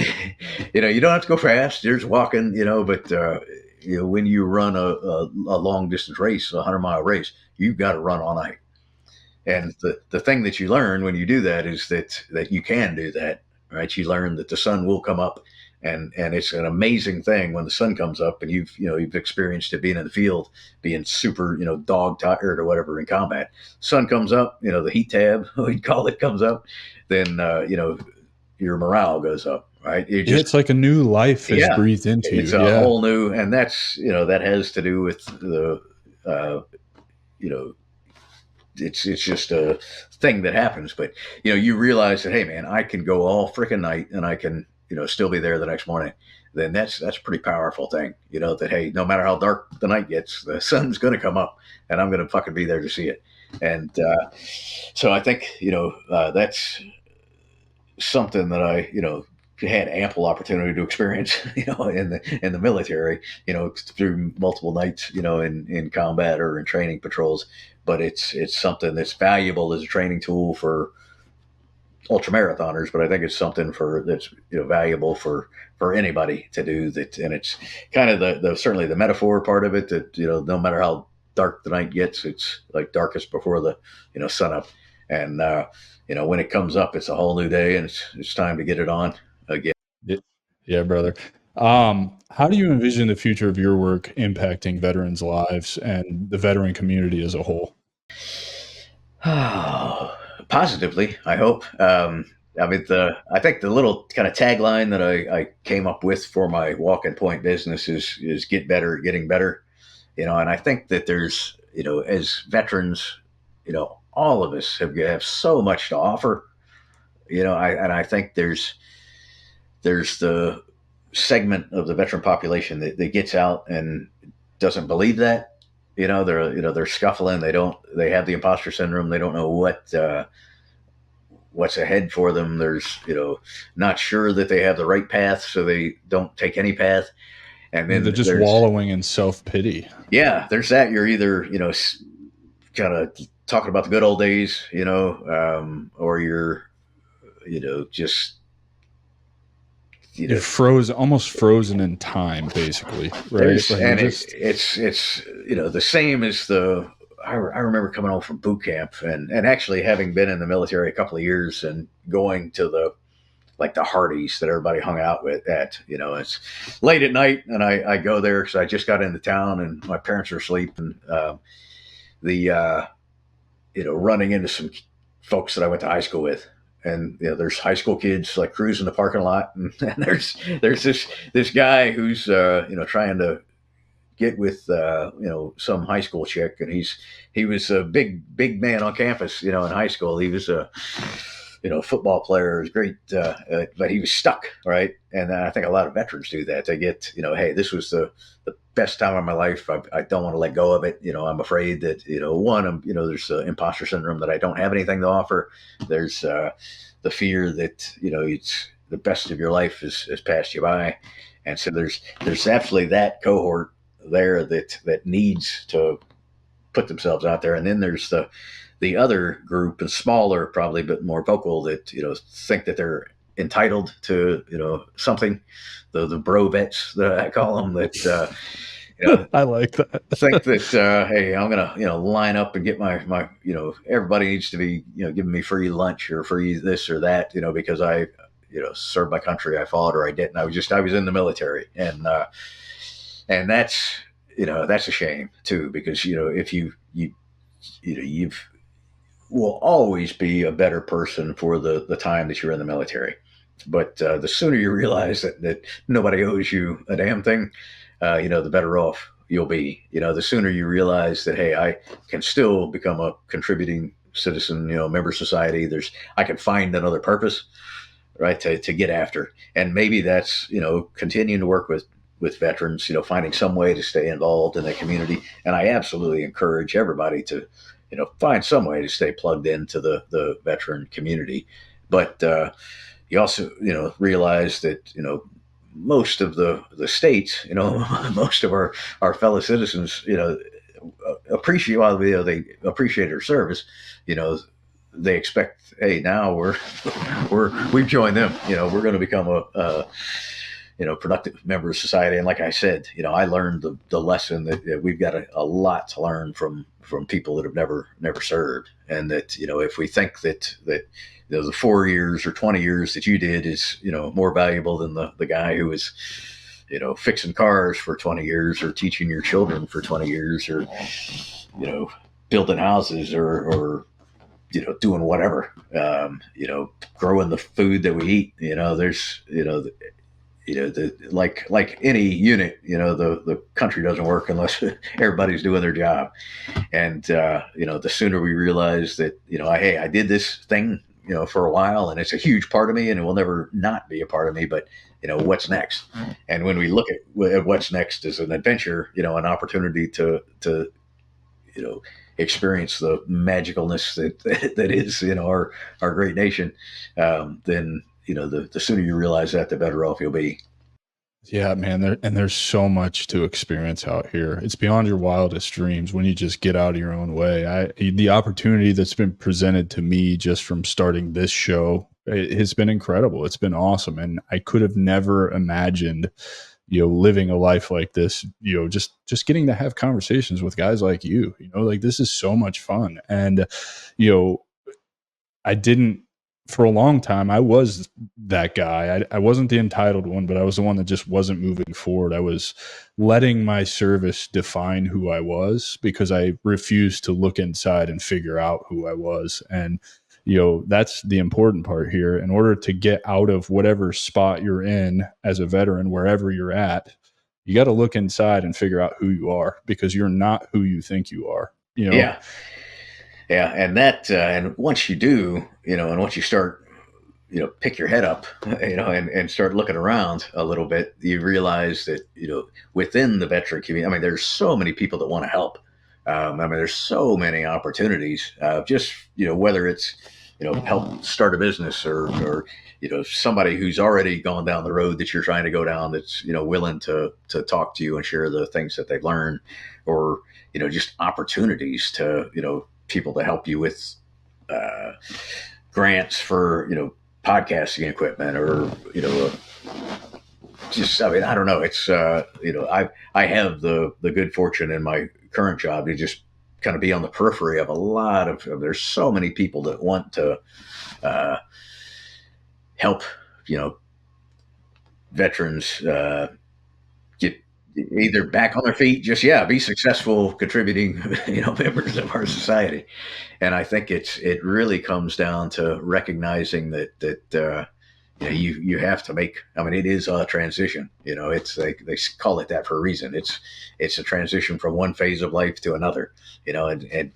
don't have to go fast. There's walking, but, when you run a long distance race, a 100-mile race, you've got to run all night. And the thing that you learn when you do that is that you can do that, right? You learn that the sun will come up, and it's an amazing thing when the sun comes up and you've experienced it being in the field, being super, dog tired or whatever in combat. Sun comes up, the heat tab, we'd call it, comes up, then, your morale goes up, right? It's like a new life is breathed into you. It's a whole new, and that's, that has to do with the, it's just a thing that happens. But, you realize that, hey man, I can go all freaking night and I can, still be there the next morning. Then that's a pretty powerful thing, that, hey, no matter how dark the night gets, the sun's going to come up and I'm going to fucking be there to see it. And, so I think, that's something that I, had ample opportunity to experience, in the military, through multiple nights, in combat or in training patrols. But it's something that's valuable as a training tool for ultra marathoners, but I think it's something that's valuable for anybody to do that. And it's kind of the certainly the metaphor part of it that no matter how dark the night gets, it's like darkest before the sun up. And when it comes up, it's a whole new day, and it's time to get it on again. Yeah, brother. How do you envision the future of your work impacting veterans' lives and the veteran community as a whole? Positively, I hope. I think the little kind of tagline that I came up with for my walk and point business is get better at getting better. And I think that there's as veterans, all of us have so much to offer. I think there's the segment of the veteran population that gets out and doesn't believe that. They're scuffling. They have the imposter syndrome. They don't know what's ahead for them. There's not sure that they have the right path, so they don't take any path. And then They're just wallowing in self-pity. Yeah, there's that. You're either kind of talking about the good old days, or you're just you're frozen, almost frozen in time, basically, right? It's the same as the. I remember coming home from boot camp and actually having been in the military a couple of years and going to the Hardee's that everybody hung out with at. It's late at night and I go there because I just got into town and my parents are asleep, and running into some folks that I went to high school with. And there's high school kids like cruising the parking lot, and there's this guy who's trying to get with some high school chick, and he was a big man on campus. In high school he was a football player. It was great, but he was stuck, right? And I think a lot of veterans do that. They get hey, this was the best time of my life. I don't want to let go of it. I'm afraid that there's imposter syndrome that I don't have anything to offer. There's the fear that it's the best of your life has passed you by, and so there's absolutely that cohort there that needs to put themselves out there, and then there's the other group, and smaller probably, but more vocal, that think that they're entitled to something. The bro vets that I call them, that I like that. think that hey, I'm gonna line up and get my everybody needs to be giving me free lunch or free this or that because I served my country, I fought, or I didn't. I was in the military, and that's that's a shame too, because if you will always be a better person for the time that you're in the military. But the sooner you realize that nobody owes you a damn thing, the better off you'll be. The sooner you realize that, hey, I can still become a contributing citizen, member of society. I can find another purpose, right, to get after. And maybe that's, continuing to work with veterans, finding some way to stay involved in the community. And I absolutely encourage everybody to, find some way to stay plugged into the veteran community. But you also, realize that, most of the states, most of our fellow citizens, appreciate, while they appreciate our service, they expect, hey, now we've joined them, we're going to become a productive member of society. And like I said, I learned the lesson that we've got a lot to learn from people that have never served. And that, if we think that the 4 years or 20 years that you did is, more valuable than the guy who was, fixing cars for 20 years, or teaching your children for 20 years, or, building houses, or doing whatever, growing the food that we eat, there's, like any unit, the country doesn't work unless everybody's doing their job. And, the sooner we realize that, hey, I did this thing, for a while, and it's a huge part of me, and it will never not be a part of me, but, what's next? And when we look at what's next as an adventure, an opportunity to experience the magicalness that is, our great nation, then, the sooner you realize that, the better off you'll be. Yeah, man. There's so much to experience out here. It's beyond your wildest dreams when you just get out of your own way. The opportunity that's been presented to me just from starting this show, it has been incredible. It's been awesome. And I could have never imagined, living a life like this, just getting to have conversations with guys like you, like this is so much fun. And, you know, I didn't for a long time. I was that guy. I wasn't the entitled one, but I was the one that just wasn't moving forward. I was letting my service define who I was because I refused to look inside and figure out who I was. And, that's the important part here. In order to get out of whatever spot you're in as a veteran, wherever you're at, you got to look inside and figure out who you are because you're not who you think you are, Yeah, yeah, and and once you do, and once you start, pick your head up, and start looking around a little bit, you realize that within the veteran community, I mean, there's so many people that want to help. I mean, there's so many opportunities. Just whether it's help start a business or somebody who's already gone down the road that you're trying to go down, that's willing to talk to you and share the things that they've learned, or just opportunities to people to help you with uh, grants for podcasting equipment, or just, I mean, I don't know. It's I have the good fortune in my current job to just kind of be on the periphery of a lot of there's so many people that want to uh, help veterans get either back on their feet, just be successful contributing members of our society. And I think it really comes down to recognizing that you have to make. I mean, it is a transition. It's they call it that for a reason. It's a transition from one phase of life to another. And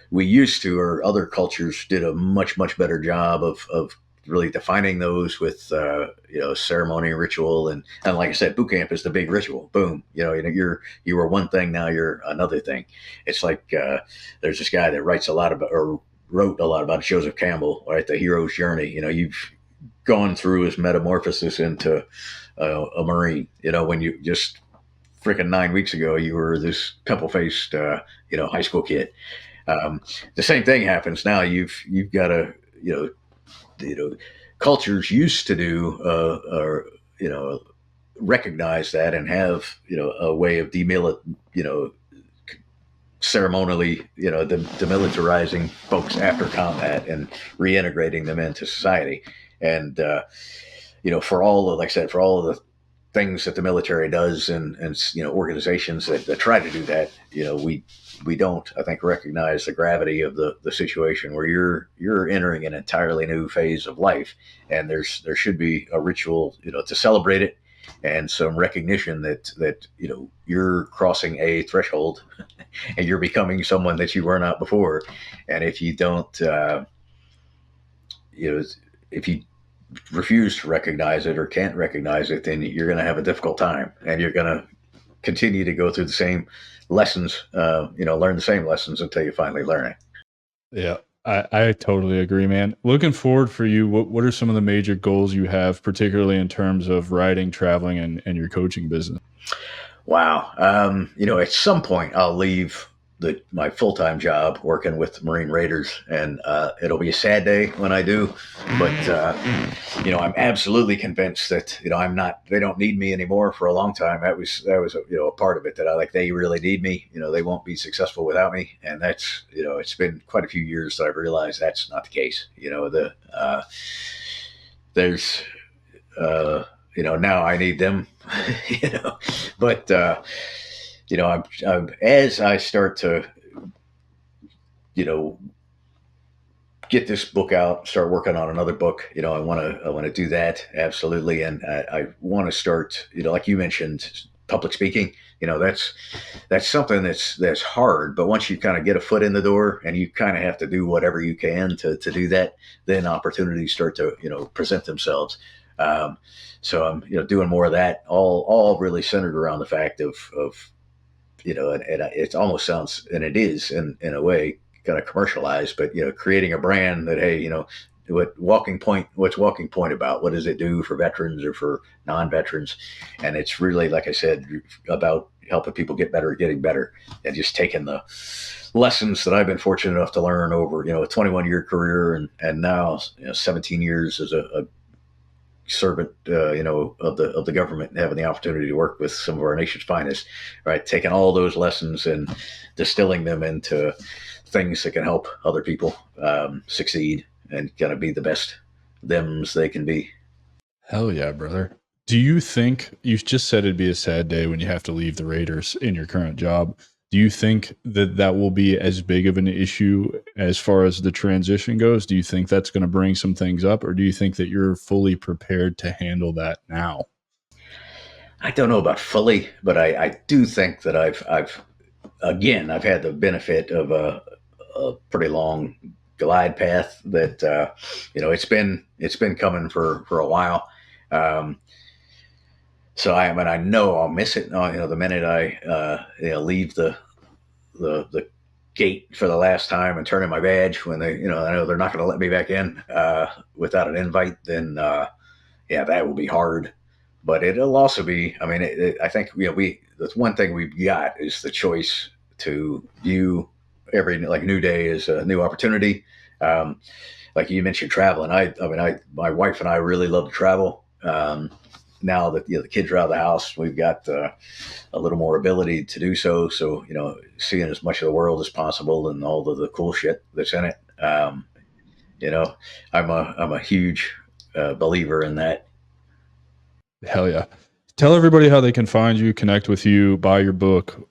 we used to, or other cultures did a much better job of really defining those with ceremony and ritual, and like I said, boot camp is the big ritual. Boom, you were one thing, now you're another thing. It's like there's this guy that writes a lot about, or wrote a lot about, Joseph Campbell, right? The hero's journey. You've gone through his metamorphosis into a Marine. When you just freaking 9 weeks ago, you were this pimple faced high school kid. The same thing happens now. You've got to cultures used to do or recognize that and have a way of ceremonially demilitarizing folks after combat and reintegrating them into society. And for all of, like I said, for all of the things that the military does, and organizations that try to do that, we don't, I think, recognize the gravity of the situation where you're entering an entirely new phase of life, and there should be a ritual to celebrate it, and some recognition that you're crossing a threshold and you're becoming someone that you were not before. And if you don't if you refuse to recognize it or can't recognize it, then you're going to have a difficult time, and you're going to continue to go through the same lessons, learn the same lessons until you finally learn it. Yeah, I totally agree, man. Looking forward for you. What are some of the major goals you have, particularly in terms of writing, traveling, and your coaching business? Wow. At some point I'll leave my full-time job working with Marine Raiders, and it'll be a sad day when I do, but I'm absolutely convinced that they don't need me anymore for a long time. That was a part of it, that they really need me. They won't be successful without me, and that's it's been quite a few years that I've realized that's not the case. There's now I need them. But as I start to get this book out, start working on another book, I want to do that, absolutely. And I want to start, like you mentioned, public speaking. That's something that's hard, but once you kind of get a foot in the door, and you kind of have to do whatever you can to do that, then opportunities start to present themselves. So I'm doing more of that, all really centered around the fact of and it almost sounds, and it is in a way, kind of commercialized, but creating a brand that, hey, what's Walking Point about? What does it do for veterans or for non-veterans? And it's really, like I said, about helping people get better, getting better, and just taking the lessons that I've been fortunate enough to learn over, a 21-year career, and now 17 years as a servant, of the government, and having the opportunity to work with some of our nation's finest, right? Taking all those lessons and distilling them into things that can help other people succeed and kind of be the best thems they can be. Hell yeah, brother. Do you think you just said it'd be a sad day when you have to leave the Raiders in your current job? Do you think that that will be as big of an issue as far as the transition goes? Do you think that's going to bring some things up, or do you think that you're fully prepared to handle that now? I don't know about fully, but I do think that I've had the benefit of a pretty long glide path that it's been coming for a while. Um, so I know I'll miss it. The minute I leave the gate for the last time and turn in my badge, when I know they're not going to let me back in without an invite, then yeah, that will be hard. But it'll also be. I mean, I think that's one thing we've got is the choice to view every new day as a new opportunity. Um, like you mentioned, traveling. My wife and I really love to travel. Now that the kids are out of the house, we've got a little more ability to do so. So seeing as much of the world as possible and all of the cool shit that's in it. You know, I'm a huge believer in that. Hell yeah. Tell everybody how they can find you, connect with you, buy your book,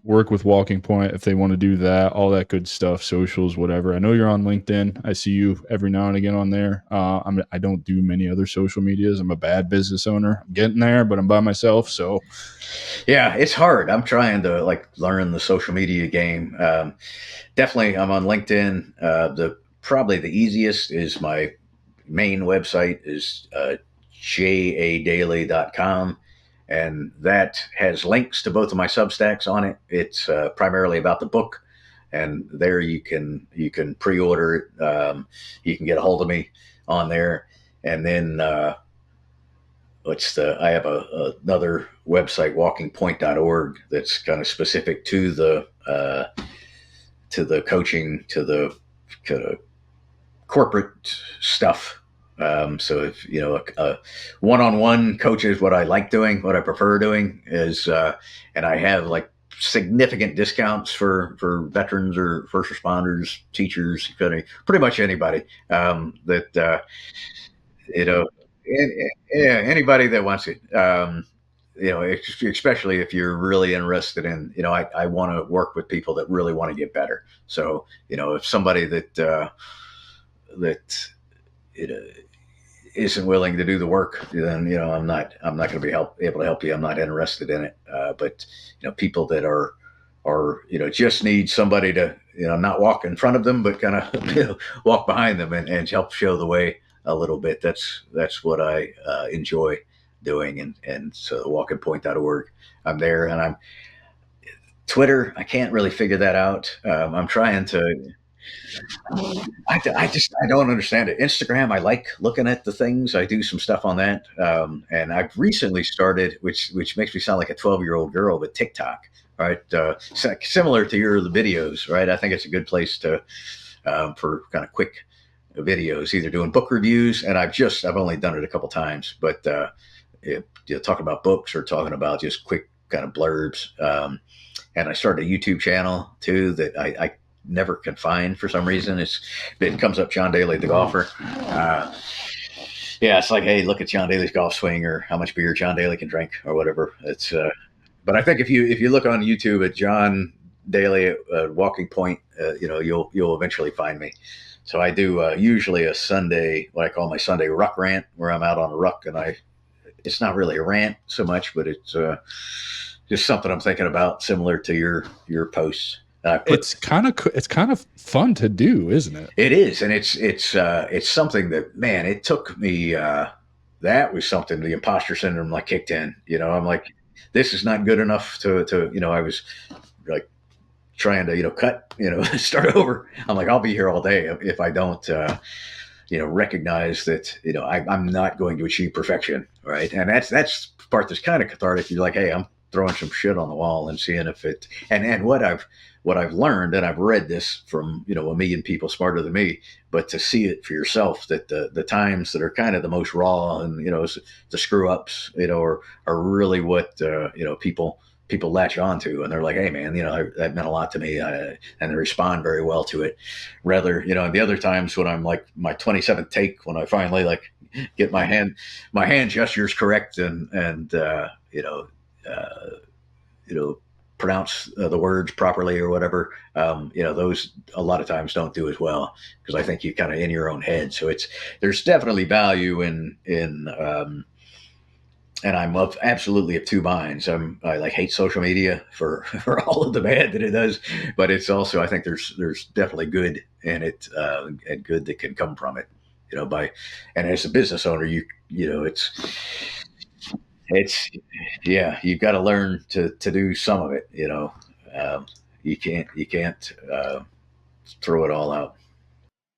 work with Walking Point if they want to do that, all that good stuff, socials, whatever. I know you're on LinkedIn. I see you every now and again on there. I don't do many other social medias. I'm a bad business owner. I'm getting there, but I'm by myself. So Yeah, it's hard. I'm trying to learn the social media game. Definitely, I'm on LinkedIn. The Probably the easiest is my main website is jadailey.com, and that has links to both of my Substacks on it. It's primarily about the book, and there you can pre-order it. You can get a hold of me on there, and then I have another website, walkingpoint.org, that's kind of specific to the coaching, to the kind of corporate stuff. So if a one-on-one coach is what I like doing, what I prefer doing is, and I have significant discounts for veterans or first responders, teachers, pretty much anybody that you know, yeah, anybody that wants it. Especially if you're really interested in, I want to work with people that really want to get better. So, if somebody that you know, isn't willing to do the work, then I'm not going to be able to help you. I'm not interested in it. But people that are just need somebody to not walk in front of them, but kind of walk behind them and help show the way a little bit. That's what I enjoy doing, and so walkingpoint.org. I'm there, and I'm Twitter. I can't really figure that out. I'm trying to. I don't understand it. Instagram, I like looking at the things. I do some stuff on that, and I've recently started, which makes me sound like a 12-year-old girl, but TikTok, right? Similar to the videos, right? I think it's a good place to for kind of quick videos, either doing book reviews, and I've only done it a couple times, but talking about books or talking about just quick kind of blurbs. And I started a YouTube channel too that I never can find for some reason. It comes up John Dailey, the golfer. Yeah, it's like, hey, look at John Dailey's golf swing, or how much beer John Dailey can drink, or whatever. But I think if you look on YouTube at John Dailey Walking Point, you'll eventually find me. So I do usually a Sunday, what I call my Sunday ruck rant, where I'm out on a ruck, and it's not really a rant so much, but it's just something I'm thinking about, similar to your posts. it's kind of fun to do, isn't it? It is, and it's something that, man, it took me. That was something. The imposter syndrome kicked in. I'm like, this is not good enough to. I was like trying to cut, start over. I'm like, I'll be here all day if I don't recognize that, I'm not going to achieve perfection. Right. And that's part that's kind of cathartic. You're like, hey, I'm throwing some shit on the wall and seeing if it, and what I've learned, and I've read this from, a million people smarter than me, but to see it for yourself, that the times that are kind of the most raw and, the screw ups, are really what, people latch on to, and they're like, hey man, that meant a lot to me. And they respond very well to it. Rather, the other times when I'm like my 27th take, when I finally like get my hand gestures correct and uh, you know, pronounce the words properly or whatever, those a lot of times don't do as well, because I think you kind of in your own head. So there's definitely value in and I'm absolutely of two minds. I like hate social media for, for all of the bad that it does, but it's also, I think there's definitely good in it, and good that can come from it, and as a business owner, it's yeah, you've got to learn to do some of it. You can't throw it all out.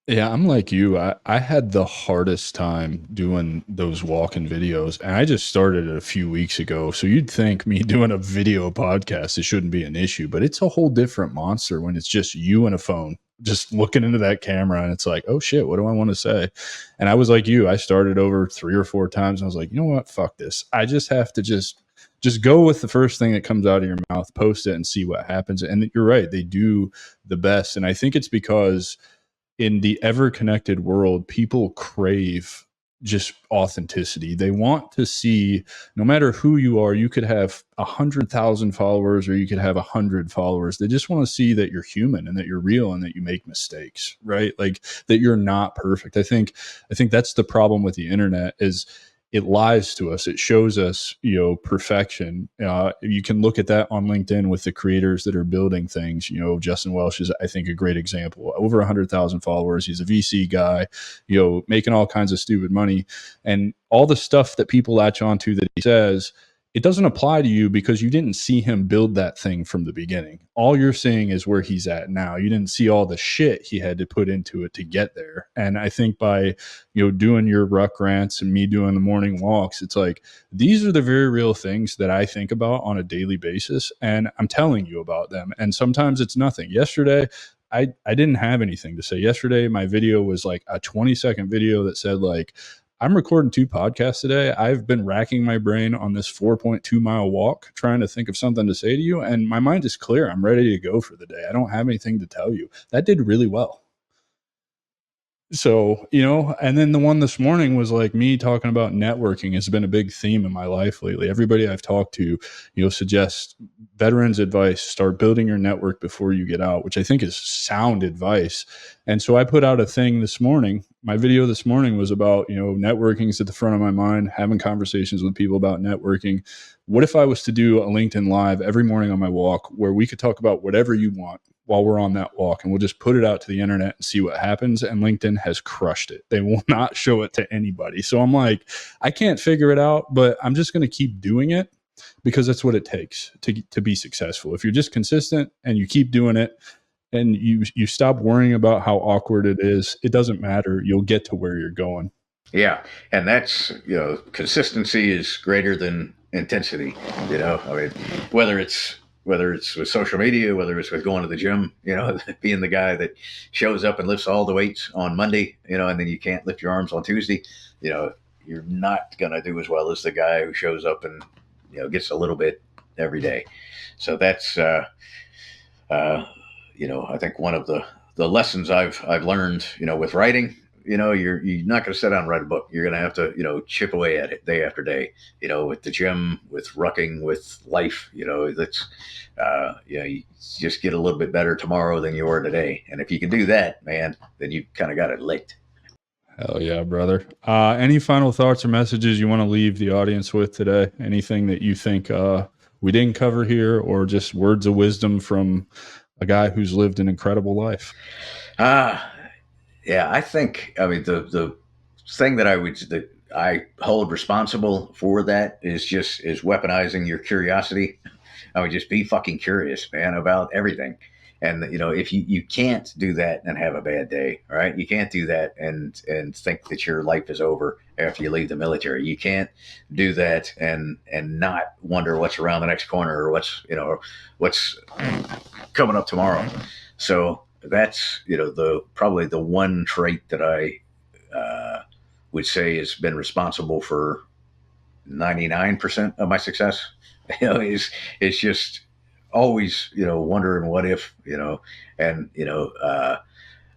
Yeah, I'm like you. I had the hardest time doing those walk-in videos, and I just started it a few weeks ago. So you'd think me doing a video podcast, it shouldn't be an issue, but it's a whole different monster when it's just you and a phone, just looking into that camera, and it's like, oh shit, what do I want to say? And I was like you, I started over 3 or 4 times, and I was like, you know what, fuck this. I just have to just go with the first thing that comes out of your mouth, post it, and see what happens. And you're right, they do the best, and I think it's because in the ever connected world, people crave just authenticity. They want to see, no matter who you are, you could have 100,000 followers or you could have 100 followers. They just want to see that you're human and that you're real and that you make mistakes, right? Like that you're not perfect. I think that's the problem with the internet is it lies to us. It shows us, perfection. You can look at that on LinkedIn with the creators that are building things. Justin Welsh is, I think, a great example. Over 100,000 followers. He's a VC guy, making all kinds of stupid money, and all the stuff that people latch onto that he says, it doesn't apply to you because you didn't see him build that thing from the beginning. All you're seeing is where he's at now. You didn't see all the shit he had to put into it to get there. And I think by, doing your ruck rants and me doing the morning walks, it's like, these are the very real things that I think about on a daily basis. And I'm telling you about them. And sometimes it's nothing. Yesterday, I didn't have anything to say. Yesterday, my video was like a 20-second video that said like, I'm recording 2 podcasts today. I've been racking my brain on this 4.2-mile walk, trying to think of something to say to you. And my mind is clear. I'm ready to go for the day. I don't have anything to tell you. That did really well. So, and then the one this morning was like me talking about networking has been a big theme in my life lately. Everybody I've talked to, suggests veterans advice, start building your network before you get out, which I think is sound advice. And so I put out a thing this morning. My video this morning was about, networking's at the front of my mind, having conversations with people about networking. What if I was to do a LinkedIn Live every morning on my walk where we could talk about whatever you want while we're on that walk, and we'll just put it out to the internet and see what happens? And LinkedIn has crushed it. They will not show it to anybody. So I'm like, I can't figure it out, but I'm just going to keep doing it because that's what it takes to be successful. If you're just consistent and you keep doing it and you stop worrying about how awkward it is, it doesn't matter. You'll get to where you're going. Yeah, and that's, consistency is greater than intensity. I mean, whether it's with social media, whether it's with going to the gym, being the guy that shows up and lifts all the weights on Monday, and then you can't lift your arms on Tuesday, you're not going to do as well as the guy who shows up and, gets a little bit every day. So that's, I think one of the lessons I've learned, with writing, you're not going to sit down and write a book. You're going to have to, chip away at it day after day, with the gym, with rucking, with life, that's, you just get a little bit better tomorrow than you are today. And if you can do that, man, then you kind of got it licked. Hell yeah, brother. Any final thoughts or messages you want to leave the audience with today? Anything that you think we didn't cover here, or just words of wisdom from a guy who's lived an incredible life? Yeah, I think, I mean, the thing that I hold responsible for that is weaponizing your curiosity. I would just be fucking curious, man, about everything. And if you can't do that and have a bad day, right? You can't do that and think that your life is over after you leave the military. You can't do that and not wonder what's around the next corner or what's coming up tomorrow. So that's probably the one trait that I would say has been responsible for 99% of my success. It's just always wondering what if, and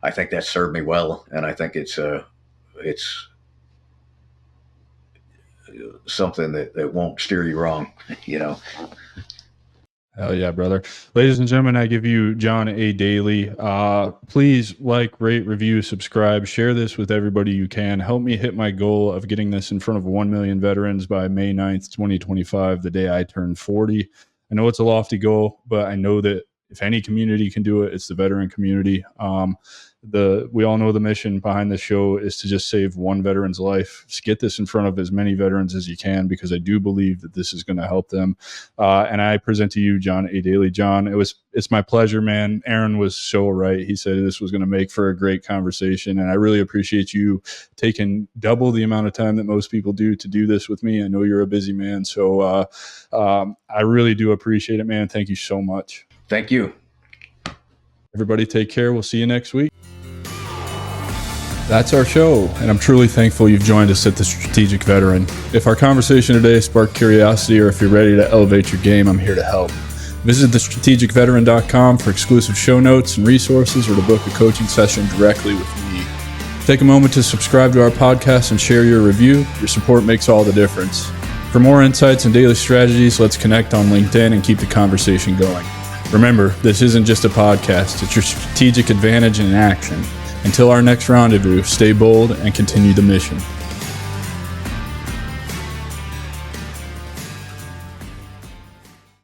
I think that served me well, and I think it's something that won't steer you wrong. Hell yeah, brother. Ladies and gentlemen, I give you John A. Dailey. Please like, rate, review, subscribe, share this with everybody you can. Help me hit my goal of getting this in front of 1 million veterans by May 9th, 2025, the day I turn 40. I know it's a lofty goal, but I know that if any community can do it, it's the veteran community. We all know the mission behind this show is to just save one veteran's life. Just get this in front of as many veterans as you can, because I do believe that this is going to help them. And I present to you John A. Dailey. John, it's my pleasure, man. Aaron was so right. He said this was going to make for a great conversation, and I really appreciate you taking double the amount of time that most people do to do this with me. I know you're a busy man, so I really do appreciate it, man. Thank you so much. Thank you. Everybody take care. We'll see you next week. That's our show, and I'm truly thankful you've joined us at the Strategic Veteran. If our conversation today sparked curiosity, or if you're ready to elevate your game, I'm here to help. Visit thestrategicveteran.com for exclusive show notes and resources, or to book a coaching session directly with me. Take a moment to subscribe to our podcast and share your review. Your support makes all the difference. For more insights and daily strategies, let's connect on LinkedIn and keep the conversation going. Remember, this isn't just a podcast, it's your strategic advantage in action. Until our next rendezvous, stay bold and continue the mission.